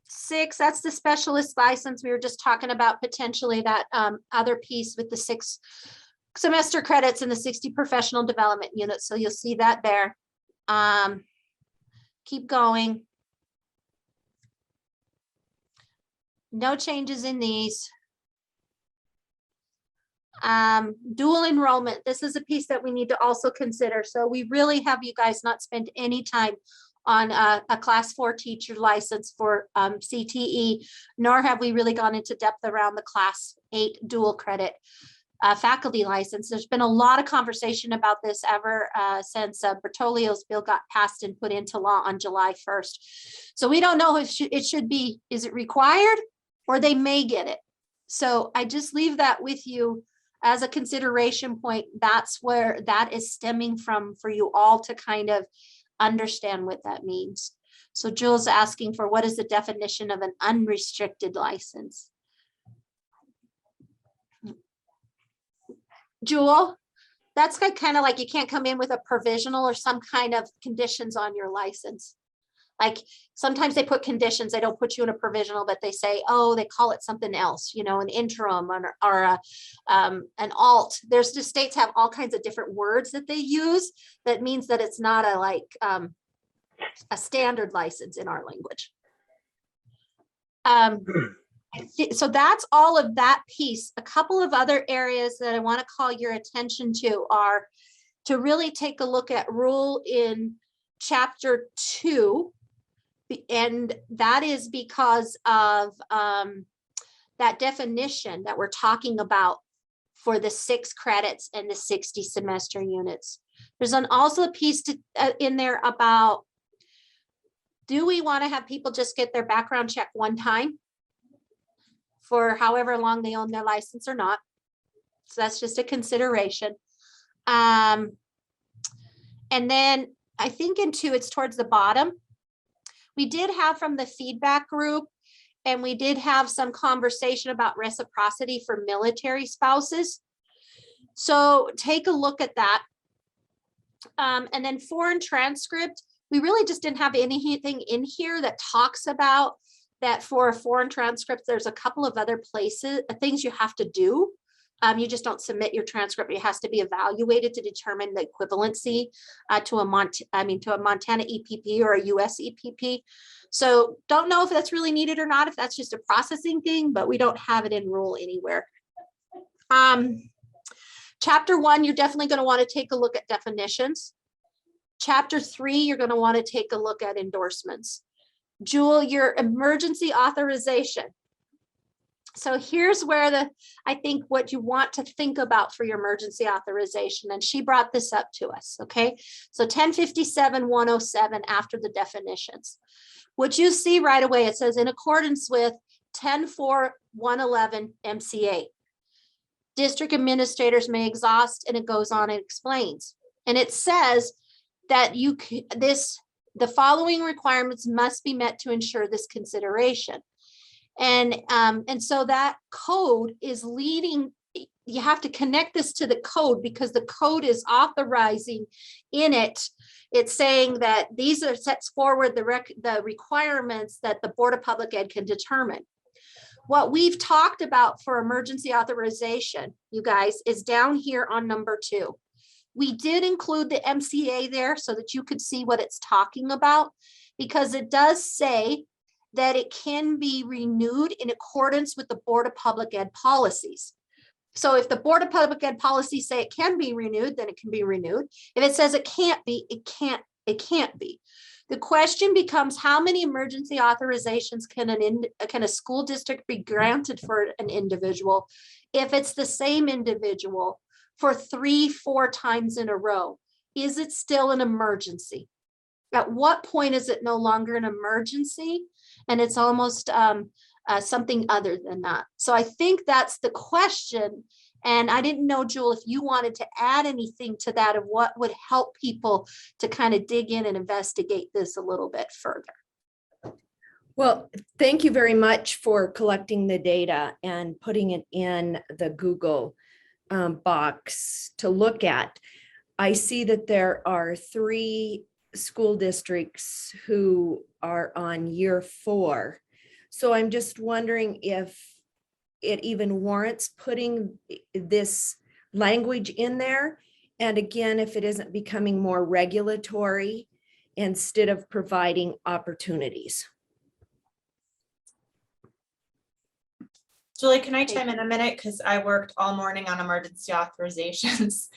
Six, that's the specialist license. We were just talking about potentially that other piece with the 6 semester credits and the 60 professional development units. So you'll see that there. Keep going. No changes in these. Dual enrollment. This is a piece that we need to also consider. So we really have you guys not spend any time on a class 4 teacher license for CTE, nor have we really gone into depth around the class 8 dual credit faculty license. There's been a lot of conversation about this ever since Bertolio's bill got passed and put into law on July 1st. So we don't know if it should be, is it required or they may get it. So I just leave that with you as a consideration point. That's where that is stemming from for you all to kind of understand what that means. So Jewel's asking for what is the definition of an unrestricted license? Jewel, that's kind of like you can't come in with a provisional or some kind of conditions on your license. Like sometimes they put conditions, they don't put you in a provisional, but they say, oh, they call it something else, you know, an interim or an alt. There's the states have all kinds of different words that they use. That means that it's not a standard license in our language. So that's all of that piece. A couple of other areas that I want to call your attention to are to really take a look at rule in chapter 2. And that is because of that definition that we're talking about for the 6 credits and the 60 semester units. There's also a piece in there about, do we want to have people just get their background check one time for however long they own their license or not? So that's just a consideration. And then I think in 2, it's towards the bottom. We did have from the feedback group, and we did have some conversation about reciprocity for military spouses. So take a look at that. And then foreign transcript, we really just didn't have anything in here that talks about that for a foreign transcript. There's a couple of other places, things you have to do. You just don't submit your transcript. It has to be evaluated to determine the equivalency to a Montana EPP or a US EPP. So don't know if that's really needed or not, if that's just a processing thing, but we don't have it in rule anywhere. Chapter 1, you're definitely going to want to take a look at definitions. Chapter 3, you're going to want to take a look at endorsements. Jewel, your emergency authorization. So here's where I think what you want to think about for your emergency authorization, and she brought this up to us, okay? So 1057-107 after the definitions. What you see right away, it says in accordance with 10.4.111 MCA. District administrators may exhaust, and it goes on and explains. And it says that the following requirements must be met to ensure this consideration. And so that code is leading, you have to connect this to the code because the code is authorizing in it. It's saying that these are sets forward the requirements that the Board of Public Ed can determine. What we've talked about for emergency authorization, you guys, is down here on number 2. We did include the MCA there so that you could see what it's talking about, because it does say that it can be renewed in accordance with the Board of Public Ed policies. So if the Board of Public Ed policies say it can be renewed, then it can be renewed. If it says it can't be, it can't be. The question becomes, how many emergency authorizations can a school district be granted for an individual if it's the same individual for 3-4 times in a row? Is it still an emergency? At what point is it no longer an emergency? And it's almost something other than that. So I think that's the question. And I didn't know, Jewel, if you wanted to add anything to that of what would help people to kind of dig in and investigate this a little bit further. Well, thank you very much for collecting the data and putting it in the Google box to look at. I see that there are 3 school districts who are on year 4. So I'm just wondering if it even warrants putting this language in there. And again, if it isn't becoming more regulatory instead of providing opportunities. Julie, can I chime in a minute? Because I worked all morning on emergency authorizations.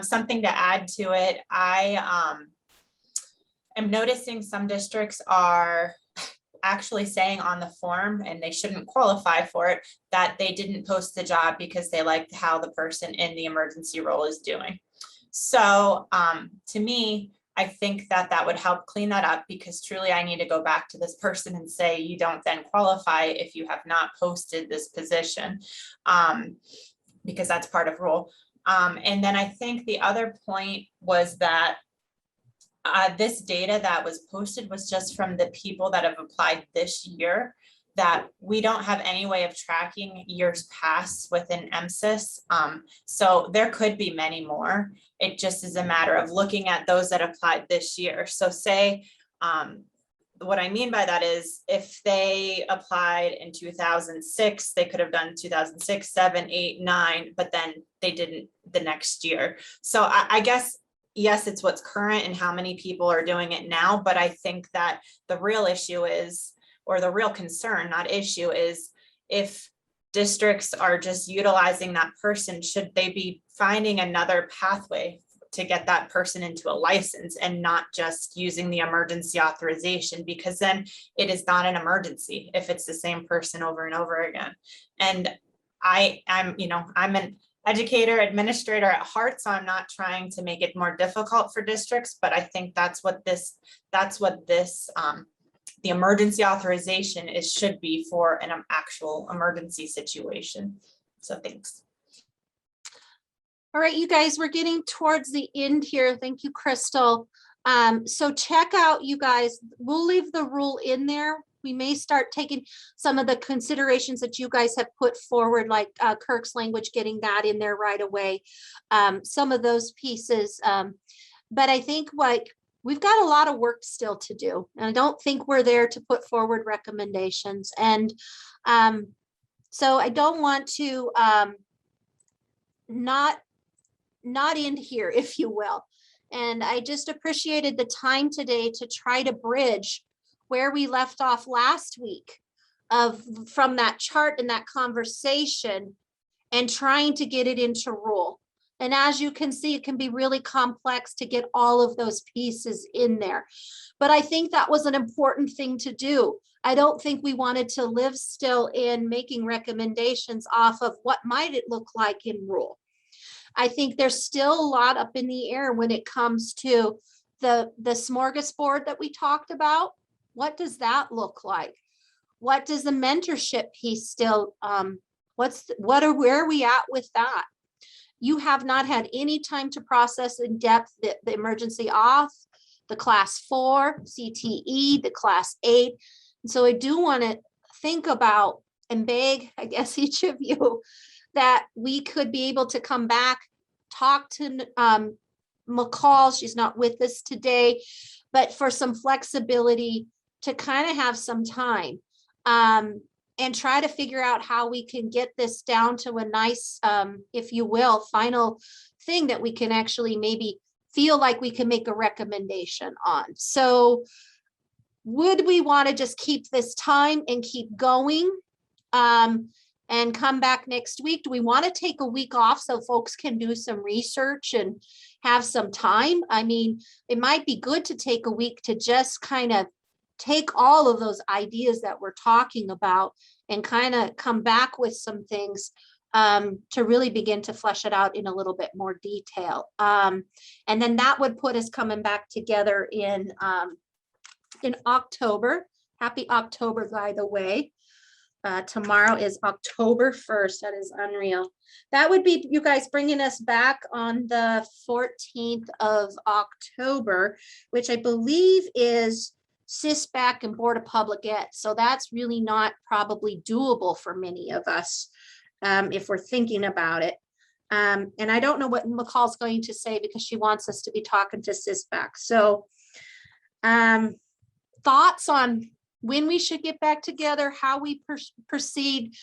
Something to add to it. I am noticing some districts are actually saying on the form, and they shouldn't qualify for it, that they didn't post the job because they liked how the person in the emergency role is doing. So to me, I think that that would help clean that up, because truly I need to go back to this person and say, you don't then qualify if you have not posted this position, because that's part of rule. And then I think the other point was that this data that was posted was just from the people that have applied this year, that we don't have any way of tracking years past within MSIS. So there could be many more. It just is a matter of looking at those that applied this year. So say, what I mean by that is if they applied in 2006, they could have done 2006, 7, 8, 9, but then they didn't the next year. So I guess, yes, it's what's current and how many people are doing it now. But I think that the real issue is, or the real concern, not issue, is if districts are just utilizing that person, should they be finding another pathway to get that person into a license and not just using the emergency authorization, because then it is not an emergency if it's the same person over and over again. And I'm an educator, administrator at heart, so I'm not trying to make it more difficult for districts, but I think that's what the emergency authorization should be for an actual emergency situation. So thanks. All right, you guys, we're getting towards the end here. Thank you, Crystal. So check out, you guys, we'll leave the rule in there. We may start taking some of the considerations that you guys have put forward, like Kirk's language, getting that in there right away. Some of those pieces. But I think we've got a lot of work still to do. And I don't think we're there to put forward recommendations. And so I don't want to not end here, if you will. And I just appreciated the time today to try to bridge where we left off last week from that chart and that conversation and trying to get it into rule. And as you can see, it can be really complex to get all of those pieces in there. But I think that was an important thing to do. I don't think we wanted to live still in making recommendations off of what might it look like in rule. I think there's still a lot up in the air when it comes to the smorgasbord that we talked about. What does that look like? What does the mentorship piece still, where are we at with that? You have not had any time to process in depth the emergency auth, the class 4, CTE, the class 8. And so I do want to think about and beg, I guess, each of you that we could be able to come back, talk to McCall. She's not with us today, but for some flexibility to kind of have some time and try to figure out how we can get this down to a nice, if you will, final thing that we can actually maybe feel like we can make a recommendation on. So would we want to just keep this time and keep going? And come back next week? Do we want to take a week off so folks can do some research and have some time? I mean, it might be good to take a week to just kind of take all of those ideas that we're talking about and kind of come back with some things to really begin to flesh it out in a little bit more detail. And then that would put us coming back together in October. Happy October, by the way. Tomorrow is October 1st. That is unreal. That would be you guys bringing us back on the 14th of October, which I believe is SISBAC and Board of Public Ed. So that's really not probably doable for many of us if we're thinking about it. And I don't know what McCall's going to say because she wants us to be talking to SISBAC. So thoughts on when we should get back together, how we proceed.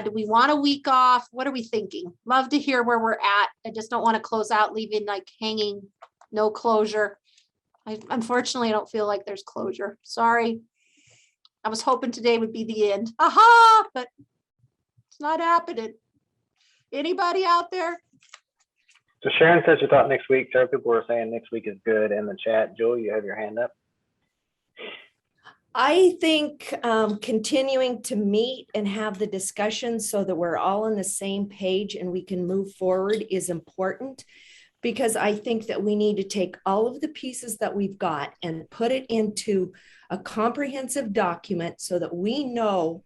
Do we want a week off? What are we thinking? Love to hear where we're at. I just don't want to close out, leaving like hanging, no closure. Unfortunately, I don't feel like there's closure. Sorry. I was hoping today would be the end. Aha, but it's not happening. Anybody out there? So Sharon says she thought next week. Several people were saying next week is good in the chat. Joel, you have your hand up. I think continuing to meet and have the discussion so that we're all on the same page and we can move forward is important, because I think that we need to take all of the pieces that we've got and put it into a comprehensive document so that we know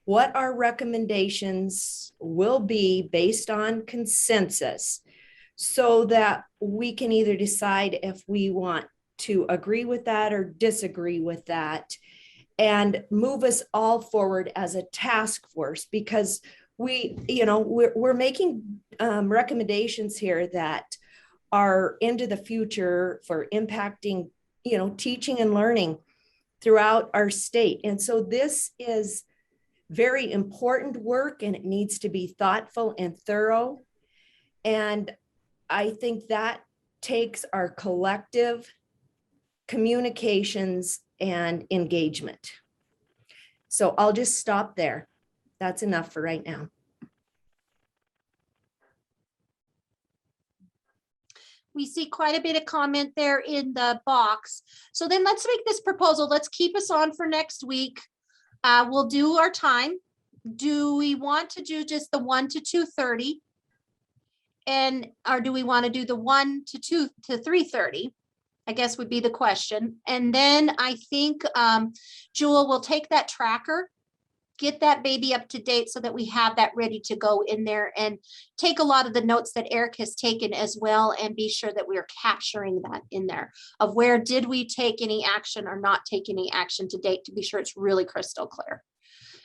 what our recommendations will be based on consensus, so that we can either decide if we want to agree with that or disagree with that and move us all forward as a task force, because we're making recommendations here that are into the future for impacting, teaching and learning throughout our state. And so this is very important work, and it needs to be thoughtful and thorough. And I think that takes our collective communications and engagement. So I'll just stop there. That's enough for right now. We see quite a bit of comment there in the box. So then let's make this proposal. Let's keep us on for next week. We'll do our time. Do we want to do just the 1 to 2:30? Or do we want to do the 1 to 2 to 3:30? I guess would be the question. And then I think Jewel will take that tracker, get that baby up to date so that we have that ready to go in there, and take a lot of the notes that Eric has taken as well, and be sure that we are capturing that in there of where did we take any action or not take any action to date, to be sure it's really crystal clear.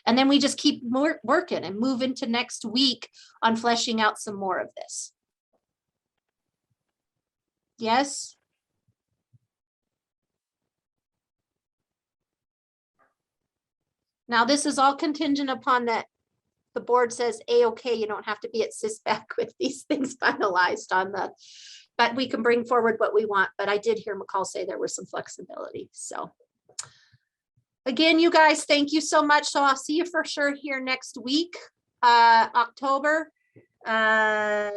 And then we just keep working and move into next week on fleshing out some more of this. Yes? Now, this is all contingent upon that the board says, okay, you don't have to be at CISPAC with these things finalized on but we can bring forward what we want. But I did hear McCall say there was some flexibility. So again, you guys, thank you so much. So I'll see you for sure here next week, October, what,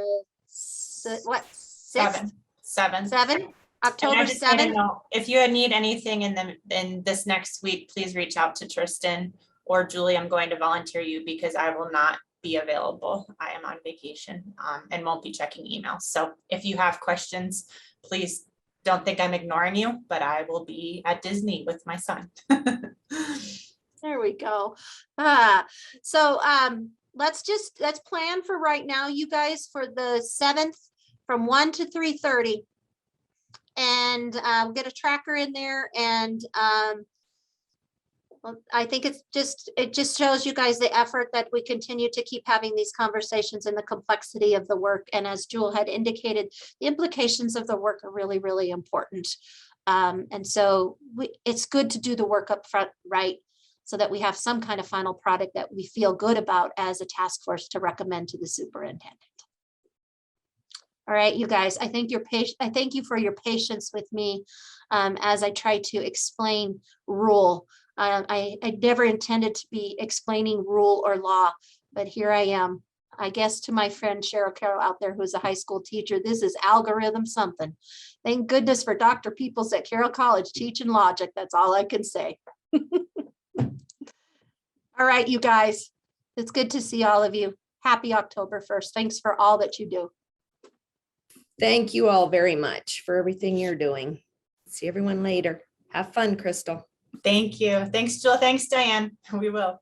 6th? 7? October 7th. If you need anything in this next week, please reach out to Tristan or Julie. I'm going to volunteer you because I will not be available. I am on vacation and won't be checking emails. So if you have questions, please don't think I'm ignoring you, but I will be at Disney with my son. There we go. So let's plan for right now, you guys, for the 7th from 1 to 3:30. And get a tracker in there, and well, I think it just shows you guys the effort that we continue to keep having these conversations and the complexity of the work. And as Jewel had indicated, the implications of the work are really, really important. And so it's good to do the work up front right, so that we have some kind of final product that we feel good about as a task force to recommend to the superintendent. All right, you guys, I thank you for your patience with me as I try to explain rule. I never intended to be explaining rule or law, but here I am. I guess to my friend Cheryl Carroll out there, who's a high school teacher, this is algorithm something. Thank goodness for Dr. Peoples at Carroll College teaching logic. That's all I can say. All right, you guys, it's good to see all of you. Happy October 1st. Thanks for all that you do. Thank you all very much for everything you're doing. See everyone later. Have fun, Crystal. Thank you. Thanks, Jill. Thanks, Diane. We will.